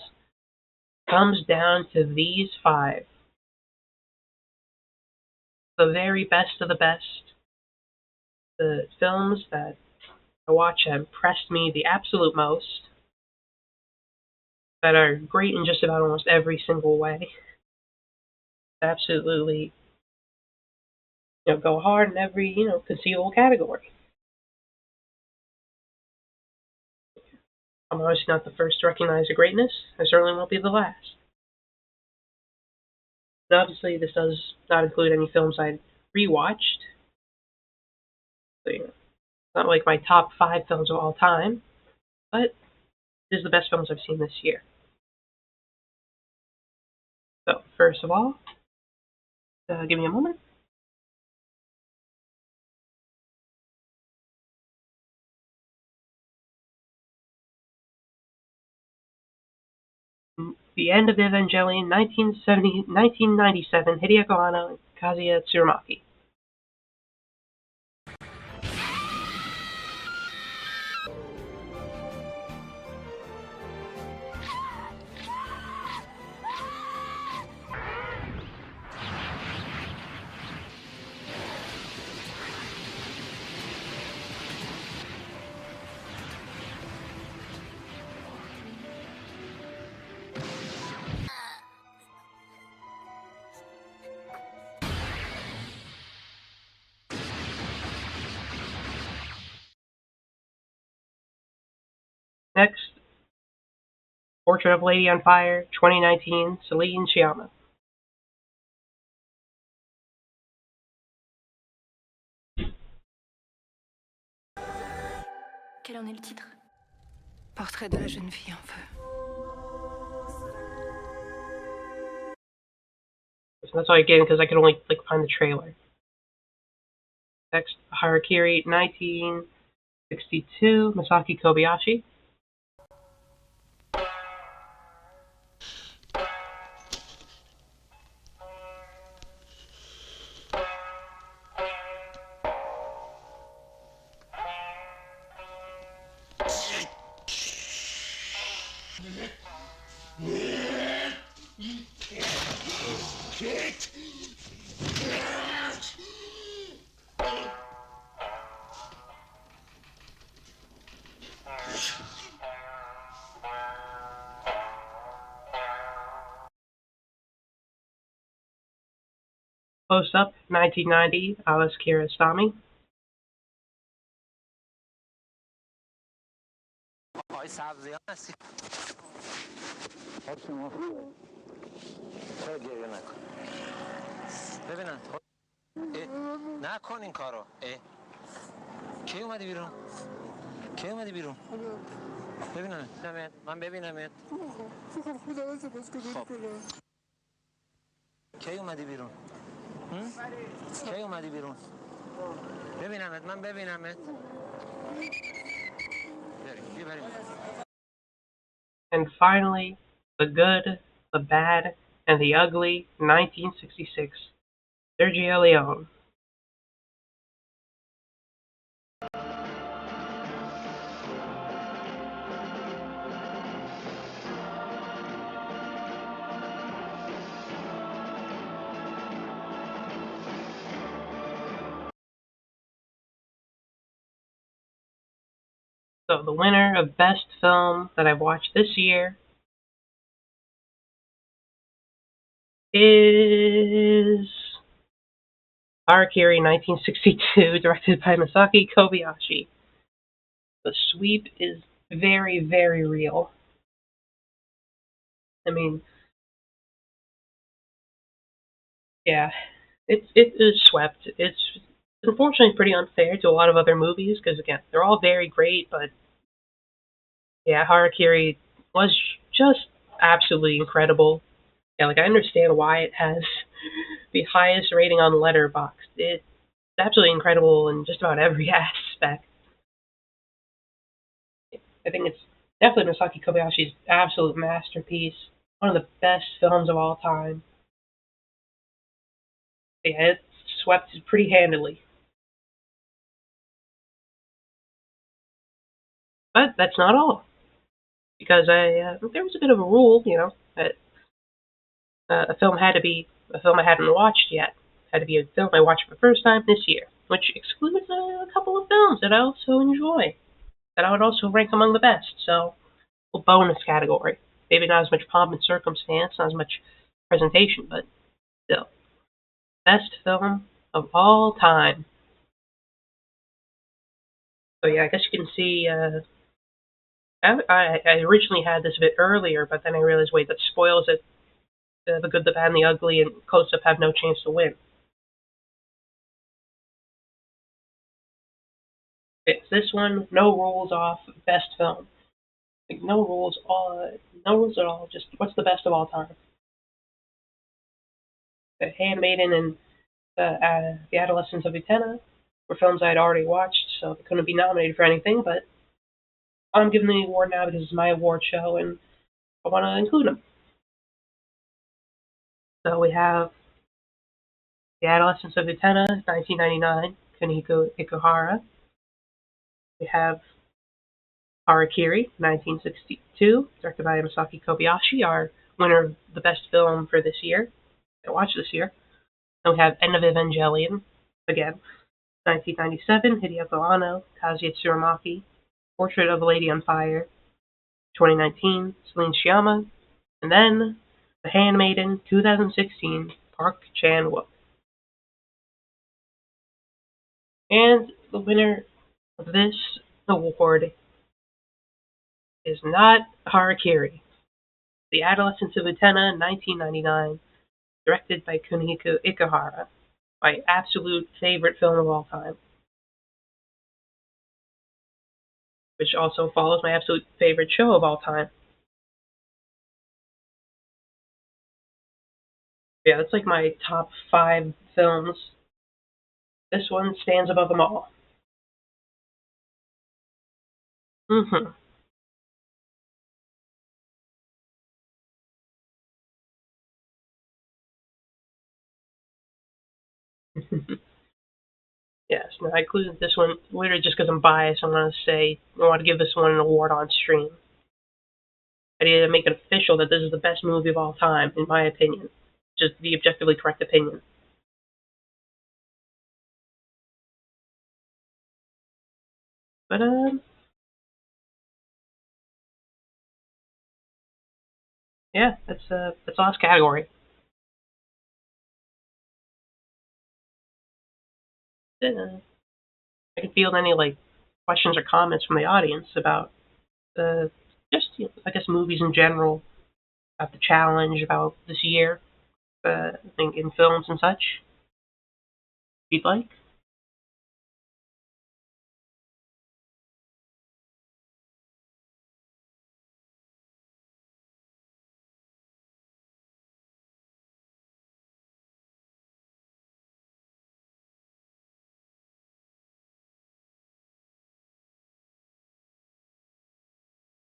comes down to these 5. The very best of the best. The films that I watch that impressed me the absolute most. That are great in just about almost every single way. Absolutely, go hard in every, conceivable category. I'm obviously not the first to recognize the greatness. I certainly won't be the last. But obviously, this does not include any films I rewatched. So, it's not like my top 5 films of all time, but it is the best films I've seen this year. So, first of all, give me a moment. The End of Evangelion, 1997, Hideaki Anno and Kazuya Tsurumaki. Next, Portrait of a Lady on Fire, 2019, Celine Sciamma. Quel en est le titre? Portrait de la jeune fille en feu. So that's all I get because I could only find the trailer. Next, Harakiri, 1962, Masaki Kobayashi. Close Up, 1990, Alice Kiarostami. آقای سبزیان هستی؟ خب شما چرا گریه نکن ببینم نکن این کارو کی اومدی بیرون؟ کی اومدی بیرون؟ ببینم من ببینمت خب کی اومدی بیرون؟ کی اومدی بیرون؟ ببینمت من ببینمت بریم. And finally, The Good, the Bad, and the Ugly, 1966, Sergio Leone. So the winner of Best Film that I've watched this year is Harakiri 1962, directed by Masaki Kobayashi. The sweep is very, very real. I mean, yeah, it is swept. It's unfortunately pretty unfair to a lot of other movies because again, they're all very great, but yeah, Harakiri was just absolutely incredible. Yeah, like I understand why it has the highest rating on Letterboxd. It's absolutely incredible in just about every aspect. I think it's definitely Masaki Kobayashi's absolute masterpiece. One of the best films of all time. Yeah, it swept pretty handily. But that's not all, because there was a bit of a rule, that a film had to be a film I hadn't watched yet. It had to be a film I watched for the first time this year, which excludes a couple of films that I also enjoy, that I would also rank among the best. So, a bonus category. Maybe not as much pomp and circumstance, not as much presentation, but still. Best film of all time. So yeah, I guess you can see. I originally had this a bit earlier, but then I realized, wait, that spoils it. The Good, the Bad, and the Ugly, and Close Up have no chance to win. It's this one, no rules off, best film. Like no rules at all. Just what's the best of all time? The Handmaiden and The Adolescence of Utena were films I had already watched, so they couldn't be nominated for anything. But I'm giving the award now because it's my award show, and I want to include them. So we have The Adolescence of Utena, 1999, Kunihiko Ikuhara. We have Harakiri, 1962, directed by Masaki Kobayashi, our winner of the best film for this year. I watched this year. Then we have End of Evangelion, again, 1997, Hideo Anno, Kazuya Tsurumaki, Portrait of a Lady on Fire, 2019, Celine Sciamma, and then The Handmaiden, 2016, Park Chan-wook. And the winner of this award is not Harakiri. The Adolescence of Utena, 1999, directed by Kunihiko Ikuhara, my absolute favorite film of all time, which also follows my absolute favorite show of all time. Yeah, that's like my top 5 films. This one stands above them all. Mm-hmm. Yes, no, I included this one literally just because I'm biased. I want to say I want to give this one an award on stream. I need to make it official that this is the best movie of all time, in my opinion. Just the objectively correct opinion. But yeah, that's the last category. I could field any like questions or comments from the audience about the just I guess movies in general, about the challenge, about this year, I think in films and such. If you'd like.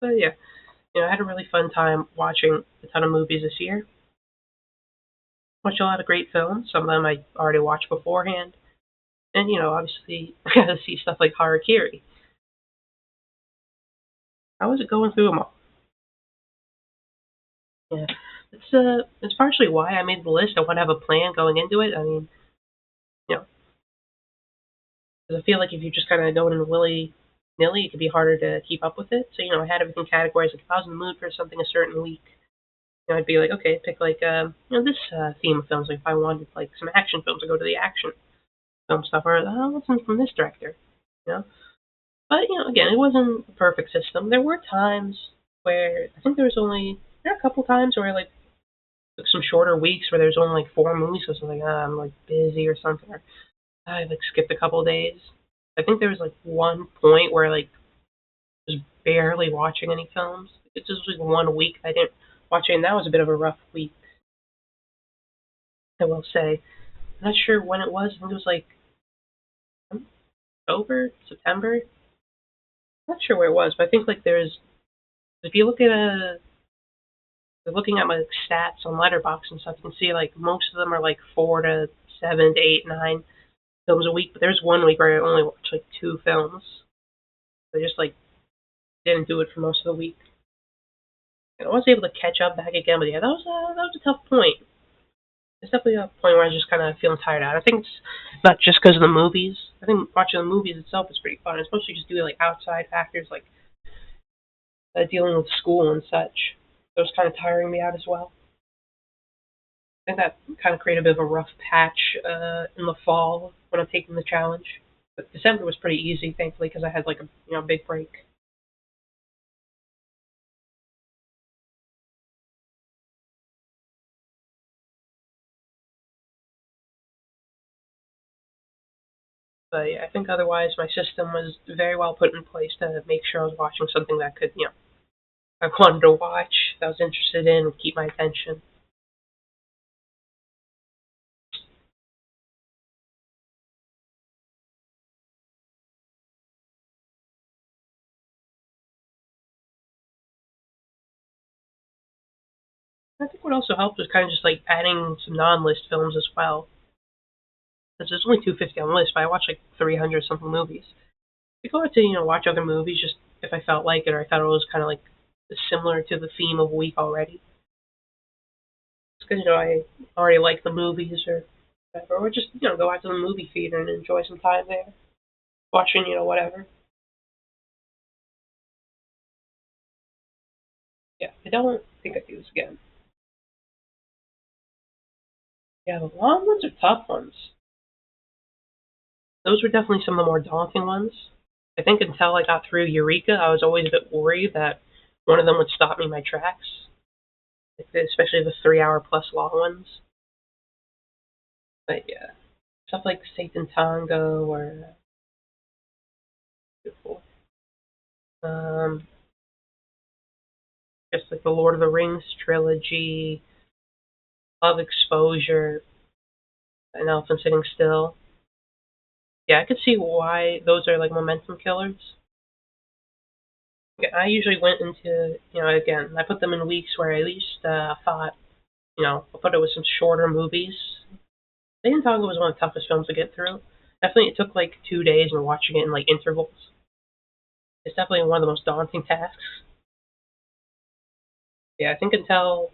But yeah, I had a really fun time watching a ton of movies this year. Watched a lot of great films. Some of them I already watched beforehand, and obviously I got to see stuff like Harakiri. How was it going through them all? Yeah, it's partially why I made the list. I want to have a plan going into it. I mean, you know, 'cause I feel like if you just kind of go in willy nilly, it could be harder to keep up with it. So I had everything categorized. Like if I was in the mood for something a certain week, I'd be like, okay, pick like this theme of films. Like if I wanted like some action films, I go to the action film stuff, or what's from this director, you know. But again, it wasn't a perfect system. There were times where I think there were a couple times where I like took some shorter weeks where there's only like four movies. So I was like, I'm like busy or something, or I like skipped a couple days. I think there was like one point where I like was barely watching any films. It just was like one week I didn't watch it, and that was a bit of a rough week, I will say. I'm not sure when it was. I think it was like October, September. I'm not sure where it was, but I think like there's if you look at looking at my stats on Letterboxd and stuff, you can see like most of them are like 4 to 7 to 8, 9 films a week. But there's one week where I only watched like two films. I just like didn't do it for most of the week. And I was able to catch up back again, but yeah, that was a tough point. It's definitely a point where I was just kind of feeling tired out. I think it's not just because of the movies. I think watching the movies itself is pretty fun. It's mostly just due to like outside factors like dealing with school and such. So it's kind of tiring me out as well. I think that kind of created a bit of a rough patch in the fall when I'm taking the challenge. But December was pretty easy, thankfully, because I had like a big break. But yeah, I think otherwise my system was very well put in place to make sure I was watching something that could, I wanted to watch, that I was interested in, would keep my attention. I think what also helped was kind of just like adding some non-list films as well. Because there's only 250 on the list, but I watched like 300 something movies. I go out to watch other movies just if I felt like it or I thought it was kind of like similar to the theme of a week already. Because I already like the movies or whatever, or just go out to the movie theater and enjoy some time there, watching whatever. Yeah, I don't think I'd do this again. Yeah, the long ones are tough ones. Those were definitely some of the more daunting ones. I think until I got through Eureka, I was always a bit worried that one of them would stop me in my tracks, especially the 3 hour plus long ones. But yeah, stuff like Satan Tango or beautiful. Um, just like the Lord of the Rings trilogy, Love Exposure, and Elephant Sitting Still. Yeah, I could see why those are like momentum killers. Yeah, I usually went into, again, I put them in weeks where I at least thought, I put it with some shorter movies. Satan Tango was one of the toughest films to get through. Definitely, it took like 2 days and watching it in like intervals. It's definitely one of the most daunting tasks. Yeah, I think until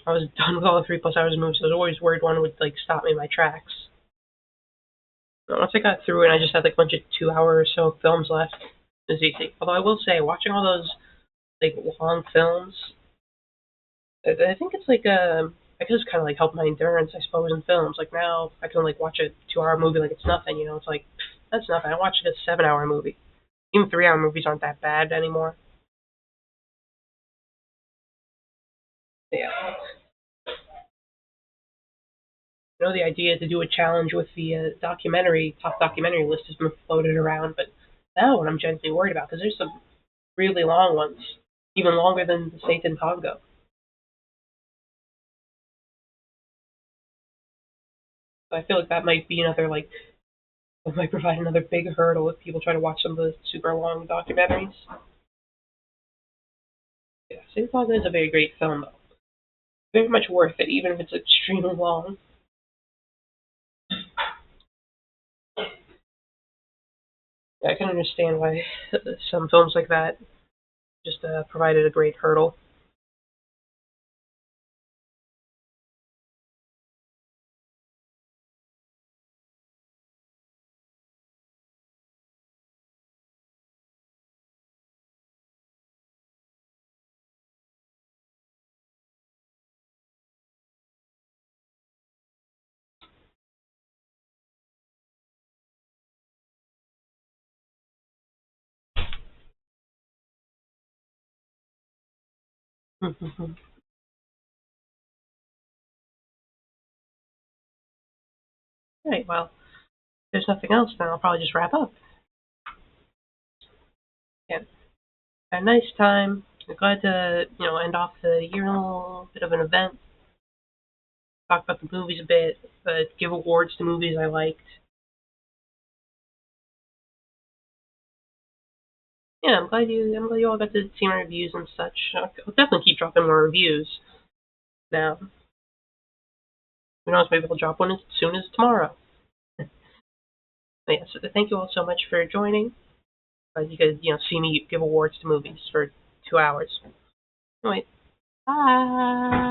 I was done with all the 3 plus hours of movies, I was always worried one would like stop me in my tracks. But once I got through it, and I just had like a bunch of 2 hour or so films left. It was easy. Although I will say, watching all those like long films, I think it's like I guess it's kind of like helped my endurance, I suppose, in films. Like now, I can like watch a 2-hour movie like it's nothing. You know, it's like that's nothing. I watched a 7-hour movie. Even 3-hour movies aren't that bad anymore. Yeah. You know, the idea to do a challenge with the documentary top documentary list has been floated around, but now what I'm genuinely worried about because there's some really long ones, even longer than the Saint in Congo. So I feel like that might be another like it might provide another big hurdle if people try to watch some of the super long documentaries. Yeah, Saint Congo is a very great film though. Very much worth it, even if it's extremely long. Yeah, I can understand why some films like that just provided a great hurdle. Right, well, if there's nothing else, then I'll probably just wrap up. Yeah, had a nice time. I'm glad to, end off the year on a little bit of an event. Talk about the movies a bit, give awards to movies I liked. Yeah, I'm glad you all got to see my reviews and such. I'll definitely keep dropping more reviews. Now, who knows? Maybe I'll drop one as soon as tomorrow. But yeah, so thank you all so much for joining. You could, see me give awards to movies for 2 hours. Anyway, bye.